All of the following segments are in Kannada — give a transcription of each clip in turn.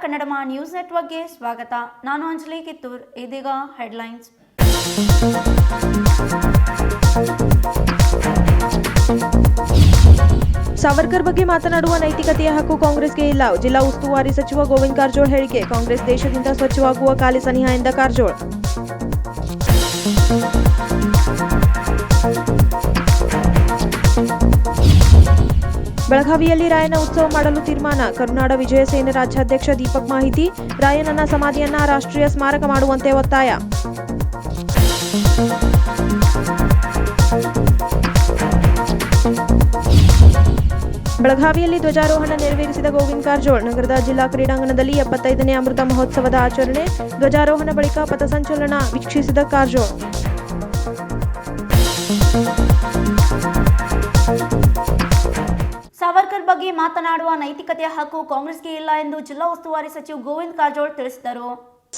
ಕನ್ನಡ ನ್ಯೂಸ್ ನೆಟ್ವರ್ಕ್ಗೆ ಸ್ವಾಗತ. ನಾನು ಅಂಜಲಿ ಕಿತ್ತೂರ್. ಇದೀಗ ಹೆಡ್ಲೈನ್ಸ್. ಸಾವರ್ಕರ್ ಬಗ್ಗೆ ಮಾತನಾಡುವ ನೈತಿಕತೆಯ ಹಕ್ಕು ಕಾಂಗ್ರೆಸ್ಗೆ ಇಲ್ಲ. ಜಿಲ್ಲಾ ಉಸ್ತುವಾರಿ ಸಚಿವ ಗೋವಿಂದ ಕಾರಜೋಳ ಹೇಳಿಕೆ. ಕಾಂಗ್ರೆಸ್ ದೇಶದಿಂದ ಸ್ವಚ್ಛವಾಗುವ ಕಾಲ ಸನಿಹ ಎಂದ ಕಾರಜೋಳ. ಬೆಳಗಾವಿಯಲ್ಲಿ ರಾಯಣ್ಣ ಉತ್ಸವ ಮಾಡಲು ತೀರ್ಮಾನ. ಕರುನಾಡ ವಿಜಯ ಸೇನೆ ರಾಜ್ಯಾಧ್ಯಕ್ಷ ದೀಪಕ್ ಮಾಹಿತಿ. ರಾಯಣ್ಣನ ಸಮಾಧಿಯನ್ನ ರಾಷ್ಟ್ರೀಯ ಸ್ಮಾರಕ ಮಾಡುವಂತೆ ಒತ್ತಾಯ. ಬೆಳಗಾವಿಯಲ್ಲಿ ಧ್ವಜಾರೋಹಣ ನೆರವೇರಿಸಿದ ಗೋವಿಂದ ಕಾರಜೋಳ. ನಗರದ ಜಿಲ್ಲಾ ಕ್ರೀಡಾಂಗಣದಲ್ಲಿ 75ನೇ ಅಮೃತ ಮಹೋತ್ಸವದ ಆಚರಣೆ. ಧ್ವಜಾರೋಹಣ ಬಳಿಕ ಪಥಸಂಚಲನ ವೀಕ್ಷಿಸಿದ ಕಾರಜೋಳ. ಸಾವರ್ಕರ್ ಬಗ್ಗೆ ಮಾತನಾಡುವ ನೈತಿಕತೆಯ ಹಕ್ಕು ಕಾಂಗ್ರೆಸ್ಗೆ ಇಲ್ಲ ಎಂದು ಜಿಲ್ಲಾ ಉಸ್ತುವಾರಿ ಸಚಿವ ಗೋವಿಂದ ಕಾರಜೋಳ ತಿಳಿಸಿದರು.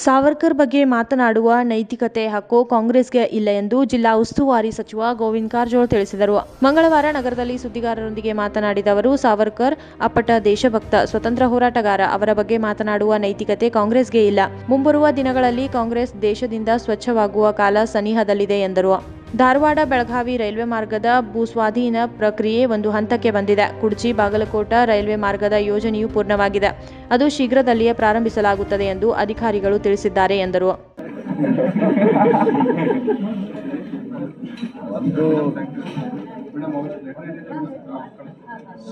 ಸಾವರ್ಕರ್ ಬಗ್ಗೆ ಮಾತನಾಡುವ ನೈತಿಕತೆ ಹಕ್ಕು ಕಾಂಗ್ರೆಸ್ಗೆ ಇಲ್ಲ ಎಂದು ಜಿಲ್ಲಾ ಉಸ್ತುವಾರಿ ಸಚಿವ ಗೋವಿಂದ ಕಾರಜೋಳ ತಿಳಿಸಿದರು. ಮಂಗಳವಾರ ನಗರದಲ್ಲಿ ಸುದ್ದಿಗಾರರೊಂದಿಗೆ ಮಾತನಾಡಿದ ಅವರು, ಸಾವರ್ಕರ್ ಅಪ್ಪಟ ದೇಶಭಕ್ತ, ಸ್ವತಂತ್ರ ಹೋರಾಟಗಾರ. ಅವರ ಬಗ್ಗೆ ಮಾತನಾಡುವ ನೈತಿಕತೆ ಕಾಂಗ್ರೆಸ್ಗೆ ಇಲ್ಲ. ಮುಂಬರುವ ದಿನಗಳಲ್ಲಿ ಕಾಂಗ್ರೆಸ್ ದೇಶದಿಂದ ಸ್ವಚ್ಛವಾಗುವ ಕಾಲ ಸನಿಹದಲ್ಲಿದೆ ಎಂದರು. ಧಾರವಾಡ ಬೆಳಗಾವಿ ರೈಲ್ವೆ ಮಾರ್ಗದ ಭೂಸ್ವಾಧೀನ ಪ್ರಕ್ರಿಯೆ ಒಂದು ಹಂತಕ್ಕೆ ಬಂದಿದೆ. ಕುಡ್ಚಿ ಬಾಗಲಕೋಟ ರೈಲ್ವೆ ಮಾರ್ಗದ ಯೋಜನೆಯು ಪೂರ್ಣವಾಗಿದೆ. ಅದು ಶೀಘ್ರದಲ್ಲಿಯೇ ಪ್ರಾರಂಭಿಸಲಾಗುತ್ತದೆ ಎಂದು ಅಧಿಕಾರಿಗಳು ತಿಳಿಸಿದ್ದಾರೆ ಎಂದರು.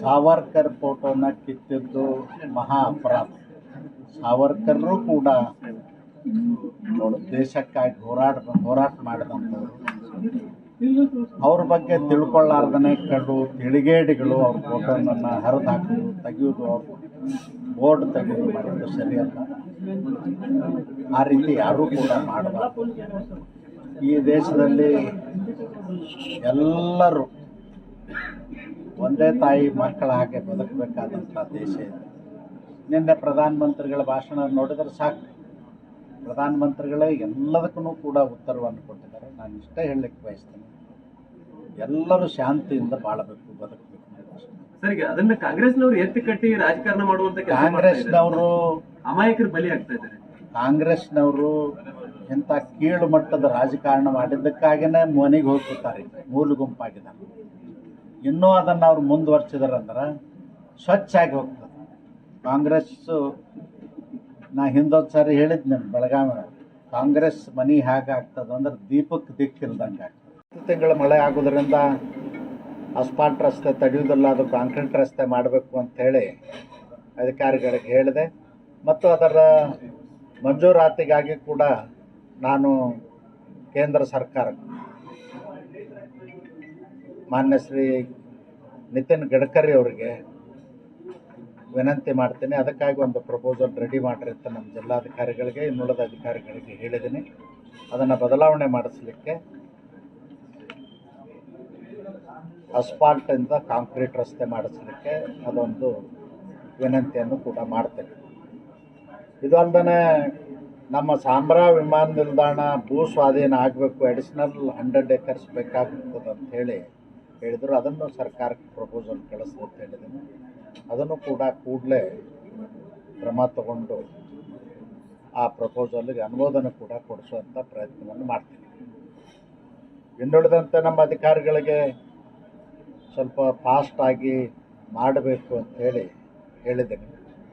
ಸಾವರ್ಕರ್ ಫೋಟೋನ ಕಿತ್ತಿದ್ದು ಮಹಾ ಅಪರಾಧ. ಸಾವರ್ಕರ್ರು ಕೂಡ ದೇಶಕ್ಕಾಗಿ ಹೋರಾಟ ಮಾಡಿದಂಥವ್ರು. ಅವ್ರ ಬಗ್ಗೆ ತಿಳ್ಕೊಳ್ಳಾರ್ದನೆ ಕಡು ತಿಳಿಗೇಡಿಗಳು ಅವ್ರ ಫೋಟೋನನ್ನು ಹರಿದು ಹಾಕೋದು, ತೆಗೆಯೋದು, ಅವ್ರ ಬೋರ್ಡ್ ತೆಗೆಯೋದು ಮಾಡೋದು ಸರಿಯಲ್ಲ. ಆ ರೀತಿ ಯಾರೂ ಕೂಡ ಮಾಡಬಾರ್ದು. ಈ ದೇಶದಲ್ಲಿ ಎಲ್ಲರೂ ಒಂದೇ ತಾಯಿ ಮಕ್ಕಳ ಹಾಗೆ ಬದುಕಬೇಕಾದಂಥ ದೇಶ ಇದೆ. ನಿನ್ನೆ ಪ್ರಧಾನಮಂತ್ರಿಗಳ ಭಾಷಣ ನೋಡಿದ್ರೆ ಸಾಕು. ಪ್ರಧಾನಮಂತ್ರಿಗಳೇ ಎಲ್ಲದಕ್ಕೂ ಕೂಡ ಉತ್ತರವನ್ನು ಕೊಟ್ಟಿದ್ದಾರೆ. ನಾನು ಇಷ್ಟೇ ಹೇಳಲಿಕ್ಕೆ ಬಯಸ್ತೇನೆ, ಎಲ್ಲರೂ ಶಾಂತಿಯಿಂದ ಬಾಳಬೇಕು, ಬದುಕಬೇಕು. ಸರಿಗೆ ಅದನ್ನ ಕಾಂಗ್ರೆಸ್ನವರು ಎತ್ತಿ ಕಟ್ಟಿ ರಾಜಕಾರಣ ಮಾಡುವಂತ ಕಾಂಗ್ರೆಸ್ನವರು ಅಮಾಯಕರು ಬಲಿ ಆಗ್ತಾ ಇದ್ದಾರೆ. ಕಾಂಗ್ರೆಸ್ನವರು ಇಂಥ ಕೀಳು ಮಟ್ಟದ ರಾಜಕಾರಣ ಮಾಡಿದ್ದಕ್ಕಾಗಿಯೇ ಮನೆಗೆ ಹೋಗ್ಬಿಡ್ತಾರೆ, ಮೂಲ ಗುಂಪಾಗಿದ್ದಾರೆ. ಇನ್ನೂ ಅದನ್ನು ಅವ್ರು ಮುಂದುವರ್ಸಿದಾರಂದ್ರೆ ಸ್ವಚ್ಛ ಆಗಿ ಹೋಗ್ತದೆ ಕಾಂಗ್ರೆಸ್ಸು. ನಾ ಹಿಂದೊಂದು ಸಾರಿ ಹೇಳಿದ್ದೆ, ಬೆಳಗಾವಿ ಕಾಂಗ್ರೆಸ್ ಮನೆ ಹೇಗೆ ಆಗ್ತದೆ ಅಂದ್ರೆ ದೀಪಕ್ಕೆ ದಿಕ್ಕಿಲ್ದಂಗೆ ಆಗ್ತದೆ. ತಿಂಗಳ ಮಳೆ ಆಗೋದ್ರಿಂದ ಅಸ್ಫಾಲ್ಟ್ ರಸ್ತೆ ತಡೆಯೋದಿಲ್ಲ, ಅದು ಕಾಂಕ್ರೀಟ್ ರಸ್ತೆ ಮಾಡಬೇಕು ಅಂಥೇಳಿ ಅಧಿಕಾರಿಗಳಿಗೆ ಹೇಳಿದೆ. ಮತ್ತು ಅದರ ಮಂಜೂರಾತಿಗಾಗಿ ಕೂಡ ನಾನು ಕೇಂದ್ರ ಸರ್ಕಾರ ಮಾನ್ಯ ಶ್ರೀ ನಿತಿನ್ ಗಡ್ಕರಿ ಅವರಿಗೆ ವಿನಂತಿ ಮಾಡ್ತೀನಿ. ಅದಕ್ಕಾಗಿ ಒಂದು ಪ್ರಪೋಸಲ್ ರೆಡಿ ಮಾಡಿರಿ ಅಂತ ನಮ್ಮ ಜಿಲ್ಲಾಧಿಕಾರಿಗಳಿಗೆ, ಇನ್ನುಳಿದ ಅಧಿಕಾರಿಗಳಿಗೆ ಹೇಳಿದ್ದೀನಿ. ಅದನ್ನು ಬದಲಾವಣೆ ಮಾಡಿಸ್ಲಿಕ್ಕೆ, ಅಸ್ಫಾಲ್ಟಿಂದ ಕಾಂಕ್ರೀಟ್ ರಸ್ತೆ ಮಾಡಿಸ್ಲಿಕ್ಕೆ ಅದೊಂದು ವಿನಂತಿಯನ್ನು ಕೂಡ ಮಾಡ್ತೇನೆ. ಇದು ಅಲ್ಲದೆ ನಮ್ಮ ಸಾಂಬ್ರಾ ವಿಮಾನ ನಿಲ್ದಾಣ ಭೂ ಸ್ವಾಧೀನ ಆಗಬೇಕು, ಅಡಿಷ್ನಲ್ 100 acres ಬೇಕಾಗುತ್ತದೆ ಅಂತ ಹೇಳಿದರು. ಅದನ್ನು ಸರ್ಕಾರಕ್ಕೆ ಪ್ರಪೋಸಲ್ ಕಳಿಸ್ತು ಅಂತ ಹೇಳಿದ್ದೀನಿ. ಅದನ್ನು ಕೂಡ ಕೂಡಲೇ ಕ್ರಮ ತಗೊಂಡು ಆ ಪ್ರಪೋಸಲ್ಗೆ ಅನುಮೋದನೆ ಕೂಡ ಕೊಡಿಸುವಂಥ ಪ್ರಯತ್ನವನ್ನು ಮಾಡ್ತೀನಿ. ಇನ್ನುಳಿದಂತೆ ನಮ್ಮ ಅಧಿಕಾರಿಗಳಿಗೆ ಸ್ವಲ್ಪ ಫಾಸ್ಟಾಗಿ ಮಾಡಬೇಕು ಅಂತ ಹೇಳಿದ್ದೀನಿ.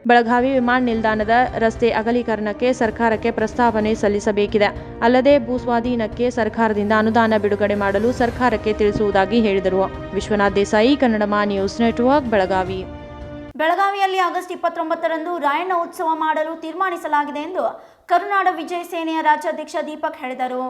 ಬೆಳಗಾವಿ ವಿಮಾನ ನಿಲ್ದಾಣದ ರಸ್ತೆ ಅಗಲೀಕರಣಕ್ಕೆ ಸರ್ಕಾರಕ್ಕೆ ಪ್ರಸ್ತಾವನೆ ಸಲ್ಲಿಸಬೇಕಿದೆ. ಅಲ್ಲದೆ ಭೂಸ್ವಾಧೀನಕ್ಕೆ ಸರ್ಕಾರದಿಂದ ಅನುದಾನ ಬಿಡುಗಡೆ ಮಾಡಲು ಸರ್ಕಾರಕ್ಕೆ ತಿಳಿಸುವುದಾಗಿ ಹೇಳಿದರು. Vishwanath Desai, Kannada news network, Belagavi. ಬೆಳಗಾವಿಯಲ್ಲಿ ಆಗಸ್ಟ್ 29ರಂದು ರಾಯಣ್ಣ ಉತ್ಸವ ಮಾಡಲು ತೀರ್ಮಾನಿಸಲಾಗಿದೆ ಎಂದು ಕರುನಾಡ ವಿಜಯ ಸೇನೆಯ ರಾಜ್ಯಾಧ್ಯಕ್ಷ ದೀಪಕ್ ಹೇಳಿದರು.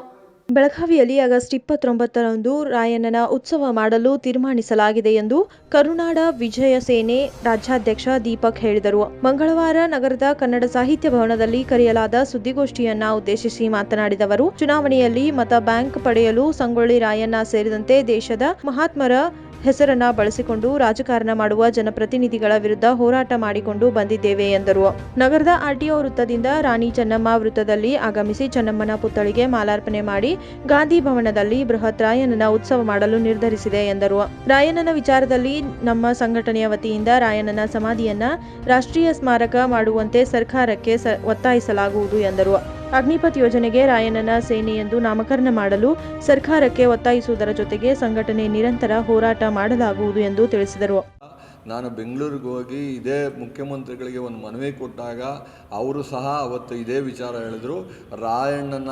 ಬೆಳಗಾವಿಯಲ್ಲಿ ಆಗಸ್ಟ್ 29ರಂದು ರಾಯಣ್ಣನ ಉತ್ಸವ ಮಾಡಲು ತೀರ್ಮಾನಿಸಲಾಗಿದೆ ಎಂದು ಕರುನಾಡ ವಿಜಯ ಸೇನೆ ರಾಜ್ಯಾಧ್ಯಕ್ಷ ದೀಪಕ್ ಹೇಳಿದರು. ಮಂಗಳವಾರ ನಗರದ ಕನ್ನಡ ಸಾಹಿತ್ಯ ಭವನದಲ್ಲಿ ಕರೆಯಲಾದ ಸುದ್ದಿಗೋಷ್ಠಿಯನ್ನ ಉದ್ದೇಶಿಸಿ ಮಾತನಾಡಿದ ಅವರು, ಚುನಾವಣೆಯಲ್ಲಿ ಮತ ಬ್ಯಾಂಕ್ ಪಡೆಯಲು ಸಂಗೊಳ್ಳಿ ರಾಯಣ್ಣ ಸೇರಿದಂತೆ ದೇಶದ ಮಹಾತ್ಮರ ಹೆಸರನ್ನ ಬಳಸಿಕೊಂಡು ರಾಜಕಾರಣ ಮಾಡುವ ಜನಪ್ರತಿನಿಧಿಗಳ ವಿರುದ್ಧ ಹೋರಾಟ ಮಾಡಿಕೊಂಡು ಬಂದಿದ್ದೇವೆ ಎಂದರು. ನಗರದ ಆರ್ಟಿಒ ವೃತ್ತದಿಂದ ರಾಣಿ ಚೆನ್ನಮ್ಮ ವೃತ್ತದಲ್ಲಿ ಆಗಮಿಸಿ ಚೆನ್ನಮ್ಮನ ಪುತ್ಥಳಿಗೆ ಮಾಲಾರ್ಪಣೆ ಮಾಡಿ ಗಾಂಧಿ ಭವನದಲ್ಲಿ ಬೃಹತ್ ರಾಯಣ್ಣನ ಉತ್ಸವ ಮಾಡಲು ನಿರ್ಧರಿಸಿದೆ ಎಂದರು. ರಾಯಣ್ಣನ ವಿಚಾರದಲ್ಲಿ ನಮ್ಮ ಸಂಘಟನೆಯ ವತಿಯಿಂದ ರಾಯಣ್ಣನ ಸಮಾಧಿಯನ್ನ ರಾಷ್ಟ್ರೀಯ ಸ್ಮಾರಕ ಮಾಡುವಂತೆ ಸರ್ಕಾರಕ್ಕೆ ಒತ್ತಾಯಿಸಲಾಗುವುದು ಎಂದರು. ಅಗ್ನಿಪಥ್ ಯೋಜನೆಗೆ ರಾಯಣ್ಣನ ಸೇನೆ ಎಂದು ನಾಮಕರಣ ಮಾಡಲು ಸರ್ಕಾರಕ್ಕೆ ಒತ್ತಾಯಿಸುವುದರ ಜೊತೆಗೆ ಸಂಘಟನೆ ನಿರಂತರ ಹೋರಾಟ ಮಾಡಲಾಗುವುದು ಎಂದು ತಿಳಿಸಿದರು. ನಾನು ಬೆಂಗಳೂರಿಗೆ ಹೋಗಿ ಇದೇ ಮುಖ್ಯಮಂತ್ರಿಗಳಿಗೆ ಒಂದು ಮನವಿ ಕೊಟ್ಟಾಗ ಅವರು ಸಹ ಅವತ್ತು ಇದೇ ವಿಚಾರ ಹೇಳಿದ್ರು. ರಾಯಣ್ಣನ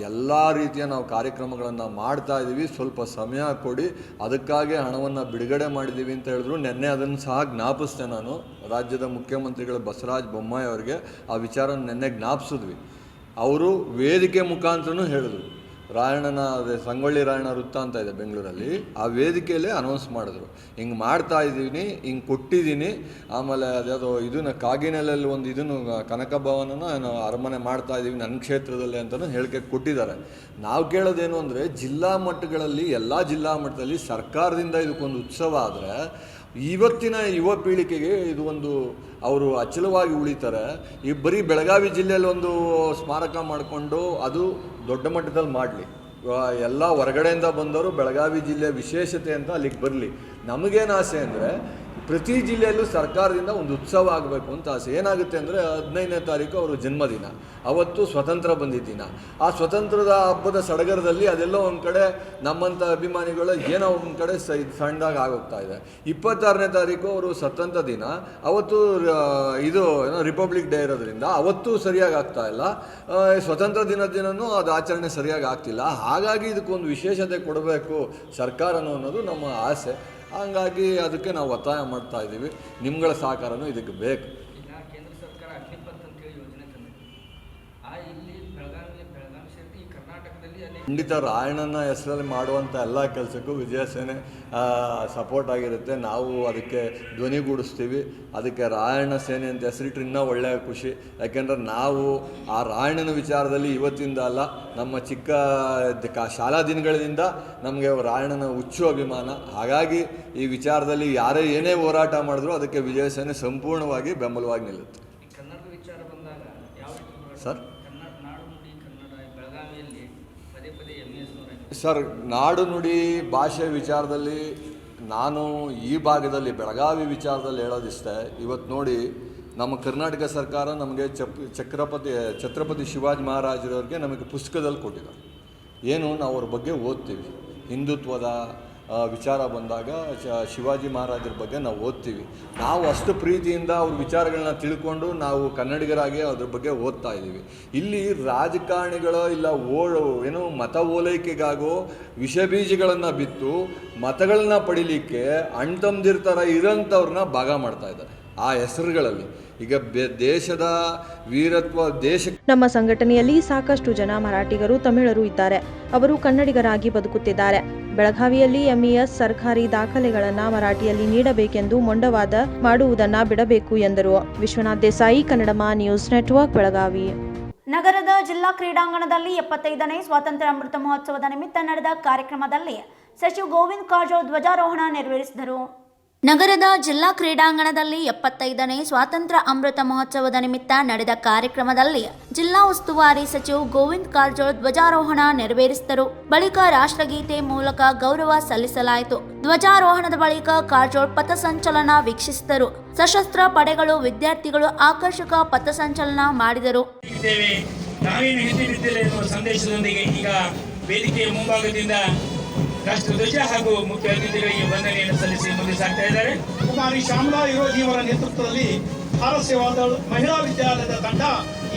ಎಲ್ಲ ರೀತಿಯ ನಾವು ಕಾರ್ಯಕ್ರಮಗಳನ್ನು ಮಾಡ್ತಾ ಇದ್ದೀವಿ, ಸ್ವಲ್ಪ ಸಮಯ ಕೊಡಿ, ಅದಕ್ಕಾಗಿ ಹಣವನ್ನು ಬಿಡುಗಡೆ ಮಾಡಿದ್ದೀವಿ ಅಂತ ಹೇಳಿದ್ರು. ನಿನ್ನೆ ಅದನ್ನು ಸಹ ಜ್ಞಾಪಿಸ್ದೆ. ನಾನು ರಾಜ್ಯದ ಮುಖ್ಯಮಂತ್ರಿಗಳು ಬಸವರಾಜ ಬೊಮ್ಮಾಯಿ ಅವರಿಗೆ ಆ ವಿಚಾರ ನಿನ್ನೆ ಜ್ಞಾಪಿಸಿದ್ವಿ. ಅವರು ವೇದಿಕೆ ಮುಖಾಂತರನೂ ಹೇಳಿದ್ರು. ರಾಯಣ್ಣನ ಸಂಗೊಳ್ಳಿ ರಾಯಣ್ಣ ವೃತ್ತ ಅಂತ ಇದೆ ಬೆಂಗಳೂರಲ್ಲಿ, ಆ ವೇದಿಕೆಯಲ್ಲೇ ಅನೌನ್ಸ್ ಮಾಡಿದ್ರು, ಹಿಂಗೆ ಮಾಡ್ತಾ ಇದ್ದೀನಿ, ಹಿಂಗೆ ಕೊಟ್ಟಿದ್ದೀನಿ. ಆಮೇಲೆ ಅದ್ಯಾವುದೋ ಇದನ್ನು ಕಾಗಿನೆಲೆಯಲ್ಲಿ ಒಂದು ಇದನ್ನು ಕನಕ ಭವನನ ಅರಮನೆ ಮಾಡ್ತಾ ಇದ್ದೀವಿ ನನ್ನ ಕ್ಷೇತ್ರದಲ್ಲಿ ಅಂತಲೂ ಹೇಳಿಕೆ ಕೊಟ್ಟಿದ್ದಾರೆ. ನಾವು ಕೇಳೋದೇನು ಅಂದರೆ, ಜಿಲ್ಲಾ ಮಟ್ಟಗಳಲ್ಲಿ ಎಲ್ಲ ಜಿಲ್ಲಾ ಮಟ್ಟದಲ್ಲಿ ಸರ್ಕಾರದಿಂದ ಇದಕ್ಕೊಂದು ಉತ್ಸವ ಆದರೆ ಇವತ್ತಿನ ಯುವ ಪೀಳಿಗೆಗೆ ಇದು ಒಂದು ಅವರು ಅಚಲವಾಗಿ ಉಳಿತಾರೆ. ಈ ಬರೀ ಬೆಳಗಾವಿ ಜಿಲ್ಲೆಯಲ್ಲಿ ಒಂದು ಸ್ಮಾರಕ ಮಾಡಿಕೊಂಡು ಅದು ದೊಡ್ಡ ಮಟ್ಟದಲ್ಲಿ ಮಾಡಲಿ, ಎಲ್ಲ ಹೊರಗಡೆಯಿಂದ ಬಂದವರು ಬೆಳಗಾವಿ ಜಿಲ್ಲೆಯ ವಿಶೇಷತೆ ಅಂತ ಅಲ್ಲಿಗೆ ಬರಲಿ. ನಮಗೇನು ಆಸೆ ಅಂದರೆ ಪ್ರತಿ ಜಿಲ್ಲೆಯಲ್ಲೂ ಸರ್ಕಾರದಿಂದ ಒಂದು ಉತ್ಸವ ಆಗಬೇಕು ಅಂತ ಆಸೆ. ಏನಾಗುತ್ತೆ ಅಂದರೆ 15ನೇ ತಾರೀಕು ಅವರು ಜನ್ಮದಿನ, ಅವತ್ತು ಸ್ವತಂತ್ರ ಬಂದಿದ್ದ ದಿನ. ಆ ಸ್ವತಂತ್ರದ ಹಬ್ಬದ ಸಡಗರದಲ್ಲಿ ಅದೆಲ್ಲೋ ಒಂದು ಕಡೆ ನಮ್ಮಂಥ ಅಭಿಮಾನಿಗಳು ಏನೋ ಒಂದು ಕಡೆ ಸಣ್ಣದಾಗಿ ಆಗೋಗ್ತಾ ಇದೆ. 26ನೇ ತಾರೀಕು ಅವರು ಸ್ವತಂತ್ರ ದಿನ, ಅವತ್ತು ಇದು ಏನೋ ರಿಪಬ್ಲಿಕ್ ಡೇ ಇರೋದ್ರಿಂದ ಅವತ್ತು ಸರಿಯಾಗಿ ಆಗ್ತಾ ಇಲ್ಲ. ಸ್ವತಂತ್ರ ದಿನನೂ ಅದು ಆಚರಣೆ ಸರಿಯಾಗಿ ಆಗ್ತಿಲ್ಲ. ಹಾಗಾಗಿ ಇದಕ್ಕೊಂದು ವಿಶೇಷತೆ ಕೊಡಬೇಕು ಸರ್ಕಾರನೂ ಅನ್ನೋದು ನಮ್ಮ ಆಸೆ. ಹಂಗಾಗಿ ಅದಕ್ಕೆ ನಾವು ಒತ್ತಾಯ ಮಾಡ್ತಾ ಇದ್ದೀವಿ. ನಿಮ್ಗಳ ಸಹಕಾರನೂ ಇದಕ್ಕೆ ಬೇಕು. ಈಗ ಕೇಂದ್ರ ಸರ್ಕಾರ ಅಗ್ನಿಪಥ್ ಅಂತೇಳಿ ಯೋಜನೆ ತಂದಿದೆ. ಇಲ್ಲಿ ಬೆಳಗಾವಿ ಸೇರಿ ಕರ್ನಾಟಕದಲ್ಲಿ ಖಂಡಿತ ರಾಯಣ್ಣನ ಹೆಸರಲ್ಲಿ ಮಾಡುವಂಥ ಎಲ್ಲ ಕೆಲಸಕ್ಕೂ ವಿಜಯ ಸೇನೆ ಸಪೋರ್ಟ್ ಆಗಿರುತ್ತೆ. ನಾವು ಅದಕ್ಕೆ ಧ್ವನಿಗೂಡಿಸ್ತೀವಿ. ಅದಕ್ಕೆ ರಾಯಣ್ಣ ಸೇನೆ ಅಂತ ಹೆಸರಿಟ್ರೆ ಇನ್ನೂ ಒಳ್ಳೆಯ ಖುಷಿ. ಯಾಕೆಂದರೆ ನಾವು ಆ ರಾಯಣ್ಣನ ವಿಚಾರದಲ್ಲಿ ಇವತ್ತಿಂದ ಅಲ್ಲ, ನಮ್ಮ ಚಿಕ್ಕ ಶಾಲಾ ದಿನಗಳಿಂದ ನಮಗೆ ರಾಯಣ್ಣನ ಹುಚ್ಚು ಅಭಿಮಾನ. ಹಾಗಾಗಿ ಈ ವಿಚಾರದಲ್ಲಿ ಯಾರೇ ಏನೇ ಹೋರಾಟ ಮಾಡಿದ್ರು ಅದಕ್ಕೆ ವಿಜಯ ಸೇನೆ ಸಂಪೂರ್ಣವಾಗಿ ಬೆಂಬಲವಾಗಿ ನಿಲ್ಲುತ್ತೆ. ಕನ್ನಡದ ವಿಚಾರ ಬಂದಾಗ ಯಾವ ಸರ್ ನಾಡು ನುಡಿ ಕನ್ನಡ ಬೆಳಗಾವಿಯಲ್ಲಿ ಪದೇ ಪದೇ ಸರ್ ನಾಡು ನುಡಿ ಭಾಷೆ ವಿಚಾರದಲ್ಲಿ ನಾನು ಈ ಭಾಗದಲ್ಲಿ ಬೆಳಗಾವಿ ವಿಚಾರದಲ್ಲಿ ಹೇಳೋದಿಷ್ಟೇ. ಇವತ್ತು ನೋಡಿ, ನಮ್ಮ ಕರ್ನಾಟಕ ಸರ್ಕಾರ ನಮಗೆ ಛತ್ರಪತಿ ಶಿವಾಜಿ ಮಹಾರಾಜರವ್ರಿಗೆ ನಮಗೆ ಪುಸ್ತಕದಲ್ಲಿ ಕೊಟ್ಟಿದ್ದಾರೆ. ಏನು ನಾವು ಅವ್ರ ಬಗ್ಗೆ ಓದ್ತೀವಿ. ಹಿಂದುತ್ವದ ವಿಚಾರ ಬಂದಾಗ ಶಿವಾಜಿ ಮಹಾರಾಜರ ಬಗ್ಗೆ ನಾವು ಓದ್ತೀವಿ. ನಾವು ಅಷ್ಟು ಪ್ರೀತಿಯಿಂದ ಅವ್ರ ವಿಚಾರಗಳನ್ನ ತಿಳ್ಕೊಂಡು ನಾವು ಕನ್ನಡಿಗರಾಗಿ ಅದ್ರ ಬಗ್ಗೆ ಓದ್ತಾ ಇದ್ದೀವಿ. ಇಲ್ಲಿ ರಾಜಕಾರಣಿಗಳು ಇಲ್ಲ ಏನು ಮತ ಓಲೈಕೆಗಾಗೋ ವಿಷಬೀಜಗಳನ್ನು ಬಿತ್ತು ಮತಗಳನ್ನ ಪಡಿಲಿಕ್ಕೆ ಅಣ್ತಂದಿರ ಥರ ಇರೋಂಥವ್ರನ್ನ ಭಾಗ ಮಾಡ್ತಾ ಇದ್ದಾರೆ ಆ ಹೆಸರುಗಳಲ್ಲಿ. ಈಗ ದೇಶದ ವೀರತ್ವ ನಮ್ಮ ಸಂಘಟನೆಯಲ್ಲಿ ಸಾಕಷ್ಟು ಜನ ಮರಾಠಿಗರು, ತಮಿಳರು ಇದ್ದಾರೆ. ಅವರು ಕನ್ನಡಿಗರಾಗಿ ಬದುಕುತ್ತಿದ್ದಾರೆ. ಬೆಳಗಾವಿಯಲ್ಲಿ ಎಂಇಎಸ್ ಸರ್ಕಾರಿ ದಾಖಲೆಗಳನ್ನ ಮರಾಠಿಯಲ್ಲಿ ನೀಡಬೇಕೆಂದು ಮೊಂಡವಾದ ಮಾಡುವುದನ್ನ ಬಿಡಬೇಕು ಎಂದರು. Vishwanath Desai, Kannadama news network, Belagavi. ನಗರದ ಜಿಲ್ಲಾ ಕ್ರೀಡಾಂಗಣದಲ್ಲಿ 75ನೇ ಸ್ವಾತಂತ್ರ್ಯ ಅಮೃತ ಮಹೋತ್ಸವದ ನಿಮಿತ್ತ ನಡೆದ ಕಾರ್ಯಕ್ರಮದಲ್ಲಿ ಸಚಿವ ಗೋವಿಂದ ಕಾರಜೋಳ ಧ್ವಜಾರೋಹಣ ನೆರವೇರಿಸಿದರು. ನಗರದ ಜಿಲ್ಲಾ ಕ್ರೀಡಾಂಗಣದಲ್ಲಿ 75ನೇ ಸ್ವಾತಂತ್ರ್ಯ ಅಮೃತ ಮಹೋತ್ಸವದ ನಿಮಿತ್ತ ನಡೆದ ಕಾರ್ಯಕ್ರಮದಲ್ಲಿ ಜಿಲ್ಲಾ ಉಸ್ತುವಾರಿ ಸಚಿವ ಗೋವಿಂದ ಕಾರಜೋಳ ಧ್ವಜಾರೋಹಣ ನೆರವೇರಿಸಿದರು. ಬಳಿಕ ರಾಷ್ಟ್ರಗೀತೆ ಮೂಲಕ ಗೌರವ ಸಲ್ಲಿಸಲಾಯಿತು. ಧ್ವಜಾರೋಹಣದ ಬಳಿಕ ಕಾರಜೋಳ ಪಥಸಂಚಲನ ವೀಕ್ಷಿಸಿದರು. ಸಶಸ್ತ್ರ ಪಡೆಗಳು, ವಿದ್ಯಾರ್ಥಿಗಳು ಆಕರ್ಷಕ ಪಥಸಂಚಲನ ಮಾಡಿದರು. ಸಂದೇಶದೊಂದಿಗೆ ಈಗ ವೇದಿಕೆಯ ಮುಂಭಾಗದಿಂದ ರಾಷ್ಟ್ರಧ್ವಜ ಹಾಗೂ ಮುಖ್ಯ ಅತಿಥಿಗಳಿಗೆ ವಂದನೆಯನ್ನು ಸಲ್ಲಿಸಿ ಮುಂದೆ ಸಾಗ್ತಾ ಇದ್ದಾರೆ. ಕುಮಾರಿ ಶ್ಯಾಮಲಾ ಇವರ ನೇತೃತ್ವದಲ್ಲಿ ಭಾರತ ಸೇವಾದಳ ಮಹಿಳಾ ವಿದ್ಯಾಲಯದ ತಂಡ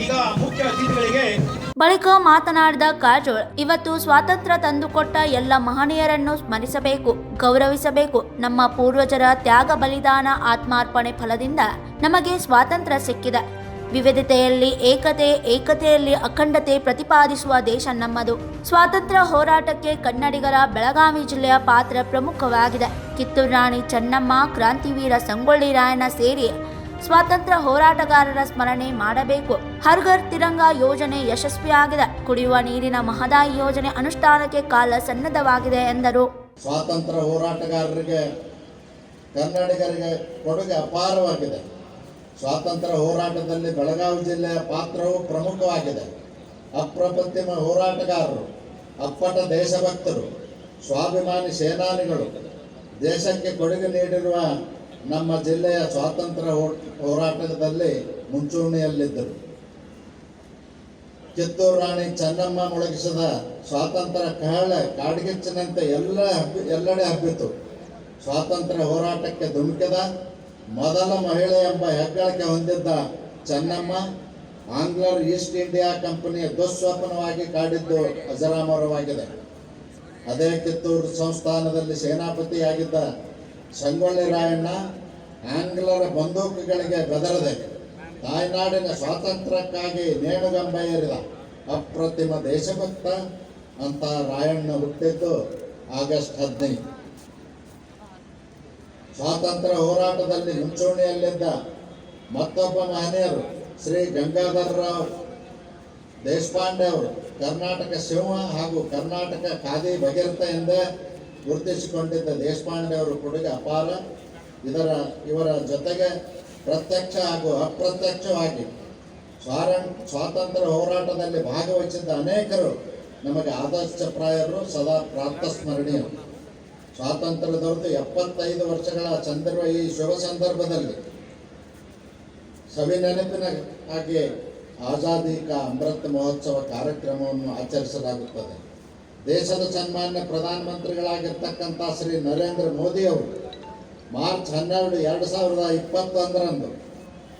ಈಗ ಮುಖ್ಯ ಅತಿಥಿಗಳಿಗೆ ಬಳಿಕ ಮಾತನಾಡಿದ ಕಾರಜೋಳ, ಇವತ್ತು ಸ್ವಾತಂತ್ರ್ಯ ತಂದುಕೊಟ್ಟ ಎಲ್ಲ ಮಹನೀಯರನ್ನು ಸ್ಮರಿಸಬೇಕು, ಗೌರವಿಸಬೇಕು. ನಮ್ಮ ಪೂರ್ವಜರ ತ್ಯಾಗ, ಬಲಿದಾನ, ಆತ್ಮಾರ್ಪಣೆ ಫಲದಿಂದ ನಮಗೆ ಸ್ವಾತಂತ್ರ್ಯ ಸಿಕ್ಕಿದೆ. ವಿವಿಧತೆಯಲ್ಲಿ ಏಕತೆ, ಏಕತೆಯಲ್ಲಿ ಅಖಂಡತೆ ಪ್ರತಿಪಾದಿಸುವ ದೇಶ ನಮ್ಮದು. ಸ್ವಾತಂತ್ರ್ಯ ಹೋರಾಟಕ್ಕೆ ಕನ್ನಡಿಗರ ಬೆಳಗಾವಿ ಜಿಲ್ಲೆಯ ಪಾತ್ರ ಪ್ರಮುಖವಾಗಿದೆ. ಕಿತ್ತೂರು ರಾಣಿ ಚೆನ್ನಮ್ಮ, ಕ್ರಾಂತಿವೀರ ಸಂಗೊಳ್ಳಿ ರಾಯಣ್ಣ ಸೇರಿ ಸ್ವಾತಂತ್ರ್ಯ ಹೋರಾಟಗಾರರ ಸ್ಮರಣೆ ಮಾಡಬೇಕು. ಹರ್ ಘರ್ ತಿರಂಗ ಯೋಜನೆ ಯಶಸ್ವಿಯಾಗಿದೆ. ಕುಡಿಯುವ ನೀರಿನ ಮಹದಾಯಿ ಯೋಜನೆ ಅನುಷ್ಠಾನಕ್ಕೆ ಕಾಲ ಸನ್ನದ್ಧವಾಗಿದೆ ಎಂದರು. ಸ್ವಾತಂತ್ರ್ಯ ಹೋರಾಟಗಾರರಿಗೆ ಕನ್ನಡಿಗರಿಗೆ ಕೊಡುಗೆ ಅಪಾರವಾಗಿದೆ. ಸ್ವಾತಂತ್ರ್ಯ ಹೋರಾಟದಲ್ಲಿ ಬೆಳಗಾವಿ ಜಿಲ್ಲೆಯ ಪಾತ್ರವು ಪ್ರಮುಖವಾಗಿದೆ. ಅಪ್ರತಿಮ ಹೋರಾಟಗಾರರು, ಅಪ್ಪಟ ದೇಶಭಕ್ತರು, ಸ್ವಾಭಿಮಾನಿ ಸೇನಾನಿಗಳು ದೇಶಕ್ಕೆ ಕೊಡುಗೆ ನೀಡಿರುವ ನಮ್ಮ ಜಿಲ್ಲೆಯ ಸ್ವಾತಂತ್ರ್ಯ ಹೋರಾಟದಲ್ಲಿ ಮುಂಚೂಣಿಯಲ್ಲಿದ್ದರು. ಕಿತ್ತೂರು ರಾಣಿ ಚೆನ್ನಮ್ಮ ಮೊಳಗಿಸಿದ ಸ್ವಾತಂತ್ರ್ಯ ಕಹಳೆ ಕಾಡ್ಗಿಚ್ಚಿನಂತೆ ಎಲ್ಲೆಡೆ ಹಬ್ಬಿತು. ಸ್ವಾತಂತ್ರ್ಯ ಹೋರಾಟಕ್ಕೆ ಧುಮುಕಿದ ಮೊದಲ ಮಹಿಳೆ ಎಂಬ ಹೆಗ್ಗಳಿಕೆ ಹೊಂದಿದ್ದ ಚೆನ್ನಮ್ಮ ಆಂಗ್ಲರ್ ಈಸ್ಟ್ ಇಂಡಿಯಾ ಕಂಪನಿಯ ದುಸ್ವಪ್ನವಾಗಿ ಕಾಡಿದ್ದು ಅಜರಾಮರವಾಗಿದೆ. ಅದೇ ಕಿತ್ತೂರು ಸಂಸ್ಥಾನದಲ್ಲಿ ಸೇನಾಪತಿಯಾಗಿದ್ದ ಸಂಗೊಳ್ಳಿ ರಾಯಣ್ಣ ಆಂಗ್ಲರ ಬಂದೂಕುಗಳಿಗೆ ಬೆದರದೆ ತಾಯ್ನಾಡಿನ ಸ್ವಾತಂತ್ರ್ಯಕ್ಕಾಗಿ ನೇಣುಗಂಬ ಏರಿದ ಅಪ್ರತಿಮ ದೇಶಭಕ್ತ ಅಂತ ರಾಯಣ್ಣ ಹುಟ್ಟಿದ್ದು ಆಗಸ್ಟ್ 15. ಸ್ವಾತಂತ್ರ್ಯ ಹೋರಾಟದಲ್ಲಿ ಮುಂಚೂಣಿಯಲ್ಲಿದ್ದ ಮತ್ತೊಬ್ಬ ಮಹನೀಯರು ಶ್ರೀ ಗಂಗಾಧರರಾವ್ ದೇಶಪಾಂಡೆ ಅವರು ಕರ್ನಾಟಕ ಸಿಂಹ ಹಾಗೂ ಕರ್ನಾಟಕ ಖಾದಿ ಭಗೀರಥ ಎಂದೇ ಗುರುತಿಸಿಕೊಂಡಿದ್ದ ದೇಶಪಾಂಡೆ ಅವರು ಕೊಡುಗೆ ಅಪಾರ. ಇವರ ಜೊತೆಗೆ ಪ್ರತ್ಯಕ್ಷ ಹಾಗೂ ಅಪ್ರತ್ಯಕ್ಷವಾಗಿ ಸ್ವಾತಂತ್ರ್ಯ ಹೋರಾಟದಲ್ಲಿ ಭಾಗವಹಿಸಿದ್ದ ಅನೇಕರು ನಮಗೆ ಆದರ್ಶಪ್ರಾಯರು, ಸದಾ ಪ್ರಾತಸ್ಮರಣೀಯರು. ಸ್ವಾತಂತ್ರ್ಯದವರೆದು 75 ವರ್ಷಗಳ ಚಂದಿರುವ ಈ ಶುಭ ಸಂದರ್ಭದಲ್ಲಿ ಸವಿನೆನಪಿನ ಹಾಗೆ ಆಜಾದಿ ಕಾ ಅಮೃತ ಮಹೋತ್ಸವ ಕಾರ್ಯಕ್ರಮವನ್ನು ಆಚರಿಸಲಾಗುತ್ತದೆ. ದೇಶದ ಸನ್ಮಾನ್ಯ ಪ್ರಧಾನಮಂತ್ರಿಗಳಾಗಿರ್ತಕ್ಕಂಥ ಶ್ರೀ ನರೇಂದ್ರ ಮೋದಿ ಅವರು ಮಾರ್ಚ್ 12, 2021ರಂದು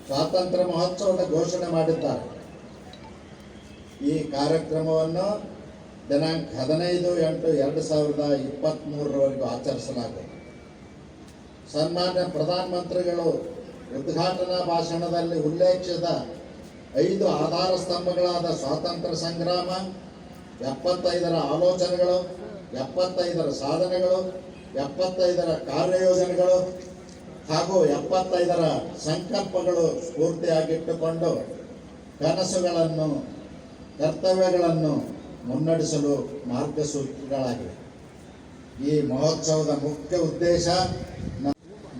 ಸ್ವಾತಂತ್ರ್ಯ ಮಹೋತ್ಸವದ ಘೋಷಣೆ ಮಾಡಿದ್ದಾರೆ. ಈ ಕಾರ್ಯಕ್ರಮವನ್ನು ದಿನಾಂಕ 15/8/2023 ಆಚರಿಸಲಾಗುತ್ತದೆ. ಸನ್ಮಾನ್ಯ ಪ್ರಧಾನಮಂತ್ರಿಗಳು ಉದ್ಘಾಟನಾ ಭಾಷಣದಲ್ಲಿ ಉಲ್ಲೇಖಿಸಿದ 5 ಆಧಾರ ಸ್ತಂಭಗಳಾದ ಸ್ವಾತಂತ್ರ್ಯ ಸಂಗ್ರಾಮ, 75ರ ಆಲೋಚನೆಗಳು, 75ರ ಸಾಧನೆಗಳು, 75ರ ಕಾರ್ಯಯೋಜನೆಗಳು ಹಾಗೂ 75ರ ಸಂಕಲ್ಪಗಳು ಸ್ಫೂರ್ತಿಯಾಗಿಟ್ಟುಕೊಂಡು ಕನಸುಗಳನ್ನು, ಕರ್ತವ್ಯಗಳನ್ನು ಮುನ್ನಡೆಸಲು ಮಾರ್ಗಸೂಚಿಗಳಾಗಿವೆ. ಈ ಮಹೋತ್ಸವದ ಮುಖ್ಯ ಉದ್ದೇಶ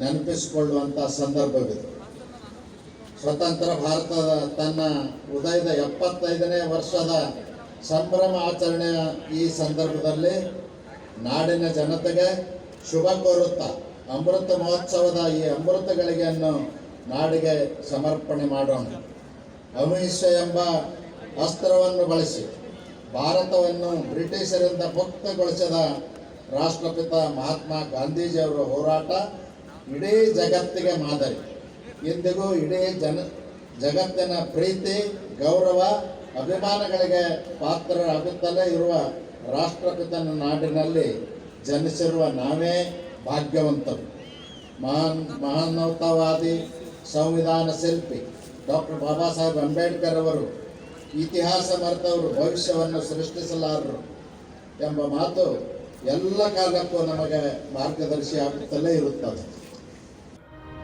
ನೆನಪಿಸಿಕೊಳ್ಳುವಂಥ ಸಂದರ್ಭವಿದೆ. ಸ್ವತಂತ್ರ ಭಾರತದ ತನ್ನ ಉದಯದ 75ನೇ ವರ್ಷದ ಸಂಭ್ರಮ ಆಚರಣೆಯ ಈ ಸಂದರ್ಭದಲ್ಲಿ ನಾಡಿನ ಜನತೆಗೆ ಶುಭ ಕೋರುತ್ತಾ ಅಮೃತ ಮಹೋತ್ಸವದ ಈ ಅಮೃತ ಗಳಿಗೆಯನ್ನು ನಾಡಿಗೆ ಸಮರ್ಪಣೆ ಮಾಡೋಣ. ಅಹಿಂಸೆ ಎಂಬ ಅಸ್ತ್ರವನ್ನು ಬಳಸಿ ಭಾರತವನ್ನು ಬ್ರಿಟಿಷರಿಂದ ಮುಕ್ತಗೊಳಿಸಿದ ರಾಷ್ಟ್ರಪಿತ ಮಹಾತ್ಮ ಗಾಂಧೀಜಿಯವರ ಹೋರಾಟ ಇಡೀ ಜಗತ್ತಿಗೆ ಮಾದರಿ. ಇಂದಿಗೂ ಇಡೀ ಜಗತ್ತಿನ ಪ್ರೀತಿ, ಗೌರವ, ಅಭಿಮಾನಗಳಿಗೆ ಪಾತ್ರರಾಗುತ್ತಲೇ ಇರುವ ರಾಷ್ಟ್ರಪಿತನ ನಾಡಿನಲ್ಲಿ ಜನಿಸಿರುವ ನಾವೇ ಭಾಗ್ಯವಂತರು. ಮಹಾನವತಾವಾದಿ ಸಂವಿಧಾನ ಶಿಲ್ಪಿ ಡಾಕ್ಟರ್ ಬಾಬಾ ಸಾಹೇಬ್ ಅಂಬೇಡ್ಕರ್ ಅವರು ಇತಿಹಾಸ ಮರೆತವರು ಭವಿಷ್ಯವನ್ನು ಸೃಷ್ಟಿಸಲಾರರು ಎಂಬ ಮಾತು ಎಲ್ಲ ಕಾಲಕ್ಕೂ ನಮಗೆ ಮಾರ್ಗದರ್ಶಿ ಆಗುತ್ತಲೇ ಇರುತ್ತದೆ.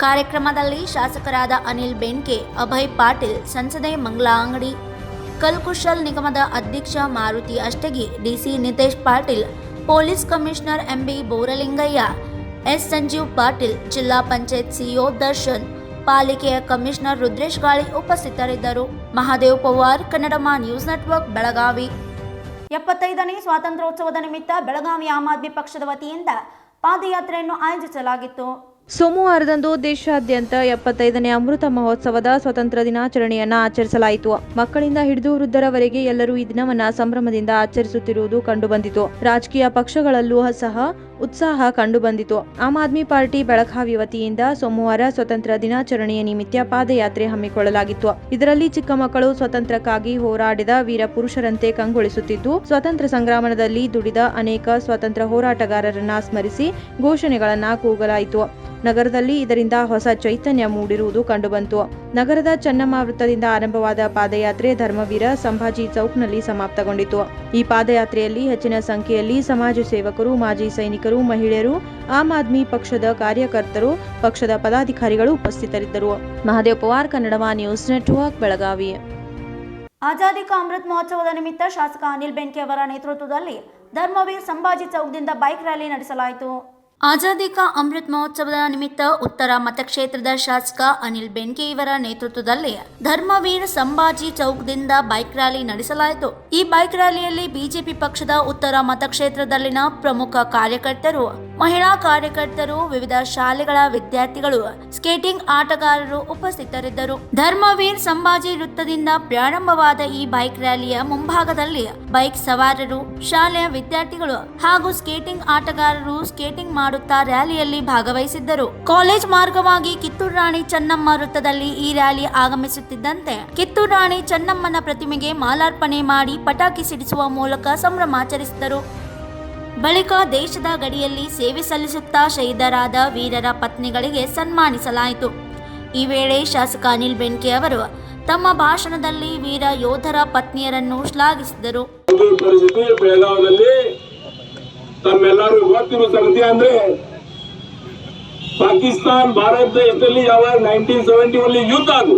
ಕಾರ್ಯಕ್ರಮದಲ್ಲಿ ಶಾಸಕರಾದ ಅನಿಲ್ ಬೆನ್ಕೆ, ಅಭಯ್ ಪಾಟೀಲ್, ಸಂಸದೆ ಮಂಗಳಾ ಅಂಗಡಿ, ಕಲ್ಕುಶಲ್ ನಿಗಮದ ಅಧ್ಯಕ್ಷ Maruti Ashtagi, DC Nitesh Patil, police commissioner MB Boralingaiah, S Sanjeev Patil, ಜಿಲ್ಲಾ ಪಂಚಾಯತ್ ಸಿಇಒ ದರ್ಶನ್, ಪಾಲಿಕೆಯ ಕಮಿಷನರ್ ರುದ್ರೇಶ್ ಗಾಳಿ ಉಪಸ್ಥಿತರಿದ್ದರು. Mahadev Pawar, Kannadama news network, Belagavi. 75ನೇ ಸ್ವಾತಂತ್ರ್ಯೋತ್ಸವದ ನಿಮಿತ್ತ ಬೆಳಗಾವಿ ಆಮ್ ಆದ್ಮಿ ಪಕ್ಷದ ವತಿಯಿಂದ ಪಾದಯಾತ್ರೆಯನ್ನು ಆಯೋಜಿಸಲಾಗಿತ್ತು. ಸೋಮವಾರದಂದು ದೇಶಾದ್ಯಂತ 75ನೇ ಅಮೃತ ಮಹೋತ್ಸವದ ಸ್ವತಂತ್ರ ದಿನಾಚರಣೆಯನ್ನು ಆಚರಿಸಲಾಯಿತು. ಮಕ್ಕಳಿಂದ ಹಿಡಿದು ವೃದ್ಧರವರೆಗೆ ಎಲ್ಲರೂ ಈ ದಿನವನ್ನು ಸಂಭ್ರಮದಿಂದ ಆಚರಿಸುತ್ತಿರುವುದು ಕಂಡುಬಂದಿತು. ರಾಜಕೀಯ ಪಕ್ಷಗಳಲ್ಲೂ ಸಹ ಉತ್ಸಾಹ ಕಂಡುಬಂದಿತು. ಆಮ್ ಆದ್ಮಿ ಪಾರ್ಟಿ ಬೆಳಗಾವಿ ವತಿಯಿಂದ ಸೋಮವಾರ ಸ್ವತಂತ್ರ ದಿನಾಚರಣೆಯ ನಿಮಿತ್ತ ಪಾದಯಾತ್ರೆ ಹಮ್ಮಿಕೊಳ್ಳಲಾಗಿತ್ತು. ಇದರಲ್ಲಿ ಚಿಕ್ಕ ಮಕ್ಕಳು ಸ್ವಾತಂತ್ರ್ಯಕ್ಕಾಗಿ ಹೋರಾಡಿದ ವೀರ ಪುರುಷರಂತೆ ಕಂಗೊಳಿಸುತ್ತಿದ್ದು, ಸ್ವಾತಂತ್ರ್ಯ ಸಂಗ್ರಾಮದಲ್ಲಿ ದುಡಿದ ಅನೇಕ ಸ್ವಾತಂತ್ರ್ಯ ಹೋರಾಟಗಾರರನ್ನ ಸ್ಮರಿಸಿ ಘೋಷಣೆಗಳನ್ನ ಕೂಗಲಾಯಿತು. ನಗರದಲ್ಲಿ ಇದರಿಂದ ಹೊಸ ಚೈತನ್ಯ ಮೂಡಿರುವುದು ಕಂಡುಬಂತು. ನಗರದ ಚೆನ್ನಮ್ಮ ವೃತ್ತದಿಂದ ಆರಂಭವಾದ ಪಾದಯಾತ್ರೆ ಧರ್ಮವೀರ ಸಂಭಾಜಿ ಚೌಕ್ನಲ್ಲಿ ಸಮಾಪ್ತಗೊಂಡಿತು. ಈ ಪಾದಯಾತ್ರೆಯಲ್ಲಿ ಹೆಚ್ಚಿನ ಸಂಖ್ಯೆಯಲ್ಲಿ ಸಮಾಜ ಸೇವಕರು, ಮಾಜಿ ಸೈನಿಕರು, ಮಹಿಳೆಯರು, ಆಮ್ ಆದ್ಮಿ ಪಕ್ಷದ ಕಾರ್ಯಕರ್ತರು, ಪಕ್ಷದ ಪದಾಧಿಕಾರಿಗಳು ಉಪಸ್ಥಿತರಿದ್ದರು. Mahadev Pawar, Kannadama news network, Belagavi. ಆಜಾದಿ ಕಾ ಅಮೃತ್ ಮಹೋತ್ಸವದ ನಿಮಿತ್ತ ಶಾಸಕ ಅನಿಲ್ ಬೆನ್ಕೆ ಅವರ ನೇತೃತ್ವದಲ್ಲಿ ಧರ್ಮವೀರ್ ಸಂಭಾಜಿ ಚೌಕದಿಂದ ಬೈಕ್ ರ್ಯಾಲಿ ನಡೆಸಲಾಯಿತು. ಆಜಾದಿ ಕಾ ಅಮೃತ್ ಮಹೋತ್ಸವದ ನಿಮಿತ್ತ ಉತ್ತರ ಮತಕ್ಷೇತ್ರದ ಶಾಸಕ ಅನಿಲ್ ಬೆನ್ಕೆ ಇವರ ನೇತೃತ್ವದಲ್ಲಿ ಧರ್ಮವೀರ್ ಸಂಭಾಜಿ ಚೌಕದಿಂದ ಬೈಕ್ ರ್ಯಾಲಿ ನಡೆಸಲಾಯಿತು. ಈ ಬೈಕ್ ರ್ಯಾಲಿಯಲ್ಲಿ ಬಿಜೆಪಿ ಪಕ್ಷದ ಉತ್ತರ ಮತಕ್ಷೇತ್ರದಲ್ಲಿನ ಪ್ರಮುಖ ಕಾರ್ಯಕರ್ತರು, ಮಹಿಳಾ ಕಾರ್ಯಕರ್ತರು, ವಿವಿಧ ಶಾಲೆಗಳ ವಿದ್ಯಾರ್ಥಿಗಳು, ಸ್ಕೇಟಿಂಗ್ ಆಟಗಾರರು ಉಪಸ್ಥಿತರಿದ್ದರು. ಧರ್ಮವೀರ್ ಸಂಭಾಜಿ ವೃತ್ತದಿಂದ ಪ್ರಾರಂಭವಾದ ಈ ಬೈಕ್ ರ್ಯಾಲಿಯ ಮುಂಭಾಗದಲ್ಲಿ ಬೈಕ್ ಸವಾರರು, ಶಾಲೆಯ ವಿದ್ಯಾರ್ಥಿಗಳು ಹಾಗೂ ಸ್ಕೇಟಿಂಗ್ ಆಟಗಾರರು ಸ್ಕೇಟಿಂಗ್ ಮಾಡುತ್ತಾ ರ್ಯಾಲಿಯಲ್ಲಿ ಭಾಗವಹಿಸಿದ್ದರು. ಕಾಲೇಜ್ ಮಾರ್ಗವಾಗಿ ಕಿತ್ತೂರು ರಾಣಿ ಚೆನ್ನಮ್ಮ ವೃತ್ತದಲ್ಲಿ ಈ ರ್ಯಾಲಿ ಆಗಮಿಸುತ್ತಿದ್ದಂತೆ ಕಿತ್ತೂರು ರಾಣಿ ಚೆನ್ನಮ್ಮನ ಪ್ರತಿಮೆಗೆ ಮಾಲಾರ್ಪಣೆ ಮಾಡಿ ಪಟಾಕಿ ಸಿಡಿಸುವ ಮೂಲಕ ಸಂಭ್ರಮಾಚರಿಸಿದರು. ಬಳಿಕ ದೇಶದ ಗಡಿಯಲ್ಲಿ ಸೇವೆ ಸಲ್ಲಿಸುತ್ತಾ ಶಹೀದರಾದ ವೀರರ ಪತ್ನಿಗಳಿಗೆ ಸನ್ಮಾನಿಸಲಾಯಿತು. ಈ ವೇಳೆ ಶಾಸಕ ಅನಿಲ್ ಬೆನ್ಕೆ ಅವರು ತಮ್ಮ ಭಾಷಣದಲ್ಲಿ ವೀರ ಯೋಧರ ಪತ್ನಿಯರನ್ನು ಶ್ಲಾಘಿಸಿದರು. ಬೆಳಗಾವಿಯಲ್ಲಿ ತಮ್ಮೆಲ್ಲರೂ ಗೊತ್ತಿರುವ ಸಂಗತಿ ಅಂದ್ರೆ ಪಾಕಿಸ್ತಾನ್ ಭಾರತ ದೇಶದಲ್ಲಿ ಯಾವಾಗ 1971 ಯುದ್ಧ ಅದು,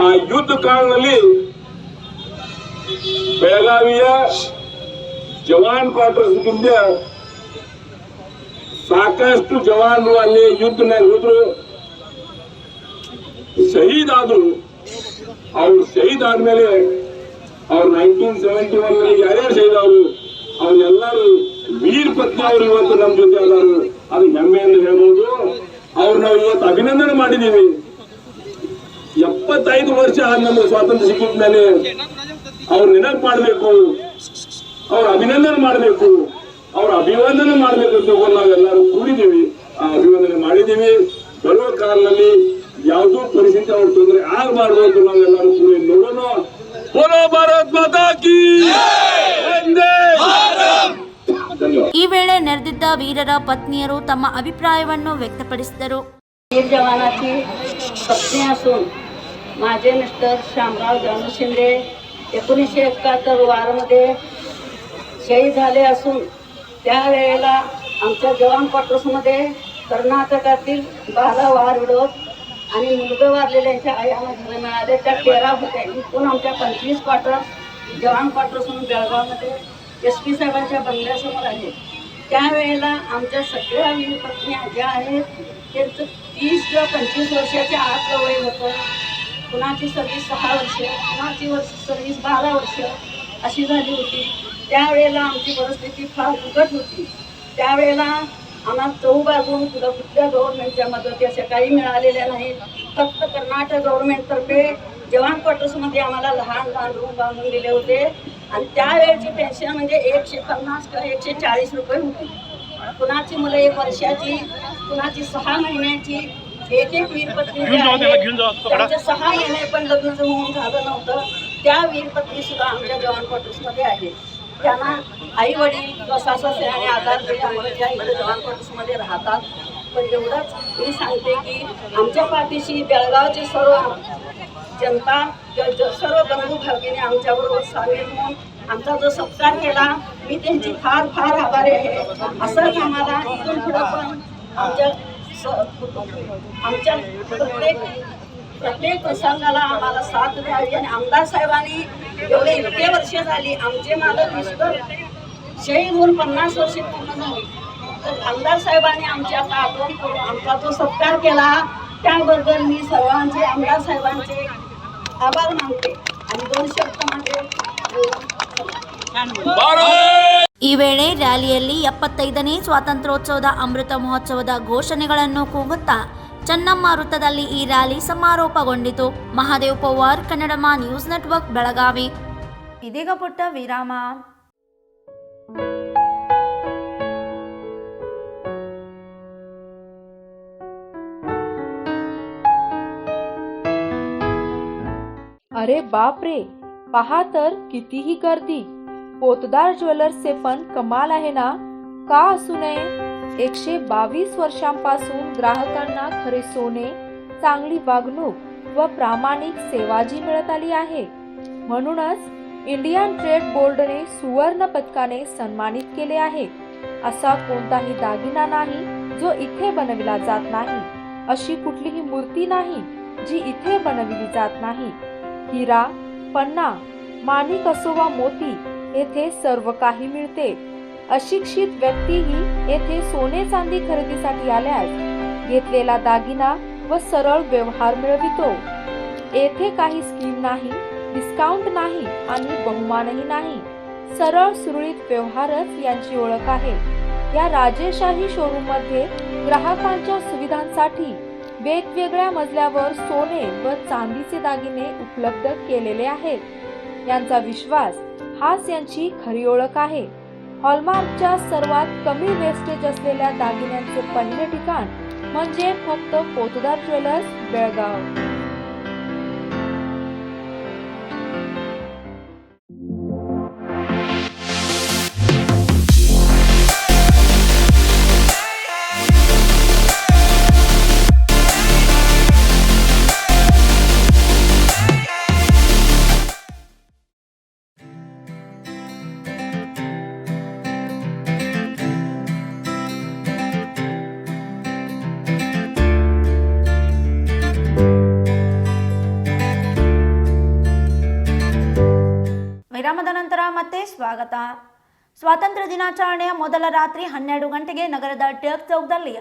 ಆ ಯುದ್ಧ ಕಾಲದಲ್ಲಿ ಬೆಳಗಾವಿಯ ಜವಾನ್ ಕ್ವಾರ್ಟರ್ಸ್ಗಿಂತ ಸಾಕಷ್ಟು ಜವಾನರು ಅಲ್ಲಿ ಯುದ್ಧನಾಗ ಹೋದ್ರು, ಶಹೀದ್ ಆದ್ರು. ಅವ್ರು ಶಹೀದ್ ಆದ್ಮೇಲೆ ಅವ್ರು 1971 ಯಾರ್ಯಾರು ಶಹೀದ್ ಅವರು ಅವ್ರೆಲ್ಲರೂ ವೀರ ಪತ್ನಿ ಅವರು ಇವತ್ತು ನಮ್ಮ ಜೊತೆ ಅದಾರು. ಅದು ಹೆಮ್ಮೆ ಎಂದು ಹೇಳ್ಬೋದು. ಅವ್ರು ನಾವು ಇವತ್ತು ಅಭಿನಂದನೆ ಮಾಡಿದೀವಿ. 75 ವರ್ಷ ನಮಗೆ ಸ್ವಾತಂತ್ರ್ಯ ಸಿಕ್ಕಿದ ಮೇಲೆ ಅವ್ರು ನೆನಪು ಮಾಡಬೇಕು, ಅವ್ರ ಅಭಿನಂದನೆ ಮಾಡಬೇಕು, ಅವ್ರ ಅಭಿವಂದನೆ ಮಾಡಬೇಕು ಅಂತ ನಾವೆಲ್ಲರೂ ಕೂಡಿದ್ದೀವಿ. ಆ ಅಭಿವಂದನೆ ಮಾಡಿದ್ದೀವಿ. ಬರುವ ಕಾಲದಲ್ಲಿ ಯಾವುದೋ ಪರಿಸ್ಥಿತಿ ಅವ್ರ ತೊಂದರೆ ಆಗಬಾರ್ದು ಅಂತ ನಾವೆಲ್ಲರೂ ಕೂಡಿ ನೋಡೋಣ. ಬೋಲೋ ಭಾರತ್ ಮಾತಾ ಕೀ ಈ ವೇಳೆ ನೆರೆದಿದ್ದ ವೀರರ ಪತ್ನಿಯರು ತಮ್ಮ ಅಭಿಪ್ರಾಯವನ್ನು ವ್ಯಕ್ತಪಡಿಸಿದರು. वीर जवानाची पत्नी असून माझे मिस्टर शामराव जानू शिंदे 1971 वारमध्ये शहीद झाले असून त्यावेळेला आमच्या जवान क्वार्टर्समध्ये कर्नाटकातील 12 वार विरोध आणि मुलगा वारलेल्यांच्या आयांना घरं मिळाले, त्या 13 होत्या. एकूण आमच्या 25 क्वार्टर्स जवान क्वार्टर्स म्हणून बेळगावमध्ये SP साहेबांच्या बंगल्यासमोर आहे. त्यावेळेला आमच्या सगळ्या वीर पत्नी ज्या आहेत त्यांचं 30 किंवा 25 वर्षाच्या आतलं वय होतं. कुणाची सर्व्हिस 6 वर्ष, कुणाची सर्व्हिस 12 वर्ष अशी झाली होती. त्यावेळेला आमची परिस्थिती फार बिकट होती. त्यावेळेला आम्हाला चौबाजून कुठल्या गव्हर्नमेंटच्या मदती अशा काही मिळालेल्या नाहीत. फक्त कर्नाटक गव्हर्नमेंटतर्फे जवान क्वार्टर्समध्ये आम्हाला लहान लहान रूम बांधून दिले होते आणि त्यावेळेची पेन्शन म्हणजे 150 किंवा 140 रुपये होती. कुणाची मुलं 1 वर्षाची, कुणाची 6 महिन्याची. एक वीरपत्नी त्यांचे 6 महिने पण लग्न होऊन झालं नव्हतं, त्या वीरपत्नी सुद्धा आमच्या जवान क्वार्टर्समध्ये आहेत. त्यांना आई वडील किंवा सासू-सासरे आणि आधार दिल्यामुळे त्या इकडे जवान क्वार्टर्समध्ये राहतात. पण एवढंच मी सांगते की आमच्या पाठीशी बेळगावची सर्व जनता, सर्व बंधू भगिनी आमच्याबरोबर सामील होऊन आमचा जो सत्कार केला, मी त्यांची फार फार आभारी आहे. असंच आम्हाला इथून पुढं पण आमच्या प्रत्येक प्रसंगाला आम्हाला साथ द्यावी. आणि आमदार साहेबांनी एवढे इतके वर्ष झाली, आमचे मालक मिस्टर शहीद होऊन 50 वर्षे पूर्ण झाली, तर आमदार साहेबांनी आमची आता आठवण करून आमचा जो सत्कार केला त्याबद्दल मी सर्वांचे, आमदार साहेबांचे आभार मानते. आणि 2 शब्द म्हणजे ಈ ವೇಳೆ ರ್ಯಾಲಿಯಲ್ಲಿ 75ನೇ ಸ್ವಾತಂತ್ರ್ಯೋತ್ಸವದ ಅಮೃತ ಮಹೋತ್ಸವದ ಘೋಷಣೆಗಳನ್ನು ಕೂಗುತ್ತಾ ಚೆನ್ನಮ್ಮ ವೃತ್ತದಲ್ಲಿ ಈ ರ್ಯಾಲಿ ಸಮಾರೋಪಗೊಂಡಿತು. Mahadev Pawar, Kannadama news network, Belagavi. ಇದೀಗ ಪುಟ್ಟ ವಿರಾಮ. अरे बाप रे, पहा तर कितीही गर्दी. पोतदार ज्वेलर्सचे पण कमाल आहे ना, का असू नये. 122 वर्षांपासून ग्राहकांना खरे सोने, चांगली वागणूक व प्रामाणिक सेवा जी मिळत आली आहे. म्हणूनच इंडियन ट्रेड बोर्डने सुवर्ण पदकाने सन्मानित केले आहे. असा कोणताही दागिना नाही जो इथे बनविला जात नाही, अशी कुठलीही मूर्ती नाही जी इथे बनविली जात नाही. हिरा, पन्ना, माणिक असो वा मोती, येथे सर्व काही मिळते. अशिक्षित व्यक्तीही येथे सोने चांदी खरेदीसाठी आल्यास घेतलेला दागिना व सरळ व्यवहार मिळवितो. येथे काही स्कीम नाही, डिस्काउंट नाही आणि बहुमानही नाही. सरळ सुरळीत व्यवहारच यांची ओळख आहे. या राजेशाही शोरूम मध्ये ग्राहकांच्या सुविधांसाठी वेगवेगळ्या मजल्यावर सोने व चांदीचे दागिने उपलब्ध केलेले आहेत. यांचा विश्वास हाच यांची खरी ओळख आहे. हॉलमार्कच्या सर्वात कमी वेस्टेज असलेल्या दागिन्यांचे पहिले ठिकाण म्हणजे फक्त पोतदार ज्वेलर्स, बेळगाव. ವಿರಾಮದ ನಂತರ ಮತ್ತೆ ಸ್ವಾಗತ. ಸ್ವಾತಂತ್ರ್ಯ ದಿನಾಚರಣೆಯ ಮೊದಲ ರಾತ್ರಿ 12 ಗಂಟೆಗೆ ನಗರದ ಟಿಳಕ್ ಚೌಕದಲ್ಲಿ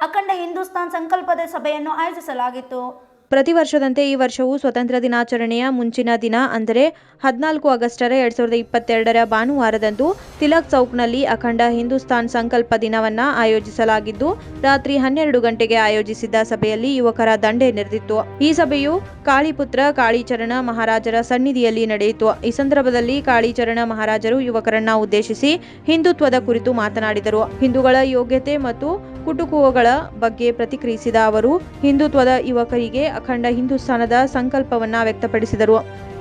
ಅಖಂಡ ಹಿಂದೂಸ್ತಾನ್ ಸಂಕಲ್ಪದ ಸಭೆಯನ್ನು ಆಯೋಜಿಸಲಾಗಿತ್ತು. ಪ್ರತಿ ವರ್ಷದಂತೆ ಈ ವರ್ಷವೂ ಸ್ವತಂತ್ರ ದಿನಾಚರಣೆಯ ಮುಂಚಿನ ದಿನ ಅಂದರೆ 14 ಆಗಸ್ಟ್ 2022 ಭಾನುವಾರದಂದು ತಿಲಕ್ ಚೌಕ್ನಲ್ಲಿ ಅಖಂಡ ಹಿಂದೂಸ್ತಾನ್ ಸಂಕಲ್ಪ ದಿನವನ್ನು ಆಯೋಜಿಸಲಾಗಿದ್ದು, ರಾತ್ರಿ 12 ಗಂಟೆಗೆ ಆಯೋಜಿಸಿದ್ದ ಸಭೆಯಲ್ಲಿ ಯುವಕರ ದಂಡೆ ನೆರೆದಿತ್ತು. ಈ ಸಭೆಯು ಕಾಳಿಪುತ್ರ ಕಾಳಿಚರಣ ಮಹಾರಾಜರ ಸನ್ನಿಧಿಯಲ್ಲಿ ನಡೆಯಿತು. ಈ ಸಂದರ್ಭದಲ್ಲಿ ಕಾಳಿಚರಣ ಮಹಾರಾಜರು ಯುವಕರನ್ನ ಉದ್ದೇಶಿಸಿ ಹಿಂದುತ್ವದ ಕುರಿತು ಮಾತನಾಡಿದರು. ಹಿಂದೂಗಳ ಯೋಗ್ಯತೆ ಮತ್ತು ಕುಟುಕುವಗಳ ಬಗ್ಗೆ ಪ್ರತಿಕ್ರಿಯಿಸಿದ ಅವರು ಹಿಂದುತ್ವದ ಯುವಕರಿಗೆ ಅಖಂಡ ಹಿಂದೂಸ್ತಾನದ ಸಂಕಲ್ಪವನ್ನ ವ್ಯಕ್ತಪಡಿಸಿದರು.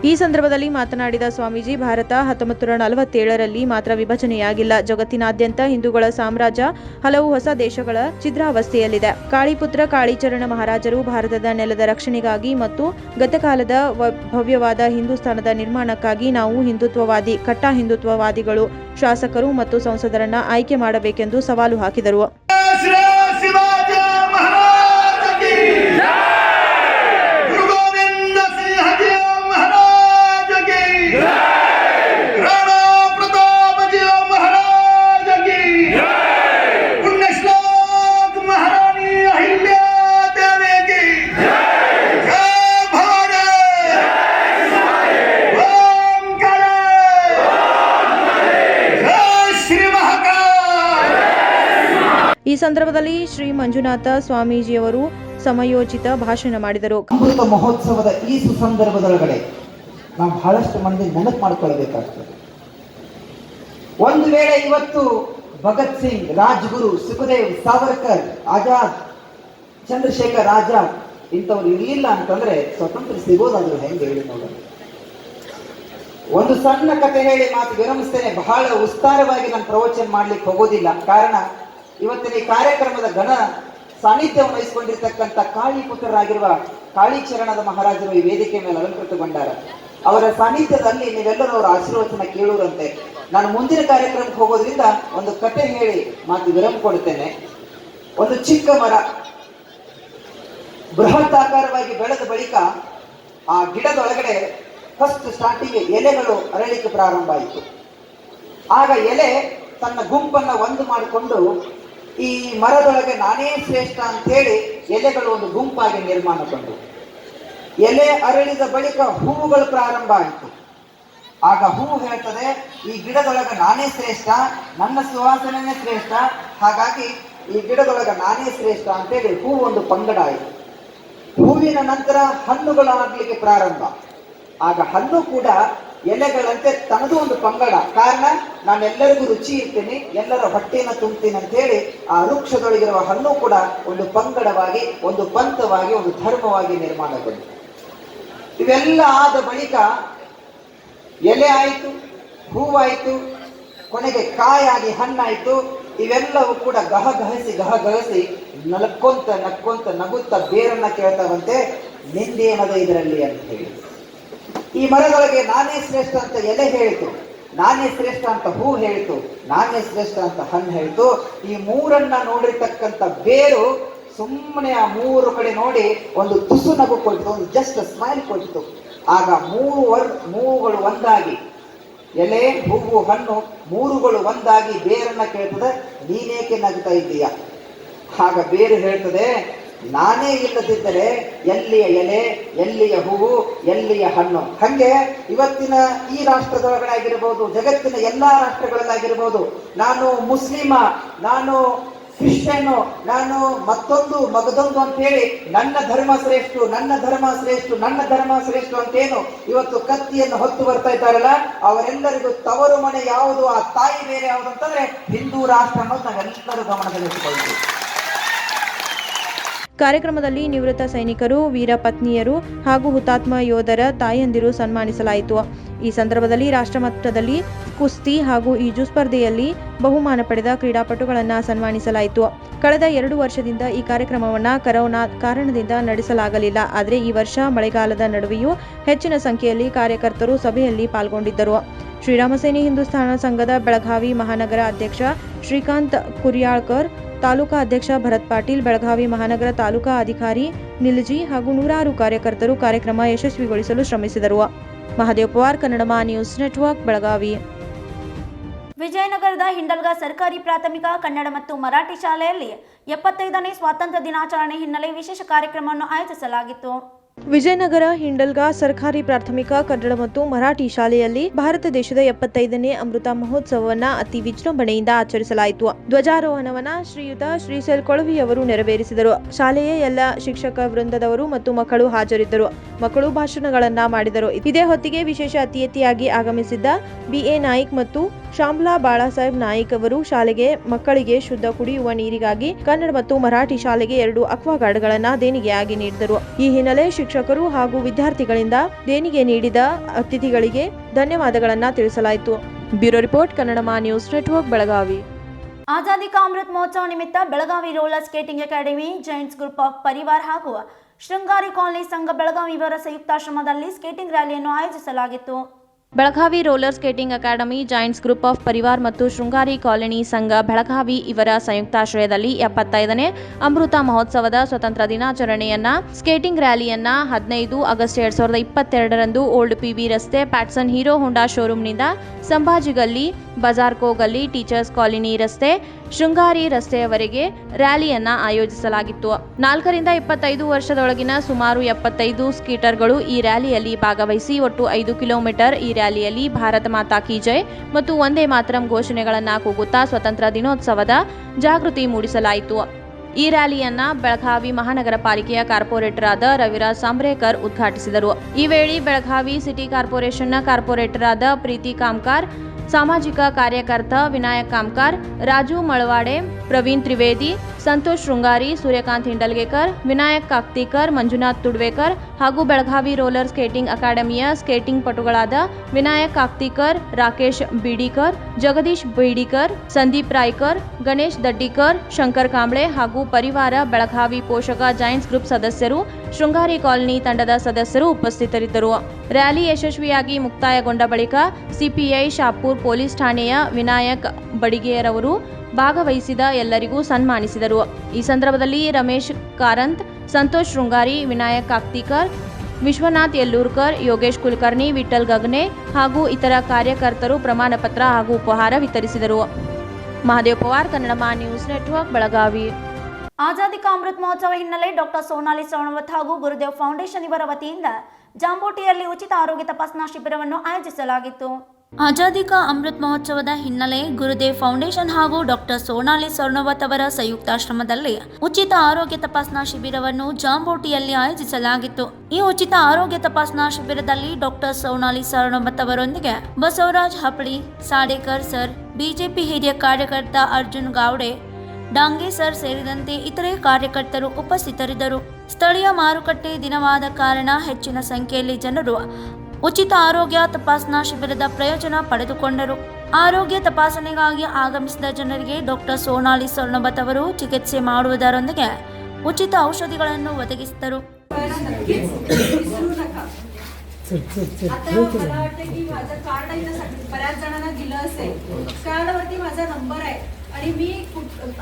ಈ ಸಂದರ್ಭದಲ್ಲಿ ಮಾತನಾಡಿದ ಸ್ವಾಮೀಜಿ, ಭಾರತ 1947ರಲ್ಲಿ ಮಾತ್ರ ವಿಭಜನೆಯಾಗಿಲ್ಲ. ಜಗತ್ತಿನಾದ್ಯಂತ ಹಿಂದೂಗಳ ಸಾಮ್ರಾಜ್ಯ ಹಲವು ಹೊಸ ದೇಶಗಳ ಛಿದ್ರಾವಸ್ಥೆಯಲ್ಲಿದೆ. ಕಾಳಿಪುತ್ರ ಕಾಳಿಚರಣ ಮಹಾರಾಜರು ಭಾರತದ ನೆಲದ ರಕ್ಷಣೆಗಾಗಿ ಮತ್ತು ಗತಕಾಲದ ಭವ್ಯವಾದ ಹಿಂದೂಸ್ತಾನದ ನಿರ್ಮಾಣಕ್ಕಾಗಿ ನಾವು ಹಿಂದುತ್ವವಾದಿ, ಕಟ್ಟಾ ಹಿಂದುತ್ವವಾದಿಗಳು, ಶಾಸಕರು ಮತ್ತು ಸಂಸದರನ್ನ ಆಯ್ಕೆ ಮಾಡಬೇಕೆಂದು ಸವಾಲು ಹಾಕಿದರು. ಈ ಸಂದರ್ಭದಲ್ಲಿ ಶ್ರೀ ಮಂಜುನಾಥ ಸ್ವಾಮೀಜಿಯವರು ಸಮಯೋಚಿತ ಭಾಷಣ ಮಾಡಿದರು. ಅಮೃತ ಮಹೋತ್ಸವದ ಈ ಸುಸಂದರ್ಭದೊಳಗಡೆ ನಾವು ಬಹಳಷ್ಟು ಮಂದಿ ನೆನಪು ಮಾಡಿಕೊಳ್ಳಬೇಕಾಗ್ತದೆ. ಒಂದು ವೇಳೆ ಇವತ್ತು ಭಗತ್ ಸಿಂಗ್, ರಾಜ್ಗುರು, ಸುಖದೇವ್, ಸಾವರ್ಕರ್, ಆಜಾದ್, ಚಂದ್ರಶೇಖರ್ ಆಜಾದ್ ಇಂಥವ್ರು ಇರಲಿಲ್ಲ ಅಂತಂದ್ರೆ ಸ್ವತಂತ್ರ ಸಿಗೋದಾದ್ರು ಹೆಂಗೆ ಹೇಳಿ ನೋಡೋಣ. ಒಂದು ಸಣ್ಣ ಕಥೆ ಹೇಳಿ ಮಾತು ವಿರಮಿಸ್ತೇನೆ. ಬಹಳ ವಿಸ್ತಾರವಾಗಿ ನಾನು ಪ್ರವಚನ ಮಾಡ್ಲಿಕ್ಕೆ ಹೋಗೋದಿಲ್ಲ. ಕಾರಣ ಇವತ್ತಿನ ಈ ಕಾರ್ಯಕ್ರಮದ ಘನ ಸಾನ್ನಿಧ್ಯವನ್ನು ವಹಿಸಿಕೊಂಡಿರ್ತಕ್ಕಂಥ ಕಾಳಿಪುತ್ರರಾಗಿರುವ ಕಾಳಿಚರಣದ ಮಹಾರಾಜರು ಈ ವೇದಿಕೆ ಮೇಲೆ ಅಲಂಕೃತಗೊಂಡಾರ. ಅವರ ಸಾನ್ನಿಧ್ಯದಲ್ಲಿ ನೀವೆಲ್ಲರೂ ಅವರ ಆಶೀರ್ವಚನ ಕೇಳುವಂತೆ ನಾನು ಮುಂದಿನ ಕಾರ್ಯಕ್ರಮಕ್ಕೆ ಹೋಗೋದ್ರಿಂದ ಒಂದು ಕಥೆ ಹೇಳಿ ಮಾತು ವಿರಾಮ ಕೊಡ್ತೇನೆ. ಒಂದು ಚಿಕ್ಕ ಮರ ಬೃಹತ್ ಆಕಾರವಾಗಿ ಬೆಳೆದ ಬಳಿಕ ಆ ಗಿಡದೊಳಗಡೆ ಫಸ್ಟ್ ಸ್ಟಾರ್ಟಿಂಗ್ ಎಲೆಗಳು ಅರಳಿಕೆ ಪ್ರಾರಂಭ ಆಯಿತು. ಆಗ ಎಲೆ ತನ್ನ ಗುಂಪನ್ನ ಒಂದು ಮಾಡಿಕೊಂಡು ಈ ಮರದೊಳಗೆ ನಾನೇ ಶ್ರೇಷ್ಠ ಅಂತ ಹೇಳಿ ಎಲೆಗಳು ಒಂದು ಗುಂಪಾಗಿ ನಿರ್ಮಾಣಗೊಂಡು ಎಲೆ ಅರಳಿದ ಬಳಿಕ ಹೂವುಗಳು ಪ್ರಾರಂಭ ಆಯಿತು. ಆಗ ಹೂವು ಹೇಳ್ತದೆ, ಈ ಗಿಡದೊಳಗೆ ನಾನೇ ಶ್ರೇಷ್ಠ, ನನ್ನ ಸುವಾಸನೆನೇ ಶ್ರೇಷ್ಠ, ಹಾಗಾಗಿ ಈ ಗಿಡದೊಳಗೆ ನಾನೇ ಶ್ರೇಷ್ಠ ಅಂತೇಳಿ ಹೂವು ಒಂದು ಪಂಗಡ ಆಯಿತು. ಹೂವಿನ ನಂತರ ಹಣ್ಣುಗಳಾಗಲಿಕ್ಕೆ ಪ್ರಾರಂಭ. ಆಗ ಹಣ್ಣು ಕೂಡ ಎಲೆಗಳಂತೆ ತನ್ನದು ಒಂದು ಪಂಗಡ. ಕಾರಣ ನಾನೆಲ್ಲರಿಗೂ ರುಚಿ ಇರ್ತೀನಿ, ಎಲ್ಲರ ಹೊಟ್ಟೆಯನ್ನು ತುಂಬ್ತೀನಿ ಅಂತ ಹೇಳಿ ಆ ವೃಕ್ಷದೊಳಗಿರುವ ಹಣ್ಣು ಕೂಡ ಒಂದು ಪಂಗಡವಾಗಿ, ಒಂದು ಪಂಥವಾಗಿ, ಒಂದು ಧರ್ಮವಾಗಿ ನಿರ್ಮಾಣಗೊಂಡು ಇವೆಲ್ಲ ಆದ ಬಳಿಕ ಎಲೆ ಆಯಿತು, ಹೂವಾಯಿತು, ಕೊನೆಗೆ ಕಾಯಾಗಿ ಹಣ್ಣಾಯಿತು. ಇವೆಲ್ಲವೂ ಕೂಡ ಗಹಗಹಿಸಿ ನಕ್ಕೊಂತ ನಗುತ್ತಾ ಬೇರನ್ನ ಕೇಳ್ತಾವಂತೆ, ನಿಂದೇನದ ಇದರಲ್ಲಿ ಅಂತ ಹೇಳಿ. ಈ ಮರದೊಳಗೆ ನಾನೇ ಶ್ರೇಷ್ಠ ಅಂತ ಎಲೆ ಹೇಳಿತು, ನಾನೇ ಶ್ರೇಷ್ಠ ಅಂತ ಹೂ ಹೇಳಿತು, ನಾನೇ ಶ್ರೇಷ್ಠ ಅಂತ ಹಣ್ಣು ಹೇಳಿತು. ಈ ಮೂರನ್ನ ನೋಡಿರ್ತಕ್ಕಂಥ ಬೇರು ಸುಮ್ಮನೆ ಆ ಮೂರು ಕಡೆ ನೋಡಿ ಒಂದು ತುಸು ನಗು ಕೊಟ್ಟಿತು, ಒಂದು ಜಸ್ಟ್ ಸ್ಮೈಲ್ ಕೊಟ್ಟಿತು. ಆಗ ಮೂವುಗಳು ಒಂದಾಗಿ, ಎಲೆ ಹೂವು ಹಣ್ಣು ಮೂರುಗಳು ಒಂದಾಗಿ ಬೇರನ್ನ ಕೇಳ್ತದೆ, ನೀನೇಕೆ ನಗ್ತಾ ಇದ್ದೀಯ? ಆಗ ಬೇರು ಹೇಳ್ತದೆ, ನಾನೇ ಇಲ್ಲದಿದ್ದರೆ ಎಲ್ಲಿಯ ಎಲೆ, ಎಲ್ಲಿಯ ಹೂವು, ಎಲ್ಲಿಯ ಹಣ್ಣು. ಹಂಗೆ ಇವತ್ತಿನ ಈ ರಾಷ್ಟ್ರದೊಳಗಡೆ ಆಗಿರ್ಬೋದು, ಜಗತ್ತಿನ ಎಲ್ಲಾ ರಾಷ್ಟ್ರಗಳಲ್ಲಾಗಿರ್ಬೋದು, ನಾನು ಮುಸ್ಲಿಮ, ನಾನು ಕ್ರಿಶ್ಚಿಯನ್ನು, ನಾನು ಮತ್ತೊಂದು ಮಗದೊಂದು ಅಂತ ಹೇಳಿ ನನ್ನ ಧರ್ಮ ಶ್ರೇಷ್ಠ, ನನ್ನ ಧರ್ಮ ಶ್ರೇಷ್ಠ, ನನ್ನ ಧರ್ಮ ಶ್ರೇಷ್ಠ ಅಂತೇನು ಇವತ್ತು ಕತ್ತಿಯನ್ನು ಹೊತ್ತು ಬರ್ತಾ ಇದ್ದಾರಲ್ಲ, ಅವರೆಲ್ಲರಿಗೂ ತವರು ಮನೆ ಯಾವುದು, ಆ ತಾಯಿ ಬೇರೆ ಯಾವುದು ಅಂತಂದ್ರೆ ಹಿಂದೂ ರಾಷ್ಟ್ರ ಅನ್ನೋದು ನಾವೆಲ್ಲರೂ ಗಮನದಲ್ಲಿಟ್ಟುಕೊಳ್ಳಬೇಕು. ಕಾರ್ಯಕ್ರಮದಲ್ಲಿ ನಿವೃತ್ತ ಸೈನಿಕರು, ವೀರ ಪತ್ನಿಯರು ಹಾಗೂ ಹುತಾತ್ಮ ಯೋಧರ ತಾಯಂದಿರು ಸನ್ಮಾನಿಸಲಾಯಿತು. ಈ ಸಂದರ್ಭದಲ್ಲಿ ರಾಷ್ಟ್ರಮಟ್ಟದಲ್ಲಿ ಕುಸ್ತಿ ಹಾಗೂ ಈಜು ಸ್ಪರ್ಧೆಯಲ್ಲಿ ಬಹುಮಾನ ಪಡೆದ ಕ್ರೀಡಾಪಟುಗಳನ್ನು ಸನ್ಮಾನಿಸಲಾಯಿತು. ಕಳೆದ 2 ವರ್ಷದಿಂದ ಈ ಕಾರ್ಯಕ್ರಮವನ್ನು ಕರೋನಾ ಕಾರಣದಿಂದ ನಡೆಸಲಾಗಲಿಲ್ಲ. ಆದರೆ ಈ ವರ್ಷ ಮಳೆಗಾಲದ ನಡುವೆಯೂ ಹೆಚ್ಚಿನ ಸಂಖ್ಯೆಯಲ್ಲಿ ಕಾರ್ಯಕರ್ತರು ಸಭೆಯಲ್ಲಿ ಪಾಲ್ಗೊಂಡಿದ್ದರು. ಶ್ರೀರಾಮ ಸೇನೆ ಹಿಂದೂಸ್ಥಾನ ಸಂಘದ ಬೆಳಗಾವಿ ಮಹಾನಗರ ಅಧ್ಯಕ್ಷ ಶ್ರೀಕಾಂತ್ ಕುರ್ಯಾಳ್ಕರ್, ತಾಲೂಕಾ ಅಧ್ಯಕ್ಷ ಭರತ್ ಪಾಟೀಲ್, ಬೆಳಗಾವಿ ಮಹಾನಗರ ತಾಲೂಕಾ ಅಧಿಕಾರಿ ನಿಲ್ಜಿ ಹಾಗೂ ನೂರಾರು ಕಾರ್ಯಕರ್ತರು ಕಾರ್ಯಕ್ರಮ ಯಶಸ್ವಿಗೊಳಿಸಲು ಶ್ರಮಿಸಿದರು. Mahadev Pawar, Kannadama news network, Belagavi. ವಿಜಯನಗರದ ಹಿಂಡಲ್ಗ ಸರ್ಕಾರಿ ಪ್ರಾಥಮಿಕ ಕನ್ನಡ ಮತ್ತು ಮರಾಠಿ ಶಾಲೆಯಲ್ಲಿ 75ನೇ ಸ್ವಾತಂತ್ರ್ಯ ದಿನಾಚರಣೆ ಹಿನ್ನೆಲೆ ವಿಶೇಷ ಕಾರ್ಯಕ್ರಮವನ್ನು ಆಯೋಜಿಸಲಾಗಿತ್ತು. ವಿಜಯನಗರ ಹಿಂಡಲ್ಗಾ ಸರ್ಕಾರಿ ಪ್ರಾಥಮಿಕ ಕನ್ನಡ ಮತ್ತು ಮರಾಠಿ ಶಾಲೆಯಲ್ಲಿ ಭಾರತ ದೇಶದ 75ನೇ ಅಮೃತ ಮಹೋತ್ಸವವನ್ನು ಅತಿ ವಿಜೃಂಭಣೆಯಿಂದ ಆಚರಿಸಲಾಯಿತು. ಧ್ವಜಾರೋಹಣವನ್ನ ಶ್ರೀಯುತ ಶ್ರೀಶೈಲ್ ಕೊಳವಿಯವರು ನೆರವೇರಿಸಿದರು. ಶಾಲೆಯ ಎಲ್ಲ ಶಿಕ್ಷಕ ವೃಂದದವರು ಮತ್ತು ಮಕ್ಕಳು ಹಾಜರಿದ್ದರು. ಮಕ್ಕಳು ಭಾಷಣಗಳನ್ನ ಮಾಡಿದರು. ಇದೇ ಹೊತ್ತಿಗೆ ವಿಶೇಷ ಅತಿಥಿಯಾಗಿ ಆಗಮಿಸಿದ್ದ BA ನಾಯ್ಕ್ ಮತ್ತು ಶ್ಯಾಮ್ಲಾ ಬಾಳಾಸಾಹೇಬ್ ನಾಯ್ಕ್ ಅವರು ಶಾಲೆಗೆ ಮಕ್ಕಳಿಗೆ ಶುದ್ಧ ಕುಡಿಯುವ ನೀರಿಗಾಗಿ ಕನ್ನಡ ಮತ್ತು ಮರಾಠಿ ಶಾಲೆಗೆ 2 ಅಕ್ವಾಗಾರ್ಡ್ಗಳನ್ನು ದೇಣಿಗೆಯಾಗಿ ನೀಡಿದರು. ಈ ಹಿನ್ನೆಲೆ ಶಿಕ್ಷಕರು ಹಾಗೂ ವಿದ್ಯಾರ್ಥಿಗಳಿಂದ ದೇಣಿಗೆ ನೀಡಿದ ಅತಿಥಿಗಳಿಗೆ ಧನ್ಯವಾದಗಳನ್ನು ತಿಳಿಸಲಾಯಿತು. Bureau report, Kannadama news network, Belagavi. Azadi Ka Amrit Mahotsav ನಿಮಿತ್ತ Belagavi roller skating academy, giants group of Parivar ಹಾಗೂ ಶೃಂಗಾರಿ ಕಾಲನಿ ಸಂಘ ಬೆಳಗಾವಿ ಇವರ ಸಂಯುಕ್ತಾಶ್ರಮದಲ್ಲಿ ಸ್ಕೇಟಿಂಗ್ ರ್ಯಾಲಿಯನ್ನು ಆಯೋಜಿಸಲಾಗಿತ್ತು. Belagavi roller skating academy, giants group of Parivar ಮತ್ತು ಶೃಂಗಾರಿ ಕಾಲನಿ ಸಂಘ ಬೆಳಗಾವಿ ಇವರ ಸಂಯುಕ್ತಾಶ್ರಯದಲ್ಲಿ 75ನೇ ಅಮೃತ ಮಹೋತ್ಸವದ ಸ್ವತಂತ್ರ ದಿನಾಚರಣೆಯನ್ನ ಸ್ಕೇಟಿಂಗ್ ರ್ಯಾಲಿಯನ್ನ 15 ಆಗಸ್ಟ್ 2022ರಂದು ಓಲ್ಡ್ PB ರಸ್ತೆ ಪ್ಯಾಟ್ಸನ್ ಹೀರೋ ಹೋಂಡಾ ಶೋರೂಮ್ನಿಂದ ಸಂಭಾಜಿ ಗಲ್ಲಿ, ಬಜಾರ್ಕೋ ಗಲ್ಲಿ, ಟೀಚರ್ಸ್ ಕಾಲನಿ ರಸ್ತೆ, ಶೃಂಗಾರಿ ರಸ್ತೆಯವರೆಗೆ ರ್ಯಾಲಿಯನ್ನ ಆಯೋಜಿಸಲಾಗಿತ್ತು. 4 ರಿಂದ 25 ವರ್ಷದೊಳಗಿನ ಸುಮಾರು 75 ಸ್ಕೀಟರ್ಗಳು ಈ ರ್ಯಾಲಿಯಲ್ಲಿ ಭಾಗವಹಿಸಿ ಒಟ್ಟು 5 ಕಿಲೋಮೀಟರ್ ಈ ರ್ಯಾಲಿಯಲ್ಲಿ ಭಾರತ ಮಾತಾ ಕಿ ಜೈ ಮತ್ತು ಒಂದೇ ಮಾತರಂ ಘೋಷಣೆಗಳನ್ನು ಕೂಗುತ್ತಾ ಸ್ವತಂತ್ರ ದಿನೋತ್ಸವದ ಜಾಗೃತಿ ಮೂಡಿಸಲಾಯಿತು. ಈ ರ್ಯಾಲಿಯನ್ನ ಬೆಳಗಾವಿ ಮಹಾನಗರ ಪಾಲಿಕೆಯ ಕಾರ್ಪೊರೇಟರ್ ಆದ ರವಿರಾಜ್ ಸಾಂಬ್ರೇಕರ್ ಉದ್ಘಾಟಿಸಿದರು. ಈ ವೇಳೆ ಬೆಳಗಾವಿ ಸಿಟಿ ಕಾರ್ಪೊರೇಷನ್ನ ಕಾರ್ಪೊರೇಟರ್ ಆದ ಪ್ರೀತಿ ಕಾಮ್ಕಾರ್, ಸಾಮಾಜಿಕ ಕಾರ್ಯಕರ್ತ ವಿನಾಯಕ್ ಕಾಮ್ಕಾರ್, ರಾಜು ಮಳವಾಡೆ, ಪ್ರವೀಣ್ ತ್ರಿವೇದಿ, ಸಂತೋಷ್ ಶೃಂಗಾರಿ, ಸೂರ್ಯಕಾಂತ್ ಹಿಂಡಲ್ಗೇಕರ್, ವಿನಾಯಕ್ ಕಾಕ್ತಿಕರ್, ಮಂಜುನಾಥ್ ತುಡ್ವೇಕರ್ ಹಾಗೂ ಬೆಳಗಾವಿ ರೋಲರ್ ಸ್ಕೇಟಿಂಗ್ ಅಕಾಡೆಮಿಯ ಸ್ಕೇಟಿಂಗ್ ಪಟುಗಳಾದ ವಿನಾಯಕ್ ಕಾಕ್ತಿಕರ್, ರಾಕೇಶ್ ಬಿಡಿಕರ್, ಜಗದೀಶ್ ಬಿಡಿಕರ್, ಸಂದೀಪ್ ರಾಯ್ಕರ್, ಗಣೇಶ್ ದಡ್ಡಿಕರ್, ಶಂಕರ್ ಕಾಂಬ್ಳೆ ಹಾಗೂ ಪರಿವಾರ ಬೆಳಗಾವಿ ಪೋಷಕ ಜಾಯಿಂಟ್ಸ್ ಗ್ರೂಪ್ ಸದಸ್ಯರು, ಶೃಂಗಾರಿ ಕಾಲನಿ ತಂಡದ ಸದಸ್ಯರು ಉಪಸ್ಥಿತರಿದ್ದರು. ರ್ಯಾಲಿ ಯಶಸ್ವಿಯಾಗಿ ಮುಕ್ತಾಯಗೊಂಡ ಬಳಿಕ ಸಿಪಿಐ ಶಾಪುರ್ ಪೊಲೀಸ್ ಠಾಣೆಯ ವಿನಾಯಕ್ ಬಡಿಗೇರವರು ಭಾಗವಹಿಸಿದ ಎಲ್ಲರಿಗೂ ಸನ್ಮಾನಿಸಿದರು. ಈ ಸಂದರ್ಭದಲ್ಲಿ ರಮೇಶ್ ಕಾರಂತ್, ಸಂತೋಷ್ ಶೃಂಗಾರಿ, ವಿನಾಯಕ್ ಕಾಕ್ತಿಕರ್, ವಿಶ್ವನಾಥ್ ಯಲ್ಲೂರ್ಕರ್, ಯೋಗೇಶ್ ಕುಲಕರ್ಣಿ, ವಿಠಲ್ ಗಗನೆ ಹಾಗೂ ಇತರ ಕಾರ್ಯಕರ್ತರು ಪ್ರಮಾಣ ಪತ್ರ ಹಾಗೂ ಉಪಹಾರ ವಿತರಿಸಿದರು. Mahadev Pawar, Kannadama news network, Belagavi. ಆಜಾದಿ ಕಾ ಅಮೃತ್ ಮಹೋತ್ಸವ ಹಿನ್ನೆಲೆ ಡಾಕ್ಟರ್ ಸೋನಾಲಿ ಸವಣವತ್ ಹಾಗೂ ಗುರುದೇವ್ ಫೌಂಡೇಶನ್ ಇವರ ವತಿಯಿಂದ ಜಾಂಬೋಟಿಯಲ್ಲಿ ಉಚಿತ ಆರೋಗ್ಯ ತಪಾಸಣಾ ಶಿಬಿರವನ್ನು ಆಯೋಜಿಸಲಾಗಿತ್ತು. ಆಜಾದಿ ಕಾ ಅಮೃತ್ ಮಹೋತ್ಸವದ ಹಿನ್ನೆಲೆ ಗುರುದೇವ್ ಫೌಂಡೇಶನ್ ಹಾಗೂ ಡಾಕ್ಟರ್ ಸೋನಾಲಿ ಸವಣವತ್ ಅವರ ಸಂಯುಕ್ತಾಶ್ರಮದಲ್ಲಿ ಉಚಿತ ಆರೋಗ್ಯ ತಪಾಸಣಾ ಶಿಬಿರವನ್ನು ಜಾಂಬೋಟಿಯಲ್ಲಿ ಆಯೋಜಿಸಲಾಗಿತ್ತು. ಈ ಉಚಿತ ಆರೋಗ್ಯ ತಪಾಸಣಾ ಶಿಬಿರದಲ್ಲಿ ಡಾಕ್ಟರ್ ಸೋನಾಲಿ ಸವಣವತ್ ಅವರೊಂದಿಗೆ ಬಸವರಾಜ್ ಹಪ್ಪಳಿ, ಸಾಡೇಕರ್ ಸರ್, ಬಿಜೆಪಿ ಹಿರಿಯ ಕಾರ್ಯಕರ್ತ ಅರ್ಜುನ್ ಗಾವಡೆ, ಡಾಂಗೆ ಸರ್ ಸೇರಿದಂತೆ ಇತರೆ ಕಾರ್ಯಕರ್ತರು ಉಪಸ್ಥಿತರಿದ್ದರು. ಸ್ಥಳೀಯ ಮಾರುಕಟ್ಟೆ ದಿನವಾದ ಕಾರಣ ಹೆಚ್ಚಿನ ಸಂಖ್ಯೆಯಲ್ಲಿ ಜನರು ಉಚಿತ ಆರೋಗ್ಯ ತಪಾಸಣಾ ಶಿಬಿರದ ಪ್ರಯೋಜನ ಪಡೆದುಕೊಂಡರು. ಆರೋಗ್ಯ ತಪಾಸಣೆಗಾಗಿ ಆಗಮಿಸಿದ ಜನರಿಗೆ ಡಾಕ್ಟರ್ ಸೋನಾಲಿ ಸವಣವತ್ ಅವರು ಚಿಕಿತ್ಸೆ ಮಾಡುವುದರೊಂದಿಗೆ ಉಚಿತ ಔಷಧಿಗಳನ್ನು ಒದಗಿಸಿದರು. आता मला वाटतं की माझं कार्ड आहे, बऱ्याच जणांना दिलं असेल. कार्डवरती माझा नंबर आहे आणि मी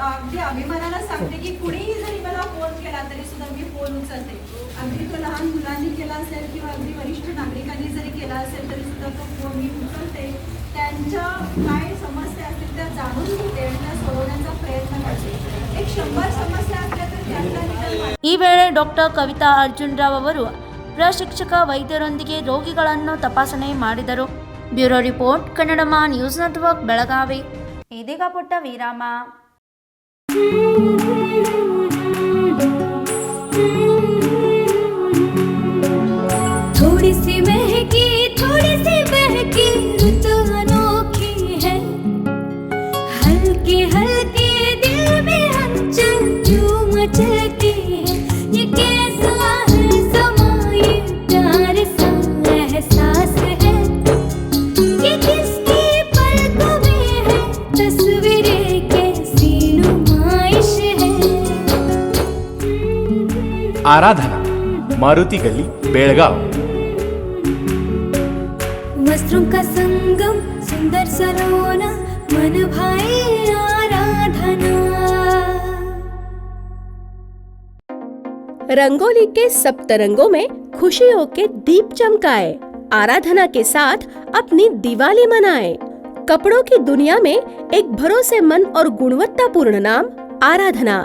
अगदी अभिमानाला सांगते की कुणीही जरी मला फोन केला तरी सुद्धा मी फोन उचलते. अगदी तो लहान मुलांनी केला असेल किंवा अगदी वरिष्ठ नागरिकांनी जरी केला असेल तरी सुद्धा तो फोन मी उचलते. त्यांच्या काय समस्या असतील त्या जाणून घेते आणि त्या सोडवण्याचा प्रयत्न करते. एक 100 समस्या असल्या तर त्यातला निकाल. ಈ ವೇಳೆ ಡಾಕ್ಟರ್ ಕವಿತಾ ಅರ್ಜುನ್ರಾವ್ ಅವರು ಪ್ರಶಿಕ್ಷಕ ವೈದ್ಯರೊಂದಿಗೆ ರೋಗಿಗಳನ್ನು ತಪಾಸಣೆ ಮಾಡಿದರು. Bureau report Kannadama news network Belagavi. ಇದೀಗ ಪುಟ್ಟ ವಿರಾಮ. थोड़ी सी महकी रुतु अनोखी है, हल्के हल्के दिल में हलचल जो मचलती है. ये कैसा है समा, ये प्यार सा एहसास है, ये किसकी पलकों में है तस्वीरें कैसी नुमाइश है. आराधना, मारुति गली, बेळगाव. वस्त्रों का संगम, सुंदर सलोना, मन भाई आराधना. रंगोली के सप्तरंगों में खुशियों के दीप चमकाए. आराधना के साथ अपनी दिवाली मनाए. कपड़ों की दुनिया में एक भरोसेमंद और गुणवत्तापूर्ण नाम आराधना.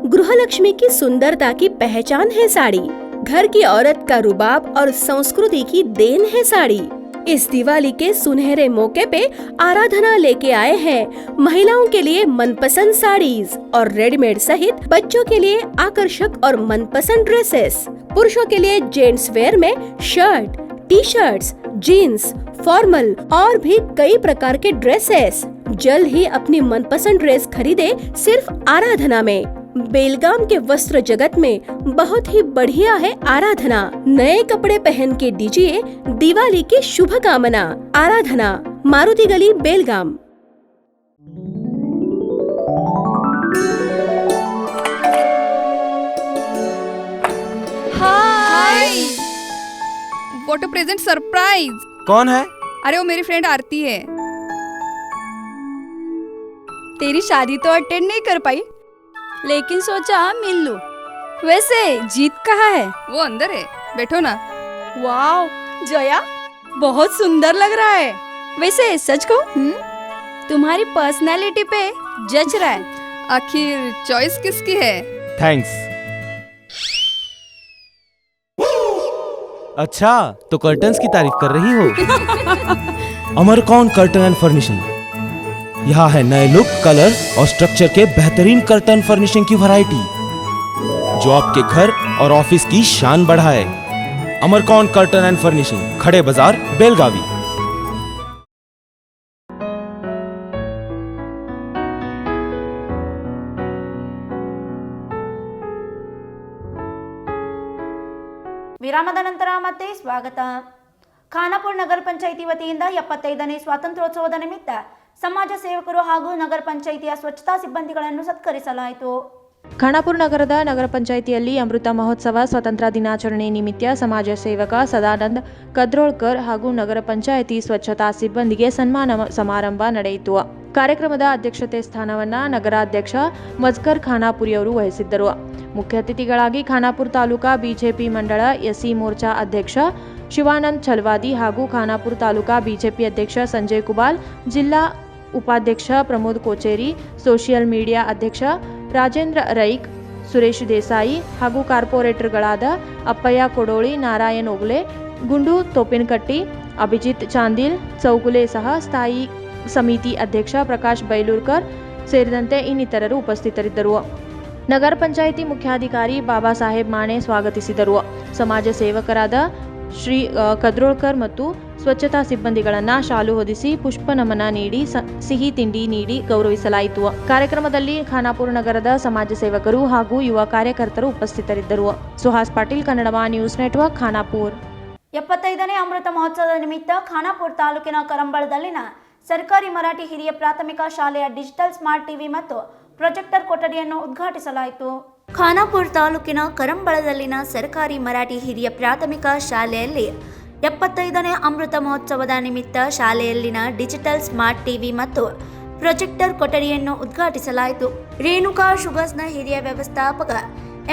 गृहलक्ष्मी की सुंदरता की पहचान है साड़ी. घर की औरत का रुबाब और संस्कृति की देन है साड़ी. इस दिवाली के सुनहरे मौके पे आराधना लेके आए हैं महिलाओं के लिए मनपसंद साड़ीज और रेडीमेड सहित बच्चों के लिए आकर्षक और मनपसंद ड्रेसेस. पुरुषों के लिए जेंट्स वेयर में shirt, T shirts, jeans, formal और भी कई प्रकार के ड्रेसेस. जल्द ही अपनी मनपसंद ड्रेस खरीदे सिर्फ आराधना में. बेलगाम के वस्त्र जगत में बहुत ही बढ़िया है आराधना. नए कपड़े पहन के दीजिए दिवाली की शुभकामना. आराधना, मारुति गली, बेलगाम. हाय, व्हाट अ प्रेजेंट सरप्राइज. कौन है? अरे वो मेरी फ्रेंड आरती है. तेरी शादी तो अटेंड नहीं कर पाई, लेकिन सोचा मिल लूं. वैसे जीत कहाँ है? वो अंदर है, बैठो ना. वाओ जया, बहुत सुंदर लग रहा है. वैसे सच कहूं, तुम्हारी पर्सनालिटी पे जज रहा है. आखिर चॉइस किसकी है? थैंक्स. अच्छा, तो कर्टन्स की तारीफ कर रही हो? अमरकौन कर्टन एंड फर्निशिंग. यहाँ है नए लुक, कलर और स्ट्रक्चर के बेहतरीन कर्टन फर्निशिंग की वैरायटी जो आपके घर और ऑफिस की शान बढ़ाए. अमरकौन कर्टन एंड फर्निशिंग, खड़े बाजार, बेलगावी. ವಿರಾಮದ ನಂತರ ಮತ್ತೆ ಸ್ವಾಗತ. ಖಾನಾಪುರ ನಗರ ಪಂಚಾಯಿತಿ ವತಿಯಿಂದ 75ನೇ ಸ್ವಾತಂತ್ರ್ಯೋತ್ಸವದ ನಿಮಿತ್ತ ಸಮಾಜ ಸೇವಕರು ಹಾಗೂ ನಗರ ಪಂಚಾಯಿತಿಯ ಸ್ವಚ್ಛತಾ ಸಿಬ್ಬಂದಿಗಳನ್ನು ಸತ್ಕರಿಸಲಾಯಿತು. ಖಾನಾಪುರ ನಗರದ ನಗರ ಪಂಚಾಯಿತಿಯಲ್ಲಿ ಅಮೃತ ಮಹೋತ್ಸವ ಸ್ವಾತಂತ್ರ್ಯ ದಿನಾಚರಣೆ ನಿಮಿತ್ತ ಸಮಾಜ ಸೇವಕ ಸದಾನಂದ ಕದ್ರೋಳ್ಕರ್ ಹಾಗೂ ನಗರ ಪಂಚಾಯಿತಿ ಸ್ವಚ್ಛತಾ ಸಿಬ್ಬಂದಿಗೆ ಸನ್ಮಾನ ಸಮಾರಂಭ ನಡೆಯಿತು. ಕಾರ್ಯಕ್ರಮದ ಅಧ್ಯಕ್ಷತೆ ಸ್ಥಾನವನ್ನು ನಗರಾಧ್ಯಕ್ಷ ಮಜ್ಕರ್ ಖಾನಾಪುರಿಯವರು ವಹಿಸಿದ್ದರು. ಮುಖ್ಯ ಅತಿಥಿಗಳಾಗಿ ಖಾನಾಪುರ ತಾಲೂಕಾ ಬಿಜೆಪಿ ಮಂಡಳ ಎಸ್ಸಿ ಮೋರ್ಚಾ ಅಧ್ಯಕ್ಷ ಶಿವಾನಂದ್ ಛಲವಾದಿ ಹಾಗೂ ಖಾನಾಪುರ ತಾಲೂಕಾ ಬಿಜೆಪಿ ಅಧ್ಯಕ್ಷ ಸಂಜಯ್ ಕುಬಾಲ್, ಜಿಲ್ಲಾ ಉಪಾಧ್ಯಕ್ಷ ಪ್ರಮೋದ್ ಕೋಚೇರಿ, ಸೋಷಿಯಲ್ ಮೀಡಿಯಾ ಅಧ್ಯಕ್ಷ ರಾಜೇಂದ್ರ ರೈಕ್, ಸುರೇಶ್ ದೇಸಾಯಿ ಹಾಗೂ ಕಾರ್ಪೊರೇಟರ್ಗಳಾದ ಅಪ್ಪಯ್ಯ ಕೊಡೋಳಿ, ನಾರಾಯಣ್ ಓಗ್ಲೆ, ಗುಂಡು ತೋಪಿನಕಟ್ಟಿ, ಅಭಿಜಿತ್ ಚಾಂದಿಲ್ ಚೌಗುಲೆ ಸಹ ಸ್ಥಾಯಿ ಸಮಿತಿ ಅಧ್ಯಕ್ಷ ಪ್ರಕಾಶ್ ಬೈಲೂರ್ಕರ್ ಸೇರಿದಂತೆ ಇನ್ನಿತರರು ಉಪಸ್ಥಿತರಿದ್ದರು. ನಗರ ಪಂಚಾಯಿತಿ ಮುಖ್ಯಾಧಿಕಾರಿ ಬಾಬಾ ಸಾಹೇಬ್ ಮಾಣೆ ಸ್ವಾಗತಿಸಿದರು. ಸಮಾಜ ಸೇವಕರಾದ ಶ್ರೀ ಕದ್ರೋಳ್ಕರ್ ಮತ್ತು ಸ್ವಚ್ಛತಾ ಸಿಬ್ಬಂದಿಗಳನ್ನು ಶಾಲು ಹೊದಿಸಿ ಪುಷ್ಪ ನಮನ ನೀಡಿ ಸಿಹಿ ತಿಂಡಿ ನೀಡಿ ಗೌರವಿಸಲಾಯಿತು. ಕಾರ್ಯಕ್ರಮದಲ್ಲಿ ಖಾನಾಪುರ ನಗರದ ಸಮಾಜ ಸೇವಕರು ಹಾಗೂ ಯುವ ಕಾರ್ಯಕರ್ತರು ಉಪಸ್ಥಿತರಿದ್ದರು. Suhas Patil, Kannadama news network, Khanapur. 75ನೇ ಅಮೃತ ಮಹೋತ್ಸವದ ನಿಮಿತ್ತ ಖಾನಾಪುರ ತಾಲೂಕಿನ ಕರಂಬಳದಲ್ಲಿನ ಸರ್ಕಾರಿ ಮರಾಠಿ ಹಿರಿಯ ಪ್ರಾಥಮಿಕ ಶಾಲೆಯ ಡಿಜಿಟಲ್ ಸ್ಮಾರ್ಟ್ ಟಿವಿ ಮತ್ತು ಪ್ರೊಜೆಕ್ಟರ್ ಕೊಠಡಿಯನ್ನು ಉದ್ಘಾಟಿಸಲಾಯಿತು. ಖಾನಾಪುರ ತಾಲೂಕಿನ ಕರಂಬಳದಲ್ಲಿನ ಸರ್ಕಾರಿ ಮರಾಠಿ ಹಿರಿಯ ಪ್ರಾಥಮಿಕ ಶಾಲೆಯಲ್ಲಿ 75ನೇ ಅಮೃತ ಮಹೋತ್ಸವದ ನಿಮಿತ್ತ ಶಾಲೆಯಲ್ಲಿನ ಡಿಜಿಟಲ್ ಸ್ಮಾರ್ಟ್ ಟಿವಿ ಮತ್ತು ಪ್ರೊಜೆಕ್ಟರ್ ಕೊಠಡಿಯನ್ನು ಉದ್ಘಾಟಿಸಲಾಯಿತು. ರೇಣುಕಾ ಶುಗರ್ಸ್ನ ಹಿರಿಯ ವ್ಯವಸ್ಥಾಪಕ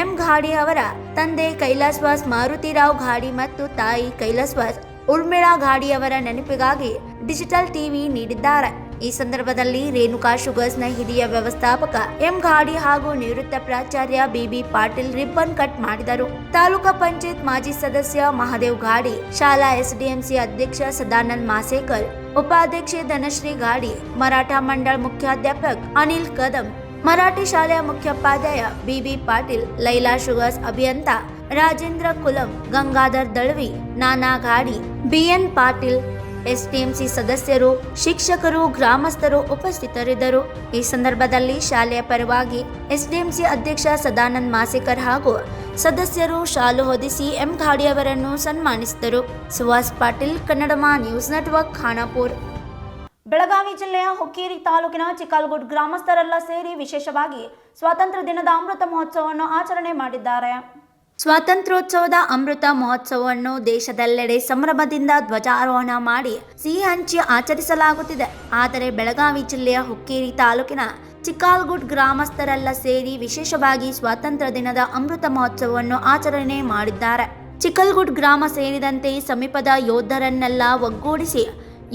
ಎಂ ಘಾಡಿ ಅವರ ತಂದೆ ಕೈಲಾಸವಾಸ್ ಮಾರುತಿರಾವ್ ಘಾಡಿ ಮತ್ತು ತಾಯಿ ಕೈಲಾಸವಾಸ್ ಉರ್ಮಿಳಾ ಘಾಡಿ ಅವರ ನೆನಪಿಗಾಗಿ ಡಿಜಿಟಲ್ ಟಿವಿ ನೀಡಿದ್ದಾರೆ. ಈ ಸಂದರ್ಭದಲ್ಲಿ ರೇಣುಕಾ ಶುಗರ್ಸ್ನ ಹಿರಿಯ ವ್ಯವಸ್ಥಾಪಕ ಎಂ ಘಾಡಿ ಹಾಗೂ ನಿವೃತ್ತ ಪ್ರಾಚಾರ್ಯ ಬಿಬಿ ಪಾಟೀಲ್ ರಿಬ್ಬನ್ ಕಟ್ ಮಾಡಿದರು. ತಾಲೂಕಾ ಪಂಚಾಯತ್ ಮಾಜಿ ಸದಸ್ಯ ಮಹಾದೇವ್ ಘಾಡಿ, ಶಾಲಾ ಎಸ್ಡಿಎಂಸಿ ಅಧ್ಯಕ್ಷ ಸದಾನಂದ್ ಮಾಸೇಕರ್, ಉಪಾಧ್ಯಕ್ಷೆ ಧನಶ್ರೀ ಘಾಡಿ, ಮರಾಠ ಮಂಡಳ ಮುಖ್ಯಾಧ್ಯಾಪಕ ಅನಿಲ್ ಕದಂ, ಮರಾಠಿ ಶಾಲೆಯ ಮುಖ್ಯೋಪಾಧ್ಯಾಯ ಬಿಬಿ ಪಾಟೀಲ್, ಲೈಲಾ ಶುಗರ್ಸ್ ಅಭಿಯಂತ ರಾಜೇಂದ್ರ ಕುಲಂ, ಗಂಗಾಧರ್ ದಳ್ವಿ, ನಾನಾ ಘಾಡಿ, ಬಿಎನ್ ಪಾಟೀಲ್, ಎಸ್ಡಿಎಂಸಿ ಸದಸ್ಯರು, ಶಿಕ್ಷಕರು, ಗ್ರಾಮಸ್ಥರು ಉಪಸ್ಥಿತರಿದ್ದರು. ಈ ಸಂದರ್ಭದಲ್ಲಿ ಶಾಲೆಯ ಪರವಾಗಿ ಎಸ್ಡಿಎಂಸಿ ಅಧ್ಯಕ್ಷ ಸದಾನಂದ್ ಮಾಸೇಕರ್ ಹಾಗೂ ಸದಸ್ಯರು ಶಾಲು ಹೊದಿಸಿ ಎಂ ಘಾಡಿ ಅವರನ್ನು ಸನ್ಮಾನಿಸಿದರು. Suhas Patil, Kannadama news network, Khanapur. ಬೆಳಗಾವಿ ಜಿಲ್ಲೆಯ ಹುಕ್ಕೇರಿ ತಾಲೂಕಿನ ಚಿಕ್ಕಲ್ಗುಡ್ ಗ್ರಾಮಸ್ಥರೆಲ್ಲ ಸೇರಿ ವಿಶೇಷವಾಗಿ ಸ್ವಾತಂತ್ರ್ಯ ದಿನದ ಅಮೃತ ಮಹೋತ್ಸವವನ್ನು ಆಚರಣೆ ಮಾಡಿದ್ದಾರೆ. ಸ್ವಾತಂತ್ರ್ಯೋತ್ಸವದ ಅಮೃತ ಮಹೋತ್ಸವವನ್ನು ದೇಶದೆಲ್ಲೆಡೆ ಸಂಭ್ರಮದಿಂದ ಧ್ವಜಾರೋಹಣ ಮಾಡಿ ಸಿಹಿ ಹಂಚಿ ಆಚರಿಸಲಾಗುತ್ತಿದೆ. ಆದರೆ ಬೆಳಗಾವಿ ಜಿಲ್ಲೆಯ ಹುಕ್ಕೇರಿ ತಾಲೂಕಿನ ಚಿಕ್ಕಲ್ಗುಡ್ ಗ್ರಾಮಸ್ಥರೆಲ್ಲ ಸೇರಿ ವಿಶೇಷವಾಗಿ ಸ್ವಾತಂತ್ರ್ಯ ದಿನದ ಅಮೃತ ಮಹೋತ್ಸವವನ್ನು ಆಚರಣೆ ಮಾಡಿದ್ದಾರೆ. ಚಿಕ್ಕಲ್ಗುಡ್ ಗ್ರಾಮ ಸೇರಿದಂತೆ ಸಮೀಪದ ಯೋಧರನ್ನೆಲ್ಲ ಒಗ್ಗೂಡಿಸಿ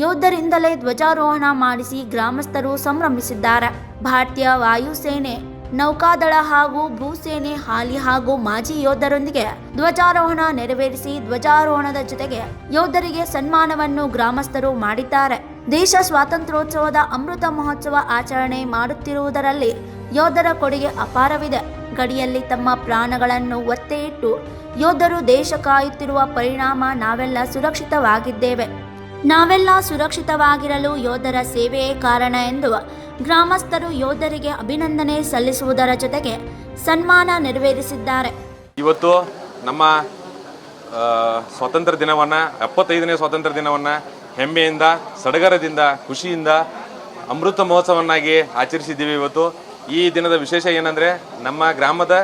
ಯೋಧರಿಂದಲೇ ಧ್ವಜಾರೋಹಣ ಮಾಡಿಸಿ ಗ್ರಾಮಸ್ಥರು ಸಂಭ್ರಮಿಸಿದ್ದಾರೆ. ಭಾರತೀಯ ವಾಯುಸೇನೆ, ನೌಕಾದಳ ಹಾಗೂ ಭೂಸೇನೆ ಹಾಲಿ ಹಾಗೂ ಮಾಜಿ ಯೋಧರೊಂದಿಗೆ ಧ್ವಜಾರೋಹಣ ನೆರವೇರಿಸಿ ಧ್ವಜಾರೋಹಣದ ಜೊತೆಗೆ ಯೋಧರಿಗೆ ಸನ್ಮಾನವನ್ನು ಗ್ರಾಮಸ್ಥರು ಮಾಡಿದ್ದಾರೆ. ದೇಶ ಸ್ವಾತಂತ್ರ್ಯೋತ್ಸವದ ಅಮೃತ ಮಹೋತ್ಸವ ಆಚರಣೆ ಮಾಡುತ್ತಿರುವುದರಲ್ಲಿ ಯೋಧರ ಕೊಡುಗೆ ಅಪಾರವಿದೆ. ಗಡಿಯಲ್ಲಿ ತಮ್ಮ ಪ್ರಾಣಗಳನ್ನು ಒತ್ತೆ ಇಟ್ಟು ಯೋಧರು ದೇಶ ಕಾಯುತ್ತಿರುವ ಪರಿಣಾಮ ನಾವೆಲ್ಲ ಸುರಕ್ಷಿತವಾಗಿದ್ದೇವೆ. ನಾವೆಲ್ಲ ಸುರಕ್ಷಿತವಾಗಿರಲು ಯೋಧರ ಸೇವೆಯೇ ಕಾರಣ ಎಂದು ಗ್ರಾಮಸ್ಥರು ಯೋಧರಿಗೆ ಅಭಿನಂದನೆ ಸಲ್ಲಿಸುವುದರ ಜೊತೆಗೆ ಸನ್ಮಾನ ನೆರವೇರಿಸಿದ್ದಾರೆ. ಇವತ್ತು ನಮ್ಮ ಸ್ವಾತಂತ್ರ್ಯ ದಿನವನ್ನು 75ನೇ ಸ್ವಾತಂತ್ರ್ಯ ದಿನವನ್ನು ಹೆಮ್ಮೆಯಿಂದ, ಸಡಗರದಿಂದ, ಖುಷಿಯಿಂದ ಅಮೃತ ಮಹೋತ್ಸವನ್ನಾಗಿ ಆಚರಿಸಿದ್ದೀವಿ. ಇವತ್ತು ಈ ದಿನದ ವಿಶೇಷ ಏನಂದರೆ ನಮ್ಮ ಗ್ರಾಮದ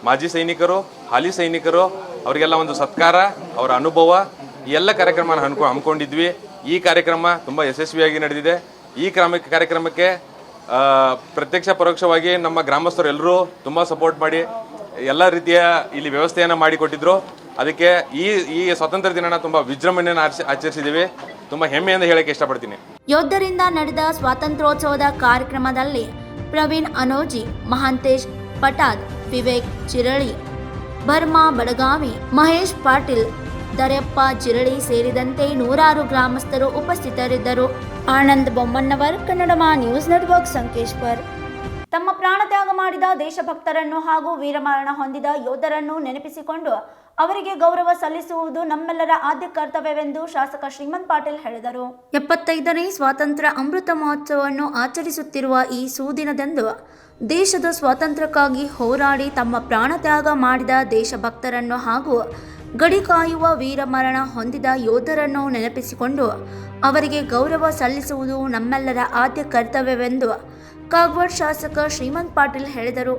ಮಾಜಿ ಸೈನಿಕರು, ಹಾಲಿ ಸೈನಿಕರು ಅವರಿಗೆಲ್ಲ ಒಂದು ಸತ್ಕಾರ, ಅವರ ಅನುಭವ, ಈ ಎಲ್ಲ ಕಾರ್ಯಕ್ರಮ ಹಮ್ಮಿಕೊಂಡಿದ್ವಿ. ಈ ಕಾರ್ಯಕ್ರಮ ತುಂಬ ಯಶಸ್ವಿಯಾಗಿ ನಡೆದಿದೆ. ಈ ಕಾರ್ಯಕ್ರಮಕ್ಕೆ ಪ್ರತ್ಯಕ್ಷ ಪರೋಕ್ಷವಾಗಿ ನಮ್ಮ ಗ್ರಾಮಸ್ಥರು ಎಲ್ಲರೂ ತುಂಬ ಸಪೋರ್ಟ್ ಮಾಡಿ ಎಲ್ಲ ರೀತಿಯ ಇಲ್ಲಿ ವ್ಯವಸ್ಥೆಯನ್ನು ಮಾಡಿಕೊಟ್ಟಿದ್ರು. ಅದಕ್ಕೆ ಈ ಸ್ವಾತಂತ್ರ್ಯ ದಿನನ ತುಂಬ ವಿಜೃಂಭಣೆಯನ್ನು ಆಚರಿಸಿದ್ದೀವಿ. ತುಂಬ ಹೆಮ್ಮೆಯಿಂದ ಹೇಳಕ್ಕೆ ಇಷ್ಟಪಡ್ತೀನಿ. ಯೋಧರಿಂದ ನಡೆದ ಸ್ವಾತಂತ್ರ್ಯೋತ್ಸವದ ಕಾರ್ಯಕ್ರಮದಲ್ಲಿ ಪ್ರವೀಣ್ ಅನೋಜಿ, ಮಹಾಂತೇಶ್ ಪಟಾದ್, ವಿವೇಕ್ ಚಿರಳಿ, ಬರ್ಮಾ ಬಡಗಾವಿ, ಮಹೇಶ್ ಪಾಟೀಲ್, ದರ್ಯಪ್ಪ ಜಿರಳಿ ಸೇರಿದಂತೆ ನೂರಾರು ಗ್ರಾಮಸ್ಥರು ಉಪಸ್ಥಿತರಿದ್ದರು. Anand Bommannavar, Kannadama news network, Sankeshwar. ತಮ್ಮ ಪ್ರಾಣ ತ್ಯಾಗ ಮಾಡಿದ ದೇಶಭಕ್ತರನ್ನು ಹಾಗೂ ವೀರಮರಣ ಹೊಂದಿದ ಯೋಧರನ್ನು ನೆನಪಿಸಿಕೊಂಡು ಅವರಿಗೆ ಗೌರವ ಸಲ್ಲಿಸುವುದು ನಮ್ಮೆಲ್ಲರ ಆದ್ಯ ಕರ್ತವ್ಯವೆಂದು ಶಾಸಕ ಶ್ರೀಮಂತ್ ಪಾಟೀಲ್ ಹೇಳಿದರು. 75ನೇ ಸ್ವಾತಂತ್ರ್ಯ ಅಮೃತ ಮಹೋತ್ಸವವನ್ನು ಆಚರಿಸುತ್ತಿರುವ ಈ ಸುದಿನದಂದು ದೇಶದ ಸ್ವಾತಂತ್ರ್ಯಕ್ಕಾಗಿ ಹೋರಾಡಿ ತಮ್ಮ ಪ್ರಾಣ ತ್ಯಾಗ ಮಾಡಿದ ದೇಶಭಕ್ತರನ್ನು ಹಾಗೂ ಗಡಿ ಕಾಯುವ ವೀರಮರಣ ಹೊಂದಿದ ಯೋಧರನ್ನು ನೆನಪಿಸಿಕೊಂಡು ಅವರಿಗೆ ಗೌರವ ಸಲ್ಲಿಸುವುದು ನಮ್ಮೆಲ್ಲರ ಆದ್ಯ ಕರ್ತವ್ಯವೆಂದು ಕಾಗವಾಡ ಶಾಸಕ ಶ್ರೀಮಂತ್ ಪಾಟೀಲ್ ಹೇಳಿದರು.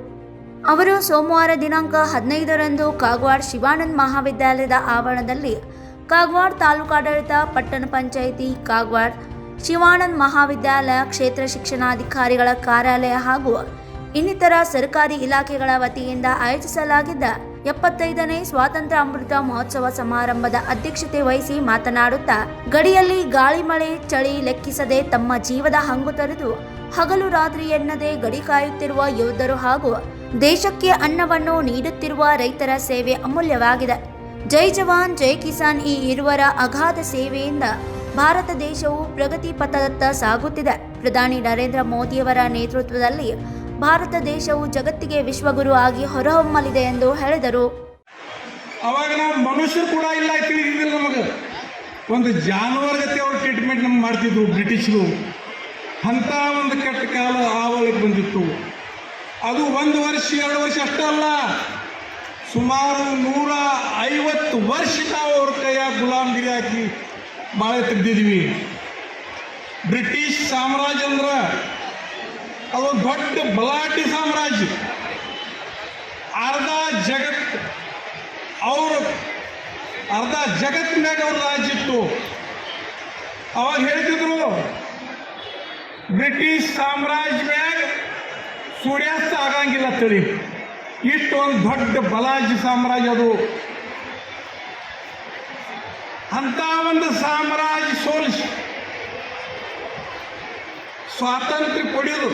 ಅವರು ಸೋಮವಾರ ದಿನಾಂಕ 15ರಂದು ಕಾಗವಾಡ ಶಿವಾನಂದ ಮಹಾವಿದ್ಯಾಲಯದ ಆವರಣದಲ್ಲಿ ಕಾಗವಾಡ ತಾಲೂಕಾಡಳಿತ, ಪಟ್ಟಣ ಪಂಚಾಯಿತಿ, ಕಾಗವಾಡ ಶಿವಾನಂದ ಮಹಾವಿದ್ಯಾಲಯ, ಕ್ಷೇತ್ರ ಶಿಕ್ಷಣಾಧಿಕಾರಿಗಳ ಕಾರ್ಯಾಲಯ ಹಾಗೂ ಇನ್ನಿತರ ಸರ್ಕಾರಿ ಇಲಾಖೆಗಳ ವತಿಯಿಂದ ಆಯೋಜಿಸಲಾಗಿದ್ದ 75ನೇ ಸ್ವಾತಂತ್ರ್ಯ ಅಮೃತ ಮಹೋತ್ಸವ ಸಮಾರಂಭದ ಅಧ್ಯಕ್ಷತೆ ವಹಿಸಿ ಮಾತನಾಡುತ್ತಾ, ಗಡಿಯಲ್ಲಿ ಗಾಳಿ ಮಳೆ ಚಳಿ ಲೆಕ್ಕಿಸದೆ ತಮ್ಮ ಜೀವದ ಹಂಗು ತೊರೆದು ಹಗಲು ರಾತ್ರಿ ಎನ್ನದೆ ಗಡಿ ಕಾಯುತ್ತಿರುವ ಯೋಧರು ಹಾಗೂ ದೇಶಕ್ಕೆ ಅನ್ನವನ್ನು ನೀಡುತ್ತಿರುವ ರೈತರ ಸೇವೆ ಅಮೂಲ್ಯವಾಗಿದೆ. ಜೈ ಜವಾನ್ ಜೈ ಕಿಸಾನ್ ಈ ಇರುವರ ಅಗಾಧ ಸೇವೆಯಿಂದ ಭಾರತ ದೇಶವು ಪ್ರಗತಿ ಪಥದತ್ತ ಸಾಗುತ್ತಿದೆ. ಪ್ರಧಾನಿ ನರೇಂದ್ರ ಮೋದಿಯವರ ನೇತೃತ್ವದಲ್ಲಿ ಭಾರತ ದೇಶವು ಜಗತ್ತಿಗೆ ವಿಶ್ವಗುರು ಆಗಿ ಹೊರಹೊಮ್ಮಲಿದೆ ಎಂದು ಹೇಳಿದರು. ಅವಾಗ ನಾವು ಮನುಷ್ಯರು ಕೂಡ ಇಲ್ಲ ತಿಳಿದಿದ್ದಿಲ್ಲ. ನಮಗೆ ಒಂದು ಜಾನುವಾರು ಗತಿ ಅವ್ರ ಟ್ರೀಟ್ಮೆಂಟ್ ನಮ್ಗೆ ಮಾಡ್ತಿದ್ರು ಬ್ರಿಟಿಷರು. ಅಂಥ ಒಂದು ಕೆಟ್ಟ ಕಾಲ ಆವಳಿಗೆ ಬಂದಿತ್ತು. ಅದು 1 ವರ್ಷ 2 ವರ್ಷ ಅಷ್ಟೇ ಅಲ್ಲ, ಸುಮಾರು 150 ವರ್ಷ ನಾವು ಅವ್ರ ಕೈಯಾಗ ಗುಲಾಮಗಿರಿ ಹಾಕಿ ಬಾಳೆ ತೆಗೆದಿದ್ವಿ. ಬ್ರಿಟಿಷ್ ಸಾಮ್ರಾಜ್ಯ ಅಂದ್ರೆ ಅದು ದೊಡ್ಡ ಬಲಾಢ್ಯ ಸಾಮ್ರಾಜ್ಯ. ಅರ್ಧ ಜಗತ್ತು ಅವರು ಅರ್ಧ ಜಗತ್ತಿನಾಗ ಅವ್ರ ರಾಜ್ಯ ಇತ್ತು. ಅವಾಗ ಹೇಳ್ತಿದ್ರು ಬ್ರಿಟಿಷ್ ಸಾಮ್ರಾಜ್ಯದಾಗ ಸೂರ್ಯಾಸ್ತ ಆಗಂಗಿಲ್ಲ ತಿಳಿ. ಇಷ್ಟು ಒಂದು ದೊಡ್ಡ ಬಲಾಜಿ ಸಾಮ್ರಾಜ್ಯ ಅದು. ಅಂತ ಒಂದು ಸಾಮ್ರಾಜ್ಯ ಸೋಲಿಸಿ ಸ್ವಾತಂತ್ರ್ಯ ಪಡೆಯೋದು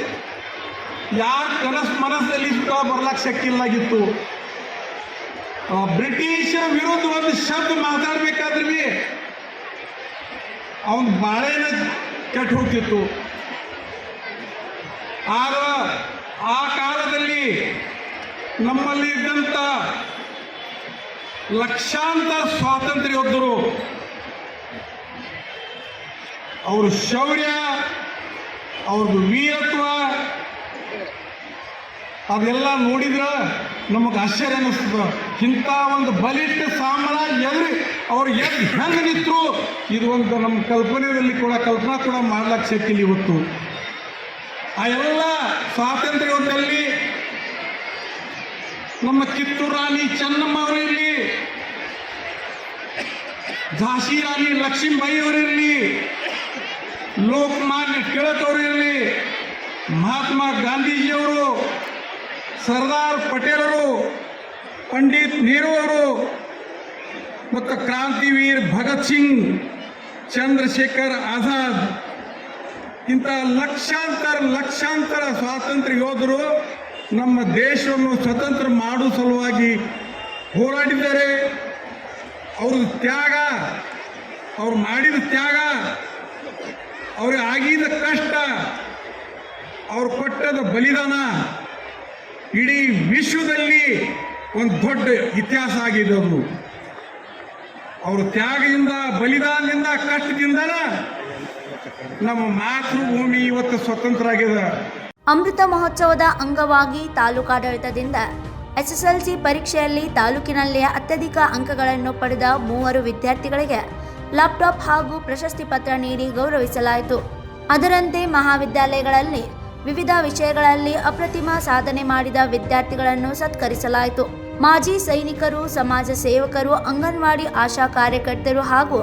ಯಾರ ಮನಸ್ಸಲ್ಲಿ ಬರ್ಲಕ್ಕೆ ಶಕ್ತಿಲ್ಲಾಗಿತ್ತು. ಬ್ರಿಟಿಷರ ವಿರುದ್ಧ ಒಂದು ಶಬ್ದ ಮಾತಾಡ್ಬೇಕಾದ್ರೆ ಬಿ ಅವನ ಬಾಳೆನ ಕೆಟ್ಟು ಹೋಗ್ತಿತ್ತು. ಆಗ ಆ ಕಾಲದಲ್ಲಿ ನಮ್ಮಲ್ಲಿ ಇದ್ದಂಥ ಲಕ್ಷಾಂತರ ಸ್ವಾತಂತ್ರ್ಯ ಯೋಧರು ಅವ್ರ ಶೌರ್ಯ, ಅವ್ರದ್ದು ವೀರತ್ವ ಅದೆಲ್ಲ ನೋಡಿದ್ರೆ ನಮಗೆ ಆಶ್ಚರ್ಯ ಅನ್ನಿಸ್ತದ. ಇಂಥ ಒಂದು ಬಲಿಷ್ಠ ಸಾಮ್ರಾಜ್ಯ ಅವ್ರು ಎದ್ದು ಹೆಂಗೆ ನಿಂತರು ಇದು ಒಂದು ನಮ್ಮ ಕಲ್ಪನೆಯಲ್ಲಿ ಕೂಡ ಕಲ್ಪನಾ ಕೂಡ ಮಾಡ್ಲಿಕ್ಕೆ ಶಕ್ತಿಲ್ಲ ಇವತ್ತು. ಆ ಎಲ್ಲ ಸ್ವಾತಂತ್ರ್ಯ ಯೋಧರಲ್ಲಿ ನಮ್ಮ ಕಿತ್ತೂರು ರಾಣಿ ಚೆನ್ನಮ್ಮ ಅವರಿರಲಿ, ಝಾನ್ಸಿ ರಾಣಿ ಲಕ್ಷ್ಮೀಬಾಯಿ ಅವರಿರಲಿ, ಲೋಕಮಾನ್ಯ ತಿಲಕ್ ಅವರಿರಲಿ, ಮಹಾತ್ಮ ಗಾಂಧೀಜಿಯವರು, ಸರ್ದಾರ್ ಪಟೇಲ್ ಅವರು, ಪಂಡಿತ್ ನೆಹರು ಅವರು ಮತ್ತು ಕ್ರಾಂತಿವೀರ್ ಭಗತ್ ಸಿಂಗ್, ಚಂದ್ರಶೇಖರ್ ಆಜಾದ್ ಇಂಥ ಲಕ್ಷಾಂತರ ಸ್ವಾತಂತ್ರ್ಯ ಯೋಧರು ನಮ್ಮ ದೇಶವನ್ನು ಸ್ವತಂತ್ರ ಮಾಡುವ ಸಲುವಾಗಿ ಹೋರಾಡಿದ್ದಾರೆ. ಅವ್ರದ್ದು ತ್ಯಾಗ, ಅವ್ರು ಮಾಡಿದ ತ್ಯಾಗ, ಅವ್ರಿಗೆ ಆಗಿದ ಕಷ್ಟ, ಅವ್ರು ಕೊಟ್ಟದ ಬಲಿದಾನ ಇಡೀ ವಿಶ್ವದಲ್ಲಿ ಒಂದು ದೊಡ್ಡ ಇತಿಹಾಸ ಆಗಿದೆ. ಅದು ಅವ್ರ ತ್ಯಾಗದಿಂದ, ಬಲಿದಾನದಿಂದ, ಕಷ್ಟದಿಂದನ ನಮ್ಮ ಮಾತೃಭೂಮಿ ಇವತ್ತು ಸ್ವತಂತ್ರ ಆಗಿದೆ. ಅಮೃತ ಮಹೋತ್ಸವದ ಅಂಗವಾಗಿ ತಾಲೂಕಾಡಳಿತದಿಂದ ಎಸ್ಎಸ್ಎಲ್ಸಿ ಪರೀಕ್ಷೆಯಲ್ಲಿ ತಾಲೂಕಿನಲ್ಲೇ ಅತ್ಯಧಿಕ ಅಂಕಗಳನ್ನು ಪಡೆದ 3 ವಿದ್ಯಾರ್ಥಿಗಳಿಗೆ ಲ್ಯಾಪ್ಟಾಪ್ ಹಾಗೂ ಪ್ರಶಸ್ತಿ ಪತ್ರ ನೀಡಿ ಗೌರವಿಸಲಾಯಿತು. ಅದರಂತೆ ಮಹಾವಿದ್ಯಾಲಯಗಳಲ್ಲಿ ವಿವಿಧ ವಿಷಯಗಳಲ್ಲಿ ಅಪ್ರತಿಮ ಸಾಧನೆ ಮಾಡಿದ ವಿದ್ಯಾರ್ಥಿಗಳನ್ನು ಸತ್ಕರಿಸಲಾಯಿತು. ಮಾಜಿ ಸೈನಿಕರು, ಸಮಾಜ ಸೇವಕರು, ಅಂಗನವಾಡಿ ಆಶಾ ಕಾರ್ಯಕರ್ತರು ಹಾಗೂ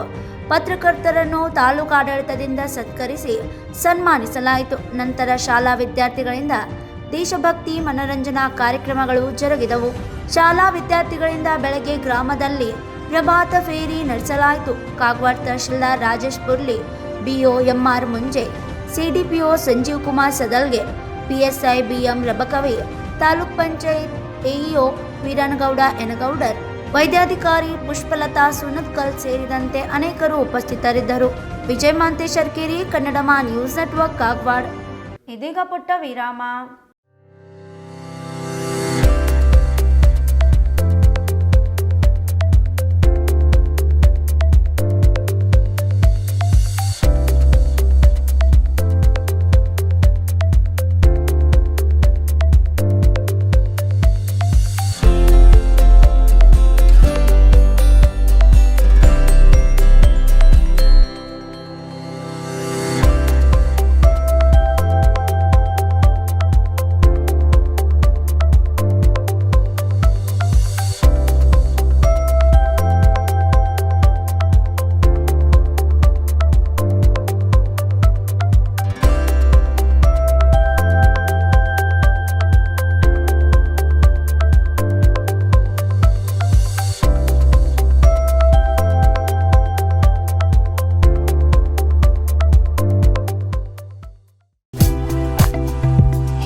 ಪತ್ರಕರ್ತರನ್ನು ತಾಲೂಕಾಡಳಿತದಿಂದ ಸತ್ಕರಿಸಿ ಸನ್ಮಾನಿಸಲಾಯಿತು. ನಂತರ ಶಾಲಾ ವಿದ್ಯಾರ್ಥಿಗಳಿಂದ ದೇಶಭಕ್ತಿ ಮನರಂಜನಾ ಕಾರ್ಯಕ್ರಮಗಳು ಜರುಗಿದವು. ಶಾಲಾ ವಿದ್ಯಾರ್ಥಿಗಳಿಂದ ಬೆಳಗ್ಗೆ ಗ್ರಾಮದಲ್ಲಿ ಪ್ರಭಾತ ಫೇರಿ ನಡೆಸಲಾಯಿತು. Kagwad tahsildar Rajesh Purli, BO MR Munje, CDPO Sanjeev Kumar Sadalge, PSI BM Rabakavi, taluk panchayat AEO Veeranagouda Enagoudar, ವೈದ್ಯಾಧಿಕಾರಿ ಪುಷ್ಪಲತಾ ಸುನತ್ಕಲ್ ಸೇರಿದಂತೆ ಅನೇಕರು ಉಪಸ್ಥಿತರಿದ್ದರು. Vijay Mantesh Arkeri, Kannadama news network, Kagwad. ಇದೀಗ ಪುಟ್ಟ ವಿರಾಮ.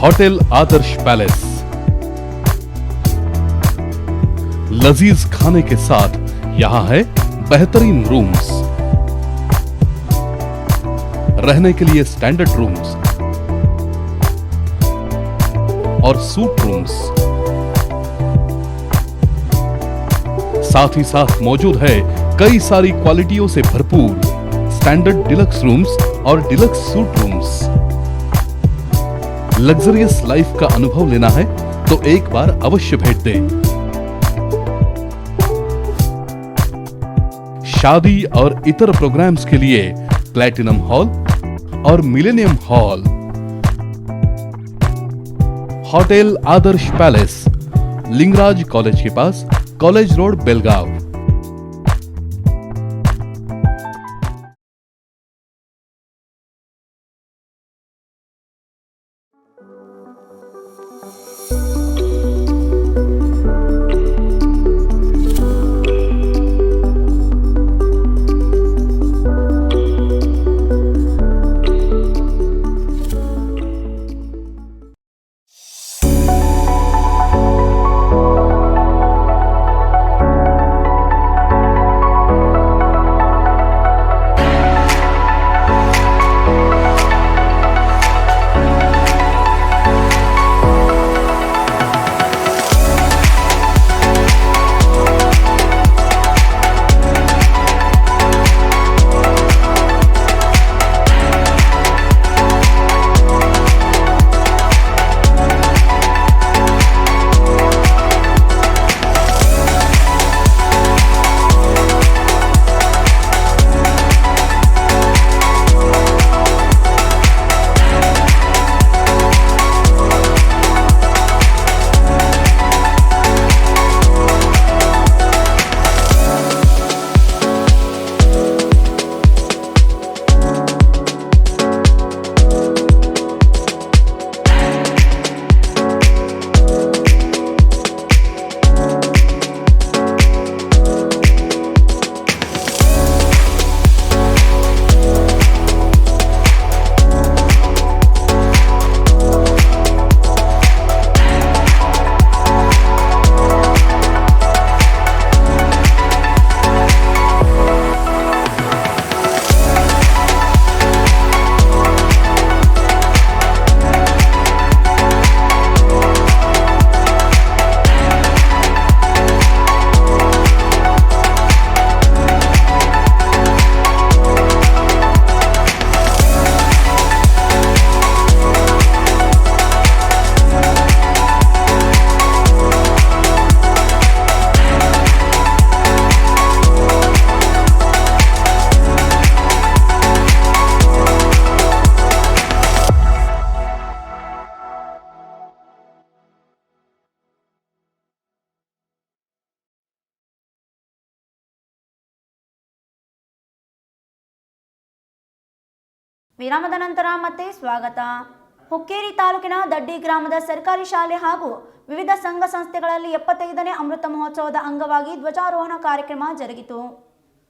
होटल आदर्श पैलेस लजीज खाने के साथ यहाँ है बेहतरीन रूम्स, रहने के लिए स्टैंडर्ड रूम्स और सूट रूम्स, साथ ही साथ मौजूद है कई सारी क्वालिटियों से भरपूर स्टैंडर्ड डिलक्स रूम्स और deluxe suit rooms. Luxurious life का अनुभव लेना है तो एक बार अवश्य भेंट दें। शादी और इतर प्रोग्राम्स के लिए प्लैटिनम हॉल और मिलेनियम हॉल। होटल आदर्श पैलेस, लिंगराज कॉलेज के पास, कॉलेज रोड, बेलगांव। ವಿರಾಮದ ನಂತರ ಮತ್ತೆ ಸ್ವಾಗತ. ಹುಕ್ಕೇರಿ ತಾಲೂಕಿನ ದಡ್ಡಿ ಗ್ರಾಮದ ಸರ್ಕಾರಿ ಶಾಲೆ ಹಾಗೂ ವಿವಿಧ ಸಂಘ ಸಂಸ್ಥೆಗಳಲ್ಲಿ 75ನೇ ಅಮೃತ ಮಹೋತ್ಸವದ ಅಂಗವಾಗಿ ಧ್ವಜಾರೋಹಣ ಕಾರ್ಯಕ್ರಮ ಜರುಗಿತು.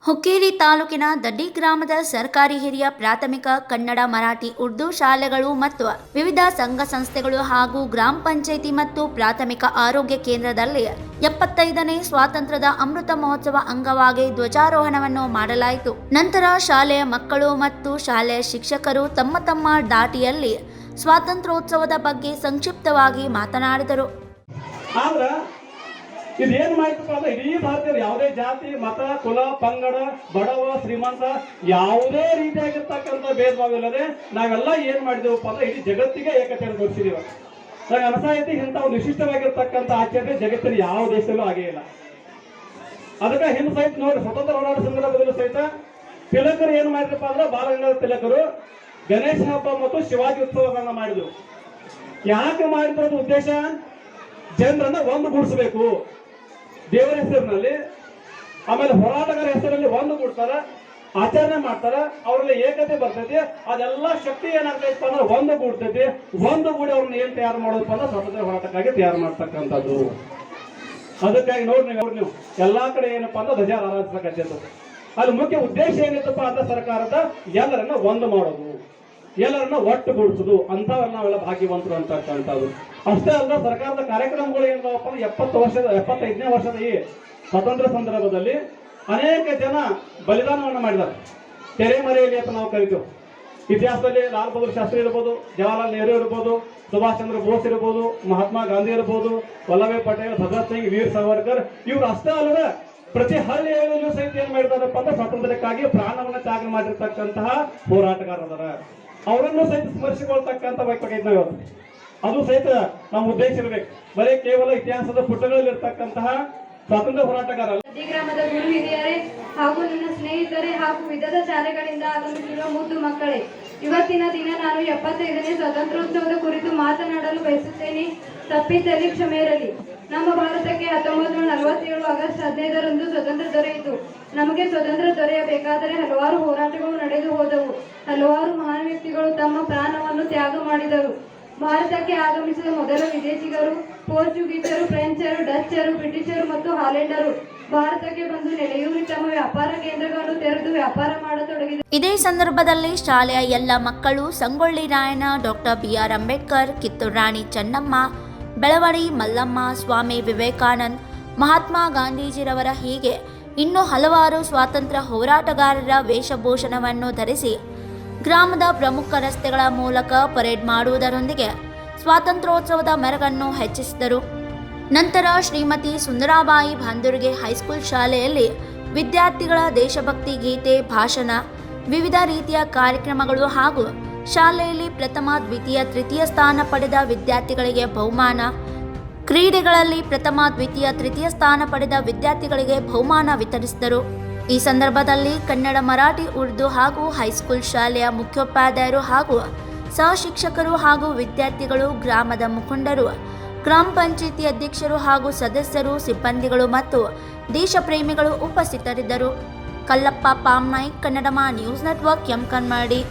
ಹುಕ್ಕೇರಿ ತಾಲೂಕಿನ ದಡ್ಡಿ ಗ್ರಾಮದ ಸರ್ಕಾರಿ ಹಿರಿಯ ಪ್ರಾಥಮಿಕ ಕನ್ನಡ, ಮರಾಠಿ, ಉರ್ದು ಶಾಲೆಗಳು ಮತ್ತು ವಿವಿಧ ಸಂಘ ಸಂಸ್ಥೆಗಳು ಹಾಗೂ ಗ್ರಾಮ ಪಂಚಾಯಿತಿ ಮತ್ತು ಪ್ರಾಥಮಿಕ ಆರೋಗ್ಯ ಕೇಂದ್ರದಲ್ಲಿ 75ನೇ ಸ್ವಾತಂತ್ರ್ಯದ ಅಮೃತ ಮಹೋತ್ಸವ ಅಂಗವಾಗಿ ಧ್ವಜಾರೋಹಣವನ್ನು ಮಾಡಲಾಯಿತು. ನಂತರ ಶಾಲೆಯ ಮಕ್ಕಳು ಮತ್ತು ಶಾಲೆಯ ಶಿಕ್ಷಕರು ತಮ್ಮ ತಮ್ಮ ದಾಟಿಯಲ್ಲಿ ಸ್ವಾತಂತ್ರ್ಯೋತ್ಸವದ ಬಗ್ಗೆ ಸಂಕ್ಷಿಪ್ತವಾಗಿ ಮಾತನಾಡಿದರು. ಆದ್ರೆ ಇದೇನು ಮಾಡ್ತಪ್ಪ ಅಂದ್ರೆ ಇಡೀ ಭಾರತೀಯರು ಯಾವುದೇ ಜಾತಿ, ಮತ, ಕುಲ, ಪಂಗಡ, ಬಡವ, ಶ್ರೀಮಂತ ಯಾವುದೇ ರೀತಿಯಾಗಿರ್ತಕ್ಕಂಥ ಭೇದ ಭಾವ ಇಲ್ಲದೆ ನಾವೆಲ್ಲ ಏನ್ ಮಾಡಿದೇವಪ್ಪ ಅಂದ್ರೆ ಇಡೀ ಜಗತ್ತಿಗೆ ಏಕತೆಯನ್ನು ತೋರಿಸಿದೀವಿ. ನನಗೆ ಅನಿಸೈತಿ ಇಂಥ ಒಂದು ವಿಶಿಷ್ಟವಾಗಿರ್ತಕ್ಕಂಥ ಆಚರಣೆ ಜಗತ್ತಿನ ಯಾವ ದೇಶದಲ್ಲೂ ಆಗೇ ಇಲ್ಲ. ಅದಕ್ಕೆ ಹಿಂದೆ ಸಹಿತ ನೋಡಿ ಸ್ವತಂತ್ರ ಹೋರಾಟ ಸಂದರ್ಭದಲ್ಲೂ ಸಹಿತ ತಿಲಕರು ಏನ್ ಮಾಡಿದ್ರಪ್ಪ ಅಂದ್ರೆ ಬಾಲಗಂಗಾಧರ ತಿಲಕರು ಗಣೇಶ ಹಬ್ಬ ಮತ್ತು ಶಿವಾಜಿ ಉತ್ಸವಗಳನ್ನ ಮಾಡಿದ್ರು. ಯಾಕೆ ಮಾಡಿದ್ರದ ಉದ್ದೇಶ ಜನರನ್ನ ಒಂದುಗೂಡಿಸಬೇಕು ದೇವರ ಹೆಸರಿನಲ್ಲಿ, ಆಮೇಲೆ ಹೋರಾಟಗಾರ ಹೆಸರಲ್ಲಿ ಒಂದುಗೂಡ್ತಾರ, ಆಚರಣೆ ಮಾಡ್ತಾರ, ಅವರಲ್ಲಿ ಏಕತೆ ಬರ್ತೈತಿ. ಅದೆಲ್ಲ ಶಕ್ತಿ ಏನಾಗ್ತೈತಪ್ಪ ಅಂದ್ರೆ ಒಂದುಗೂಡ್ತೈತಿ. ಒಂದುಗೂಡಿ ಅವ್ರನ್ನ ಏನ್ ತಯಾರು ಮಾಡೋದಪ್ಪ ಅಂದ್ರೆ ಸ್ವಾತಂತ್ರ್ಯ ಹೋರಾಟಕ್ಕಾಗಿ ತಯಾರು ಮಾಡ್ತಕ್ಕಂಥದ್ದು. ಅದಕ್ಕಾಗಿ ನೀವು ಎಲ್ಲಾ ಕಡೆ ಏನಪ್ಪಾ ಅಂದ್ರೆ ಧ್ವಜ ಆರಾಧಿಸಕತ್ತಿತ್ತು. ಅಲ್ಲಿ ಮುಖ್ಯ ಉದ್ದೇಶ ಏನಿತ್ತಪ್ಪ ಅಂದ್ರೆ ಸರ್ಕಾರದ ಎಲ್ಲರನ್ನ ಒಂದು ಮಾಡೋದು, ಎಲ್ಲರನ್ನ ಒಟ್ಟುಗೂಡಿಸುದು, ಅಂತವೆಲ್ಲ ನಾವೆಲ್ಲ ಭಾಗ್ಯವಂತರು ಅಂತಕ್ಕಂಥದ್ದು. ಅಷ್ಟೇ ಅಲ್ಲ, ಸರ್ಕಾರದ ಕಾರ್ಯಕ್ರಮಗಳು ಏನಪ್ಪ ಅಂದ್ರೆ 75ನೇ ವರ್ಷದ ಈ ಸ್ವಾತಂತ್ರ್ಯ ಸಂದರ್ಭದಲ್ಲಿ ಅನೇಕ ಜನ ಬಲಿದಾನವನ್ನು ಮಾಡಿದ್ದಾರೆ. ತೆರೆಮರೆಯಲ್ಲಿ ಅಂತ ನಾವು ಕರಿತೀವಿ. ಇತಿಹಾಸದಲ್ಲಿ ಲಾಲ್ ಬಹದ್ದೂರ್ ಶಾಸ್ತ್ರಿ ಇರ್ಬೋದು, ಜವಾಹರ್ಲಾಲ್ ನೆಹರು ಇರ್ಬೋದು, ಸುಭಾಷ್ ಚಂದ್ರ ಬೋಸ್ ಇರ್ಬೋದು, ಮಹಾತ್ಮ ಗಾಂಧಿ ಇರ್ಬೋದು, ವಲ್ಲಭಾಯ್ ಪಟೇಲ್, ಭಗತ್ ಸಿಂಗ್, ವೀರ್ ಸಾವರ್ಕರ್, ಇವ್ರು ಅಷ್ಟೇ ಅಲ್ಲದೆ ಪ್ರತಿ ಹಳ್ಳಿಯಲ್ಲೂ ಸಹಿತ ಏನ್ ಮಾಡಿದಾರಪ್ಪ ಅಂದ್ರೆ ಸ್ವಾತಂತ್ರ್ಯಕ್ಕಾಗಿ ಪ್ರಾಣವನ್ನ ತ್ಯಾಗ ಮಾಡಿರ್ತಕ್ಕಂತಹ ಹೋರಾಟಗಾರರ ಅವರನ್ನು ಸಹಿತ ಸ್ಮರಿಸಿಕೊಳ್ತಕ್ಕಂಥ ವೈಯಕ್ತಿಕ ನಾವು ಅದು ಸಹಿತ ನಮ್ಮ ಉದ್ದೇಶ ಇರಬೇಕು. ಬರೀ ಕೇವಲ ಇತಿಹಾಸದ ಪುಟಗಳಲ್ಲಿ ಇರ್ತಕ್ಕಂತಹ ಸ್ವಾತಂತ್ರ್ಯ ಹೋರಾಟಗಾರ ದಡ್ಡಿ ಗ್ರಾಮದ ಗುರು ಹಿರಿಯರೇ ಹಾಗೂ ನನ್ನ ಸ್ನೇಹಿತರೆ ಹಾಗೂ ವಿವಿಧ ಶಾಲೆಗಳಿಂದ ಆಗಮಿಸಿರುವ ಮುದ್ದು ಮಕ್ಕಳೇ, ಇವತ್ತಿನ ದಿನ ನಾನು 75ನೇ ಸ್ವಾತಂತ್ರ್ಯೋತ್ಸವದ ಕುರಿತು ಮಾತನಾಡಲು ಬಯಸುತ್ತೇನೆ. ತಪ್ಪಿದ್ದಲ್ಲಿ ಕ್ಷಮೆ ಇರಲಿ. ನಮ್ಮ ಭಾರತಕ್ಕೆ 1947 ಆಗಸ್ಟ್ 15ರಂದು ಸ್ವತಂತ್ರ ದೊರೆಯಿತು. ನಮಗೆ ಸ್ವತಂತ್ರ ದೊರೆಯಬೇಕಾದರೆ ಹಲವಾರು ಹೋರಾಟಗಳು ನಡೆದು ಹೋದವು. ಹಲವಾರು ಮಹಾನ್ ವ್ಯಕ್ತಿಗಳು ತಮ್ಮ ಪ್ರಾಣವನ್ನು ತ್ಯಾಗ ಮಾಡಿದರು. ಭಾರತಕ್ಕೆ ಆಗಮಿಸಿದ ಮೊದಲ ವಿದೇಶಿಗರು ಪೋರ್ಚುಗೀಸರು, ಫ್ರೆಂಚರು, ಡಚ್ಚರು, ಬ್ರಿಟಿಷರು ಮತ್ತು ಹಾಲೆಂಡರು ಭಾರತಕ್ಕೆ ಬಂದು ನೆಲೆಯೂರಿ ತಮ್ಮ ವ್ಯಾಪಾರ ಕೇಂದ್ರಗಳನ್ನು ತೆರೆದು ವ್ಯಾಪಾರ ಮಾಡತೊಡಗಿದರು. ಇದೇ ಸಂದರ್ಭದಲ್ಲಿ ಶಾಲೆಯ ಎಲ್ಲ ಮಕ್ಕಳು ಸಂಗೊಳ್ಳಿ ರಾಯಣ್ಣ, ಡಾಕ್ಟರ್ BR ಅಂಬೇಡ್ಕರ್, ಕಿತ್ತೂರು ರಾಣಿ ಚೆನ್ನಮ್ಮ, ಬೆಳವಡಿ ಮಲ್ಲಮ್ಮ, ಸ್ವಾಮಿ ವಿವೇಕಾನಂದ್, ಮಹಾತ್ಮ ಗಾಂಧೀಜಿರವರ ಹೀಗೆ ಇನ್ನೂ ಹಲವಾರು ಸ್ವಾತಂತ್ರ್ಯ ಹೋರಾಟಗಾರರ ವೇಷಭೂಷಣವನ್ನು ಧರಿಸಿ ಗ್ರಾಮದ ಪ್ರಮುಖ ರಸ್ತೆಗಳ ಮೂಲಕ ಪರೇಡ್ ಮಾಡುವುದರೊಂದಿಗೆ ಸ್ವಾತಂತ್ರ್ಯೋತ್ಸವದ ಮೆರಗನ್ನು ಹೆಚ್ಚಿಸಿದರು. ನಂತರ ಶ್ರೀಮತಿ ಸುಂದರಾಬಾಯಿ ಭಾಂದುರ್ಗೆ ಹೈಸ್ಕೂಲ್ ಶಾಲೆಯಲ್ಲಿ ವಿದ್ಯಾರ್ಥಿಗಳ ದೇಶಭಕ್ತಿ ಗೀತೆ, ಭಾಷಣ, ವಿವಿಧ ರೀತಿಯ ಕಾರ್ಯಕ್ರಮಗಳು ಹಾಗೂ ಶಾಲೆಯಲ್ಲಿ ಪ್ರಥಮ, ದ್ವಿತೀಯ, ತೃತೀಯ ಸ್ಥಾನ ಪಡೆದ ವಿದ್ಯಾರ್ಥಿಗಳಿಗೆ ಬಹುಮಾನ, ಕ್ರೀಡೆಗಳಲ್ಲಿ ಪ್ರಥಮ, ದ್ವಿತೀಯ, ತೃತೀಯ ಸ್ಥಾನ ಪಡೆದ ವಿದ್ಯಾರ್ಥಿಗಳಿಗೆ ಬಹುಮಾನ ವಿತರಿಸಿದರು. ಈ ಸಂದರ್ಭದಲ್ಲಿ ಕನ್ನಡ, ಮರಾಠಿ, ಉರ್ದು ಹಾಗೂ ಹೈಸ್ಕೂಲ್ ಶಾಲೆಯ ಮುಖ್ಯೋಪಾಧ್ಯಾಯರು ಹಾಗೂ ಸಹ ಶಿಕ್ಷಕರು ಹಾಗೂ ವಿದ್ಯಾರ್ಥಿಗಳು, ಗ್ರಾಮದ ಮುಖಂಡರು, ಗ್ರಾಮ ಪಂಚಾಯಿತಿ ಅಧ್ಯಕ್ಷರು ಹಾಗೂ ಸದಸ್ಯರು, ಸಿಬ್ಬಂದಿಗಳು ಮತ್ತು ದೇಶಪ್ರೇಮಿಗಳು ಉಪಸ್ಥಿತರಿದ್ದರು. Kallappa Pamnaik, Kannadama news network, Yamakanmardi.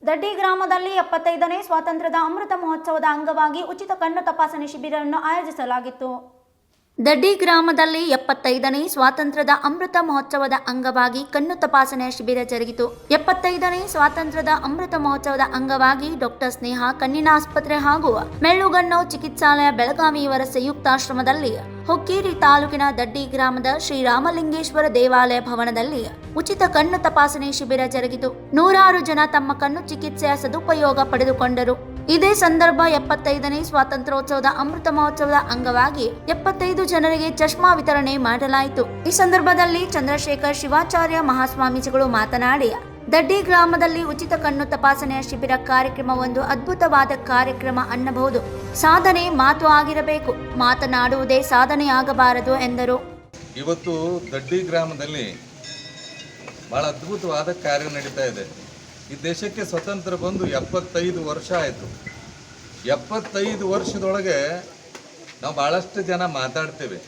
ದಡ್ಡಿ ಗ್ರಾಮದಲ್ಲಿ 75ನೇ ಸ್ವಾತಂತ್ರ್ಯದ ಅಮೃತ ಮಹೋತ್ಸವದ ಅಂಗವಾಗಿ ಉಚಿತ ಕಣ್ಣು ತಪಾಸಣೆ ಶಿಬಿರವನ್ನು ಆಯೋಜಿಸಲಾಗಿತ್ತು. ದಡ್ಡಿ ಗ್ರಾಮದಲ್ಲಿ 75ನೇ ಸ್ವಾತಂತ್ರ್ಯದ ಅಮೃತ ಮಹೋತ್ಸವದ ಅಂಗವಾಗಿ ಕಣ್ಣು ತಪಾಸಣೆಯ ಶಿಬಿರ ಜರುಗಿತು. 75ನೇ ಸ್ವಾತಂತ್ರ್ಯದ ಅಮೃತ ಮಹೋತ್ಸವದ ಅಂಗವಾಗಿ ಡಾಕ್ಟರ್ ಸ್ನೇಹ ಕಣ್ಣಿನ ಆಸ್ಪತ್ರೆ ಹಾಗೂ ಮೆಳ್ಳುಗಣ್ಣು ಚಿಕಿತ್ಸಾಲಯ ಬೆಳಗಾವಿ ಇವರ ಸಂಯುಕ್ತಾಶ್ರಮದಲ್ಲಿ ಹುಕ್ಕೇರಿ ತಾಲೂಕಿನ ದಡ್ಡಿ ಗ್ರಾಮದ ಶ್ರೀರಾಮಲಿಂಗೇಶ್ವರ ದೇವಾಲಯ ಭವನದಲ್ಲಿ ಉಚಿತ ಕಣ್ಣು ತಪಾಸಣೆ ಶಿಬಿರ ಜರುಗಿತು. 100 ಜನ ತಮ್ಮ ಕಣ್ಣು ಚಿಕಿತ್ಸೆಯ ಸದುಪಯೋಗ ಪಡೆದುಕೊಂಡರು. ಇದೇ ಸಂದರ್ಭ 75ನೇ ಸ್ವಾತಂತ್ರ್ಯೋತ್ಸವದ ಅಮೃತ ಮಹೋತ್ಸವದ ಅಂಗವಾಗಿ 75 ಜನರಿಗೆ ಚಶ್ಮಾ ವಿತರಣೆ ಮಾಡಲಾಯಿತು. ಈ ಸಂದರ್ಭದಲ್ಲಿ ಚಂದ್ರಶೇಖರ್ ಶಿವಾಚಾರ್ಯ ಮಹಾಸ್ವಾಮೀಜಿಗಳು ಮಾತನಾಡಿ, ದಡ್ಡಿ ಗ್ರಾಮದಲ್ಲಿ ಉಚಿತ ಕಣ್ಣು ತಪಾಸಣೆಯ ಶಿಬಿರ ಕಾರ್ಯಕ್ರಮ ಒಂದು ಅದ್ಭುತವಾದ ಕಾರ್ಯಕ್ರಮ ಅನ್ನಬಹುದು. ಸಾಧನೆ ಮಾತು ಆಗಿರಬೇಕು, ಮಾತನಾಡುವುದೇ ಸಾಧನೆಯಾಗಬಾರದು ಎಂದರು. ಇವತ್ತು ದಡ್ಡಿ ಗ್ರಾಮದಲ್ಲಿ ಬಹಳ ಅದ್ಭುತವಾದ ಕಾರ್ಯ ನಡೀತಾ ಇದೆ. ಈ ದೇಶಕ್ಕೆ ಸ್ವತಂತ್ರ ಬಂದು 75 ವರ್ಷ ಆಯಿತು. 75 ವರ್ಷದೊಳಗೆ ನಾವು ಭಾಳಷ್ಟು ಜನ ಮಾತಾಡ್ತೇವೆ.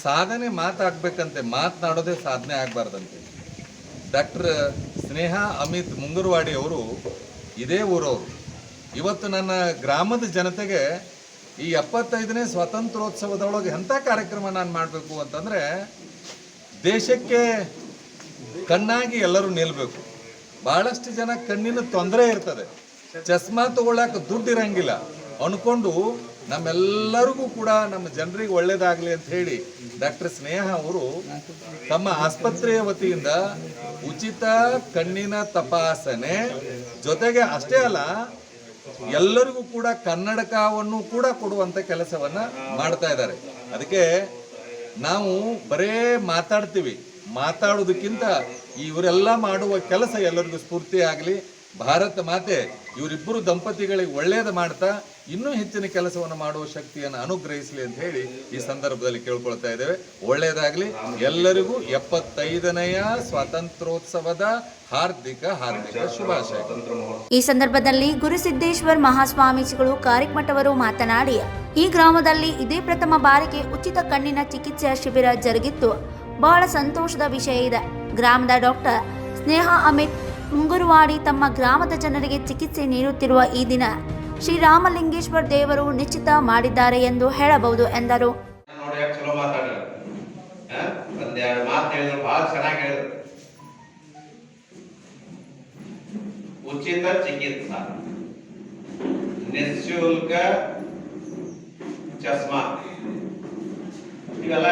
ಸಾಧನೆ ಮಾತಾಡಬೇಕಂತೆ, ಮಾತನಾಡೋದೇ ಸಾಧನೆ ಆಗಬಾರ್ದಂತೆ. ಡಾಕ್ಟರ್ ಸ್ನೇಹಾ ಅಮಿತ್ ಮುಂಗರವಾಡಿ ಅವರು ಇದೇ ಊರವರು. ಇವತ್ತು ನನ್ನ ಗ್ರಾಮದ ಜನತೆಗೆ ಈ 75ನೇ ಸ್ವಾತಂತ್ರ್ಯೋತ್ಸವದೊಳಗೆ ಎಂಥ ಕಾರ್ಯಕ್ರಮ ನಾನು ಮಾಡಬೇಕು ಅಂತಂದರೆ, ದೇಶಕ್ಕೆ ಕಣ್ಣಾಗಿ ಎಲ್ಲರೂ ನಿಲ್ಲಬೇಕು. ಭಾಳಷ್ಟು ಜನ ಕಣ್ಣಿನ ತೊಂದರೆ ಇರ್ತದೆ, ಚಸ್ಮಾ ತಗೊಳ್ಳಕ್ಕೆ ದುಡ್ಡು ಇರಂಗಿಲ್ಲ ಅಂದ್ಕೊಂಡು ನಮ್ಮೆಲ್ಲರಿಗೂ ಕೂಡ ನಮ್ಮ ಜನರಿಗೆ ಒಳ್ಳೇದಾಗಲಿ ಅಂತ ಹೇಳಿ ಡಾಕ್ಟರ್ ಸ್ನೇಹಾ ಅವರು ತಮ್ಮ ಆಸ್ಪತ್ರೆಯ ವತಿಯಿಂದ ಉಚಿತ ಕಣ್ಣಿನ ತಪಾಸಣೆ ಜೊತೆಗೆ ಅಷ್ಟೇ ಅಲ್ಲ, ಎಲ್ಲರಿಗೂ ಕೂಡ ಕನ್ನಡಕವನ್ನು ಕೂಡ ಕೊಡುವಂಥ ಕೆಲಸವನ್ನು ಮಾಡ್ತಾ ಇದ್ದಾರೆ. ಅದಕ್ಕೆ ನಾವು ಬರೇ ಮಾತಾಡ್ತೀವಿ, ಮಾತಾಡೋದಕ್ಕಿಂತ ಇವರೆಲ್ಲ ಮಾಡುವ ಕೆಲಸ ಎಲ್ಲರಿಗೂ ಸ್ಫೂರ್ತಿ ಆಗಲಿ. ಭಾರತ ಮಾತೆ ಇವರಿಬ್ಬರು ದಂಪತಿಗಳಿಗೆ ಒಳ್ಳೇದು ಮಾಡ್ತಾ ಇನ್ನೂ ಹೆಚ್ಚಿನ ಕೆಲಸವನ್ನು ಮಾಡುವ ಶಕ್ತಿಯನ್ನು ಅನುಗ್ರಹಿಸಲಿ ಅಂತ ಹೇಳಿ ಈ ಸಂದರ್ಭದಲ್ಲಿ ಕೇಳ್ಕೊಳ್ತಾ ಇದ್ದೇವೆ. ಒಳ್ಳೆಯದಾಗಲಿ ಎಲ್ಲರಿಗೂ. 75ನೆಯ ಸ್ವಾತಂತ್ರ್ಯೋತ್ಸವದ ಹಾರ್ದಿಕ ಶುಭಾಶಯಗಳು. ಈ ಸಂದರ್ಭದಲ್ಲಿ ಗುರುಸಿದ್ದೇಶ್ವರ್ ಮಹಾಸ್ವಾಮೀಜಿಗಳು ಕಾರಿಕ್ಮಠವರು ಮಾತನಾಡಿ, ಈ ಗ್ರಾಮದಲ್ಲಿ ಇದೇ ಪ್ರಥಮ ಬಾರಿಗೆ ಉಚಿತ ಕಣ್ಣಿನ ಚಿಕಿತ್ಸೆಯ ಶಿಬಿರ ಜರುಗಿತ್ತು. ಬಹಳ ಸಂತೋಷದ ವಿಷಯ ಇದೆ. ಗ್ರಾಮದ ಡಾಕ್ಟರ್ ಸ್ನೇಹಾ ಅಮಿತ್ ಮುಂಗರವಾಡಿ ತಮ್ಮ ಗ್ರಾಮದ ಜನರಿಗೆ ಚಿಕಿತ್ಸೆ ನೀಡುತ್ತಿರುವ ಈ ದಿನ ಶ್ರೀರಾಮಲಿಂಗೇಶ್ವರ ದೇವರು ನಿಶ್ಚಿತ ಮಾಡಿದ್ದಾರೆ ಎಂದು ಹೇಳಬಹುದು ಎಂದರು. ಉಚಿತ ಚಿಕಿತ್ಸಾ, ನಿಶುಲ್ಕ ಚಸ್ಮಾ, ಇವೆಲ್ಲ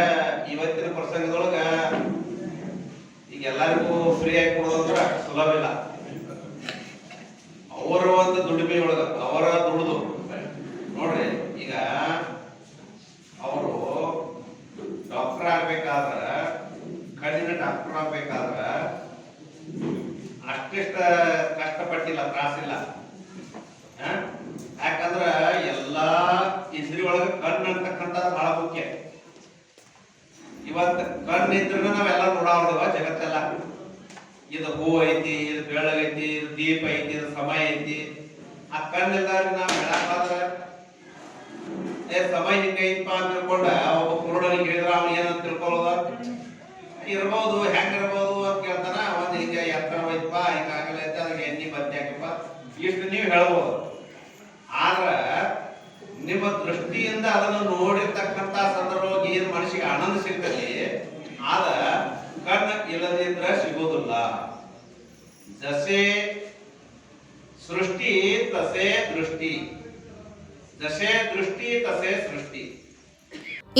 ಇವತ್ತಿನ ಪ್ರಸಂಗದೊಳಗ ಈಗ ಎಲ್ಲರಿಗೂ ಫ್ರೀ ಆಗಿ ಕೊಡೋದಂದ್ರೆ ಸುಲಭ ಇಲ್ಲ. ಅವರ ಒಂದು ದುಡಿಮೆ ಒಳಗ ಅವರ ದುಡಿದು ನೋಡ್ರಿ, ಈಗ ಅವರು ಡಾಕ್ಟರ್ ಆಗ್ಬೇಕಾದ್ರ, ಕಣ್ಣಿನ ಡಾಕ್ಟರ್ ಆಗ್ಬೇಕಾದ್ರ ಅಷ್ಟಿಷ್ಟ ಕಷ್ಟಪಟ್ಟಿಲ್ಲ, ತ್ರಾಸಿಲ್ಲ. ಯಾಕಂದ್ರ ಎಲ್ಲಾ ಇಂದ್ರಿಯ ಒಳಗ ಕಣ್ಣು ಅಂತಕ್ಕಂಥ ಬಹಳ ಮುಖ್ಯ. ಇವತ್ತು ಕಣ್ಣಿದ್ರೆ ನಾವೆಲ್ಲ ನೋಡಾಡ್ದವ ಜಗತ್ತೆಲ್ಲ. ಇದು ಹೂ ಐತಿ, ಇದು ಬೆಳಗೈತಿ, ಇದು ದೀಪ ಐತಿ, ಇದು ಸಮಯ ಐತಿ. ಆ ಕಣ್ಣಿಲ್ದಾಗ ನಾವು ಹೇಳಕ್ಕಾದ್ರೆ ಸಮಯ ಹಿಂಗೈತಪ್ಪ ಅಂತ ತಿಳ್ಕೊಂಡ ಒಬ್ಬ ಕುರುಡನಿಗೆ ಹೇಳಿದ್ರ ಅವ್ನು ಏನಂತ ತಿಳ್ಕೊಳ್ಳೋದ, ಇರ್ಬೋದು ಹೆಂಗಿರ್ಬೋದು ಅಂತ ಕೇಳ್ತಾನ. ಒಂದ್ ಹಿಂಗ ಎತ್ತರ ಐತಪ್ಪ, ಹಿಂಗಾಗಲ್ಲ ಐತೆ, ಅದಕ್ಕೆ ಎಣ್ಣೆ ಬತ್ತಿ ಹಾಕಪ್ಪ, ಇಷ್ಟು ನೀವು ಹೇಳ್ಬೋದು. ಆದ್ರ ನಿಮ್ಮ ದೃಷ್ಟಿಯಿಂದ ಅದನ್ನು ನೋಡಿರ್ತಕ್ಕಂಥ ಸಂದರ್ಭವಾಗಿ ಏನ್ ಮನುಷ್ಯಗೆ ಆನಂದ ಸಿಗ್ತದೆ, ಆದ ಕಣ್ಣ ಇಲ್ಲದಿದ್ರ ಸಿಗೋದಿಲ್ಲ. ಜಸೆ ಸೃಷ್ಟಿ ತಸೆ ದೃಷ್ಟಿ, ಜಸೆ ದೃಷ್ಟಿ ತಸೆ ಸೃಷ್ಟಿ.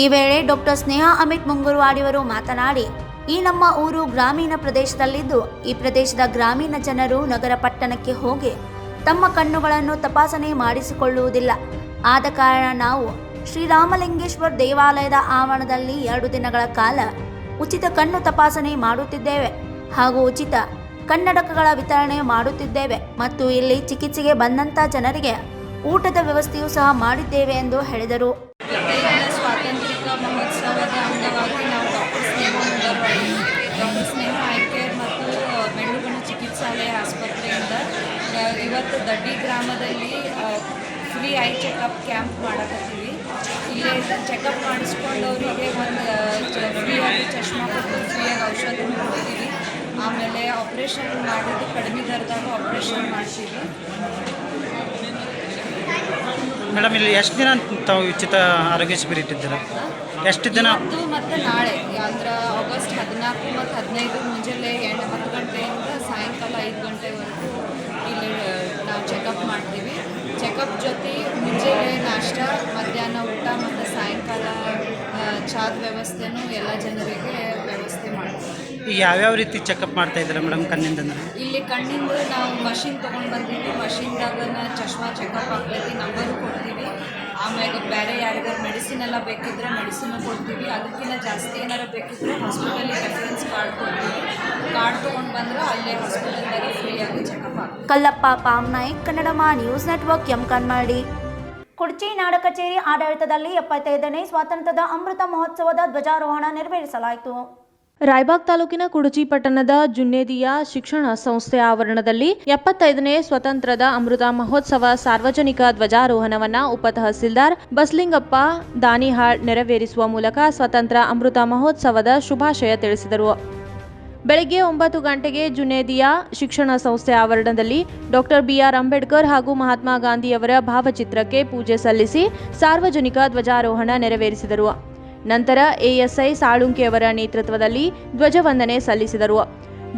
ಈ ವೇಳೆ ಡಾಕ್ಟರ್ ಸ್ನೇಹಾ ಅಮಿತ್ ಮುಂಗರವಾಡಿಯವರು ಮಾತನಾಡಿ, ಈ ನಮ್ಮ ಊರು ಗ್ರಾಮೀಣ ಪ್ರದೇಶದಲ್ಲಿದ್ದು, ಈ ಪ್ರದೇಶದ ಗ್ರಾಮೀಣ ಜನರು ನಗರ ಪಟ್ಟಣಕ್ಕೆ ಹೋಗಿ ತಮ್ಮ ಕಣ್ಣುಗಳನ್ನು ತಪಾಸಣೆ ಮಾಡಿಸಿಕೊಳ್ಳುವುದಿಲ್ಲ. ಆದ ಕಾರಣ ನಾವು ಶ್ರೀರಾಮಲಿಂಗೇಶ್ವರ ದೇವಾಲಯದ ಆವರಣದಲ್ಲಿ 2 ದಿನಗಳ ಕಾಲ ಉಚಿತ ಕಣ್ಣು ತಪಾಸಣೆ ಮಾಡುತ್ತಿದ್ದೇವೆ ಹಾಗೂ ಉಚಿತ ಕನ್ನಡಕಗಳ ವಿತರಣೆ ಮಾಡುತ್ತಿದ್ದೇವೆ ಮತ್ತು ಇಲ್ಲಿ ಚಿಕಿತ್ಸೆಗೆ ಬಂದಂಥ ಜನರಿಗೆ ಊಟದ ವ್ಯವಸ್ಥೆಯೂ ಸಹ ಮಾಡಿದ್ದೇವೆ ಎಂದು ಹೇಳಿದರು. ಸ್ವಾತಂತ್ರ್ಯ ಮಹೋತ್ಸವದ ಅಂಗವಾಗಿ ನಾವು ಡಾಕ್ಟರ್ ಸ್ನೇಹಾ ಐ ಕೇರ್ ಮತ್ತು ಮೆಂಡುಗಣ ಚಿಕಿತ್ಸಾಲಯ ಆಸ್ಪತ್ರೆಯಿಂದ ಇವತ್ತು ದಡ್ಡಿ ಗ್ರಾಮದಲ್ಲಿ ಫ್ರೀ ಐ ಚೆಕಪ್ ಕ್ಯಾಂಪ್ ಮಾಡಕತ್ತೀವಿ. ಇಲ್ಲೇ ಚೆಕಪ್ ಮಾಡಿಸ್ಕೊಂಡವರಿಗೆ ಒಂದು ಫ್ರೀಯಾಗಿ ಚಶ್ಮಾ ಕೊಟ್ಟು ಫ್ರೀಯಾಗಿ ಔಷಧ ಕೊಡ್ತೀವಿ. ಆಮೇಲೆ ಆಪ್ರೇಷನ್ ಮಾಡೋದು ಕಡಿಮೆ ದರದಾಗ ಆಪ್ರೇಷನ್ ಮಾಡ್ತೀವಿ. ಮೇಡಮ್, ಇಲ್ಲಿ ಎಷ್ಟು ದಿನ ತಾವು ಉಚಿತ ಆರೋಗ್ಯ ಶಿಬಿರ ಇಟ್ಟಿದ್ದೀರಾ? ಎಷ್ಟು ದಿನ? ಇವತ್ತು ಮತ್ತು ನಾಳೆ ಅಂದ್ರೆ ಆಗಸ್ಟ್ 14 ಮತ್ತು 15 ಮುಂಜಾನೆ 10 ಗಂಟೆಯಿಂದ ಸಾಯಂಕಾಲ 5 ಗಂಟೆವರೆಗೂ ಇಲ್ಲಿ ನಾವು ಚೆಕಪ್ ಮಾಡ್ತೀವಿ. ಚೆಕಪ್ ಜೊತೆ ಮುಂಜಾನೆ ನಾಷ್ಟ, ಮಧ್ಯಾಹ್ನ ಊಟ ಮತ್ತು ಸಾಯಂಕಾಲ ಚಾದ ವ್ಯವಸ್ಥೆನೂ ಎಲ್ಲ ಜನರಿಗೆ ವ್ಯವಸ್ಥೆ ಮಾಡ್ತೀವಿ. ಈಗ ಯಾವ್ಯಾವ ರೀತಿ ಚೆಕಪ್ ಮಾಡ್ತಾ ಇದ್ದೀರಾ ಮೇಡಮ್ ಕಣ್ಣಿಂದ? ಇಲ್ಲಿ ಕಣ್ಣಿಂದ ನಾವು ಮಷಿನ್ ತೊಗೊಂಡು ಬಂದೀವಿ. ಮಷಿನ್ದಾಗ ಚಶ್ಮಾ ಚೆಕಪ್ ಆಗ್ತೈತಿ, ನಂಬರು ಕೊಡ್ತೀವಿ. ಆಮ್ಯಾಗ ಬೇರೆ ಯಾರಿಗಾರು ಮೆಡಿಸಿನ್ ಎಲ್ಲ ಬೇಕಿದ್ರೆ ಮೆಡಿಸಿನ್ ಕೊಡ್ತೀವಿ. ಅದಕ್ಕಿಂತ ಜಾಸ್ತಿ ಏನಾರು ಬೇಕಿದ್ರೆ ಹಾಸ್ಪಿಟಲಿಗೆ ರೆಫರೆನ್ಸ್ ಕಾರ್ಡ್ ಕೊಡ್ತೀವಿ. ಕಾರ್ಡ್ ತೊಗೊಂಡು ಬಂದ್ರೆ ಅಲ್ಲೇ ಹಾಸ್ಪಿಟಲ್ದಾಗ ಫ್ರೀಯಾಗಿ ಚೆಕಪ್ ಆಗ್ತದೆ. Kallappa Pamnaik, Kannada news network, Yamakanmardi. ಕುಡ್ಚಿ ನಾಡ ಕಚೇರಿ ಆಡಳಿತದಲ್ಲಿ 75ನೇ ಸ್ವಾತಂತ್ರ್ಯದ ಅಮೃತ ಮಹೋತ್ಸವದ ಧ್ವಜಾರೋಹಣ ನೆರವೇರಿಸಲಾಯಿತು. ರಾಯಬಾಗ್ ತಾಲೂಕಿನ ಕುಡಚಿ ಪಟ್ಟಣದ ಜುನ್ನೇದಿಯಾ ಶಿಕ್ಷಣ ಸಂಸ್ಥೆ ಆವರಣದಲ್ಲಿ 75ನೇ ಸ್ವತಂತ್ರದ ಅಮೃತ ಮಹೋತ್ಸವ ಸಾರ್ವಜನಿಕ ಧ್ವಜಾರೋಹಣವನ್ನ ಉಪ ತಹಸೀಲ್ದಾರ್ ಬಸಲಿಂಗಪ್ಪ ದಾನಿಹಾಳ್ ನೆರವೇರಿಸುವ ಮೂಲಕ ಸ್ವತಂತ್ರ ಅಮೃತ ಮಹೋತ್ಸವದ ಶುಭಾಶಯ ತಿಳಿಸಿದರು. ಬೆಳಗ್ಗೆ 9 ಗಂಟೆಗೆ ಜುನೇದಿಯಾ ಶಿಕ್ಷಣ ಸಂಸ್ಥೆ ಆವರಣದಲ್ಲಿ ಡಾಕ್ಟರ್ ಬಿಆರ್ ಅಂಬೇಡ್ಕರ್ ಹಾಗೂ ಮಹಾತ್ಮ ಗಾಂಧಿಯವರ ಭಾವಚಿತ್ರಕ್ಕೆ ಪೂಜೆ ಸಲ್ಲಿಸಿ ಸಾರ್ವಜನಿಕ ಧ್ವಜಾರೋಹಣ ನೆರವೇರಿಸಿದರು. ನಂತರ ಎಎಸ್ಐ ಸಾಳುಂಕೆಯವರ ನೇತೃತ್ವದಲ್ಲಿ ಧ್ವಜವಂದನೆ ಸಲ್ಲಿಸಿದರು.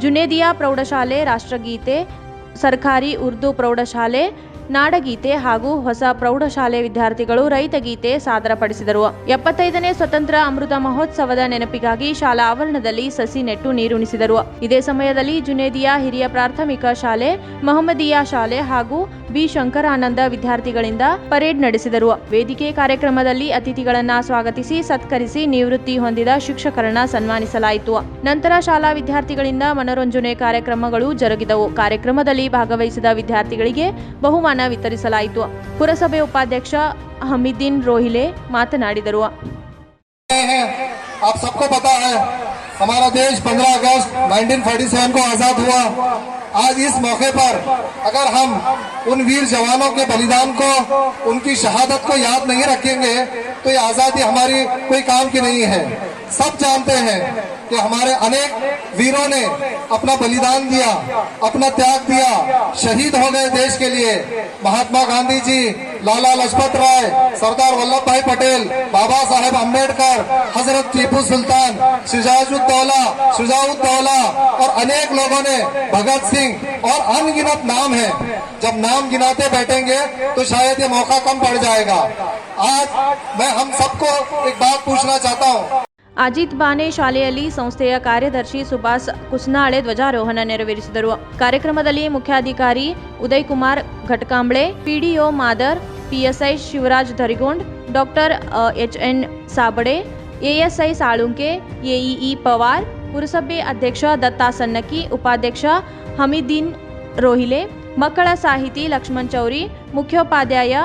ಜುನೇದಿಯಾ ಪ್ರೌಢಶಾಲೆ ರಾಷ್ಟ್ರಗೀತೆ, ಸರ್ಕಾರಿ ಉರ್ದು ಪ್ರೌಢಶಾಲೆ ನಾಡಗೀತೆ ಹಾಗೂ ಹೊಸ ಪ್ರೌಢಶಾಲೆ ವಿದ್ಯಾರ್ಥಿಗಳು ರೈತಗೀತೆ ಸಾದರಪಡಿಸಿದರು. 75ನೇ ಸ್ವತಂತ್ರ ಅಮೃತ ಮಹೋತ್ಸವದ ನೆನಪಿಗಾಗಿ ಶಾಲಾ ಆವರಣದಲ್ಲಿ ಸಸಿ ನೆಟ್ಟು ನೀರುಣಿಸಿದರು. ಇದೇ ಸಮಯದಲ್ಲಿ ಜುನೇದಿಯಾ ಹಿರಿಯ ಪ್ರಾಥಮಿಕ ಶಾಲೆ, ಮಹಮ್ಮದಿಯಾ ಶಾಲೆ ಹಾಗೂ ಬಿ ಶಂಕರಾನಂದ ವಿದ್ಯಾರ್ಥಿಗಳಿಂದ ಪರೇಡ್ ನಡೆಸಿದರು. ವೇದಿಕೆ ಕಾರ್ಯಕ್ರಮದಲ್ಲಿ ಅತಿಥಿಗಳನ್ನ ಸ್ವಾಗತಿಸಿ ಸತ್ಕರಿಸಿ ನಿವೃತ್ತಿ ಹೊಂದಿದ ಶಿಕ್ಷಕರನ್ನ ಸನ್ಮಾನಿಸಲಾಯಿತು. ನಂತರ ಶಾಲಾ ವಿದ್ಯಾರ್ಥಿಗಳಿಂದ ಮನೋರಂಜನೆ ಕಾರ್ಯಕ್ರಮಗಳು ಜರುಗಿದವು. ಕಾರ್ಯಕ್ರಮದಲ್ಲಿ ಭಾಗವಹಿಸಿದ ವಿದ್ಯಾರ್ಥಿಗಳಿಗೆ ಬಹುಮಾನ ವಿತರಿಸಲಾಯಿತು. ಪುರಸಭೆ ಉಪಾಧ್ಯಕ್ಷ ಹಮೀದ್ದೀನ್ ರೋहिले ಮಾತನಾಡಿದರು. आप सबको पता है हमारा देश 15 अगस्त 1947 को आजाद हुआ. आज इस मौके पर अगर हम उन वीर जवानों के बलिदान को, उनकी शहादत को याद नहीं रखेंगे तो ये आजादी हमारी कोई काम की नहीं है. सब जानते हैं कि हमारे अनेक वीरों ने अपना बलिदान दिया, अपना त्याग दिया, शहीद हो गए देश के लिए. महात्मा गांधी जी, लाला लाजपत राय, सरदार वल्लभ भाई पटेल, बाबा साहेब अम्बेडकर, हजरत टीपू सुल्तान, शुजाउद्दौला और अनेक लोगों ने, भगत सिंह और अनगिनत नाम है. जब नाम गिनाते बैठेंगे तो शायद ये मौका कम पड़ जाएगा. आज मैं हम सबको एक बात पूछना चाहता हूँ. ಅಜಿತ್ ಬಾನೆ ಶಾಲೆಯಲ್ಲಿ ಸಂಸ್ಥೆಯ ಕಾರ್ಯದರ್ಶಿ ಸುಭಾಸ್ ಕುಸ್ನಾಳೆ ಧ್ವಜಾರೋಹಣ ನೆರವೇರಿಸಿದರು. ಕಾರ್ಯಕ್ರಮದಲ್ಲಿ ಮುಖ್ಯಾಧಿಕಾರಿ Uday Kumar Ghatakamble, PDO Madar, PSI Shivaraj Dharigond, doctor HN Sabade, ASI Salunke, AEE Pawar, ಪುರಸಭೆ ಅಧ್ಯಕ್ಷ ದತ್ತಾ ಸನ್ನಕಿ, ಉಪಾಧ್ಯಕ್ಷ ಹಮೀದ್ದೀನ್ ರೋहिले, ಮಕ್ಕಳ ಸಾಹಿತಿ ಲಕ್ಷ್ಮಣ್ ಚೌರಿ, ಮುಖ್ಯೋಪಾಧ್ಯಾಯ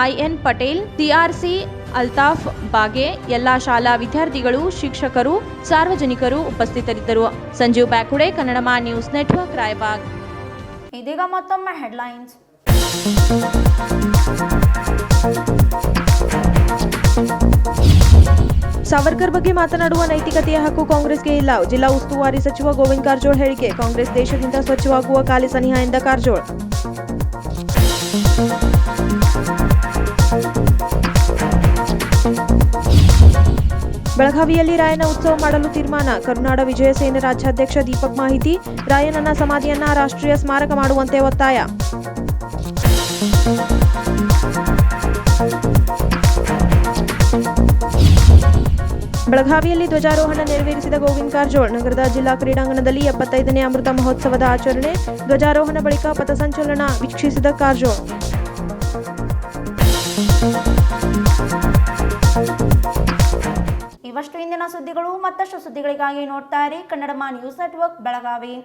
ಐಎನ್ ಪಟೇಲ್, ಸಿಆರ್ಸಿ ಅಲ್ತಾಫ್ ಬಾಗೆ, ಎಲ್ಲಾ ಶಾಲಾ ವಿದ್ಯಾರ್ಥಿಗಳು, ಶಿಕ್ಷಕರು, ಸಾರ್ವಜನಿಕರು ಉಪಸ್ಥಿತರಿದ್ದರು. Sanjeev Byakude, Kannadama news network, Raybag. ಇದೀಗ ಮತ್ತೊಮ್ಮೆ ಹೆಡ್ಲೈನ್ಸ್. ಸಾವರ್ಕರ್ ಬಗ್ಗೆ ಮಾತನಾಡುವ ನೈತಿಕತೆಯ ಹಕ್ಕು ಕಾಂಗ್ರೆಸ್ಗೆ ಇಲ್ಲ. ಜಿಲ್ಲಾ ಉಸ್ತುವಾರಿ ಸಚಿವ ಗೋವಿಂದ ಕಾರಜೋಳ ಹೇಳಿಕೆ. ಕಾಂಗ್ರೆಸ್ ದೇಶದಿಂದ ಸ್ವಚ್ಛವಾಗುವ ಕಾಲಿ ಸನಿಹ ಎಂದ ಕಾರಜೋಳ. ಬೆಳಗಾವಿಯಲ್ಲಿ ರಾಯನ ಉತ್ಸವ ಮಾಡಲು ತೀರ್ಮಾನ. ಕರುನಾಡ ವಿಜಯ ಸೇನೆ ರಾಜ್ಯಾಧ್ಯಕ್ಷ ದೀಪಕ್ ಮಾಹಿತಿ. ರಾಯಣ್ಣನ ಸಮಾಧಿಯನ್ನ ರಾಷ್ಟ್ರೀಯ ಸ್ಮಾರಕ ಮಾಡುವಂತೆ ಒತ್ತಾಯ. ಬೆಳಗಾವಿಯಲ್ಲಿ ಧ್ವಜಾರೋಹಣ ನೆರವೇರಿಸಿದ ಗೋವಿಂದ ಕಾರಜೋಳ. ನಗರದ ಜಿಲ್ಲಾ ಕ್ರೀಡಾಂಗಣದಲ್ಲಿ 75ನೇ ಅಮೃತ ಮಹೋತ್ಸವದ ಆಚರಣೆ. ಧ್ವಜಾರೋಹಣ ಬಳಿಕ ಪಥಸಂಚಲನ ವೀಕ್ಷಿಸಿದ ಕಾರಜೋಳ. ಇವಷ್ಟು ಇಂದಿನ ಸುದ್ದಿಗಳು. ಮತ್ತಷ್ಟು ಸುದ್ದಿಗಳಿಗಾಗಿ ನೋಡ್ತಾ ಇರಿ ಕನ್ನಡಮ ನ್ಯೂಸ್ ನೆಟ್ವರ್ಕ್ ಬೆಳಗಾವಿ.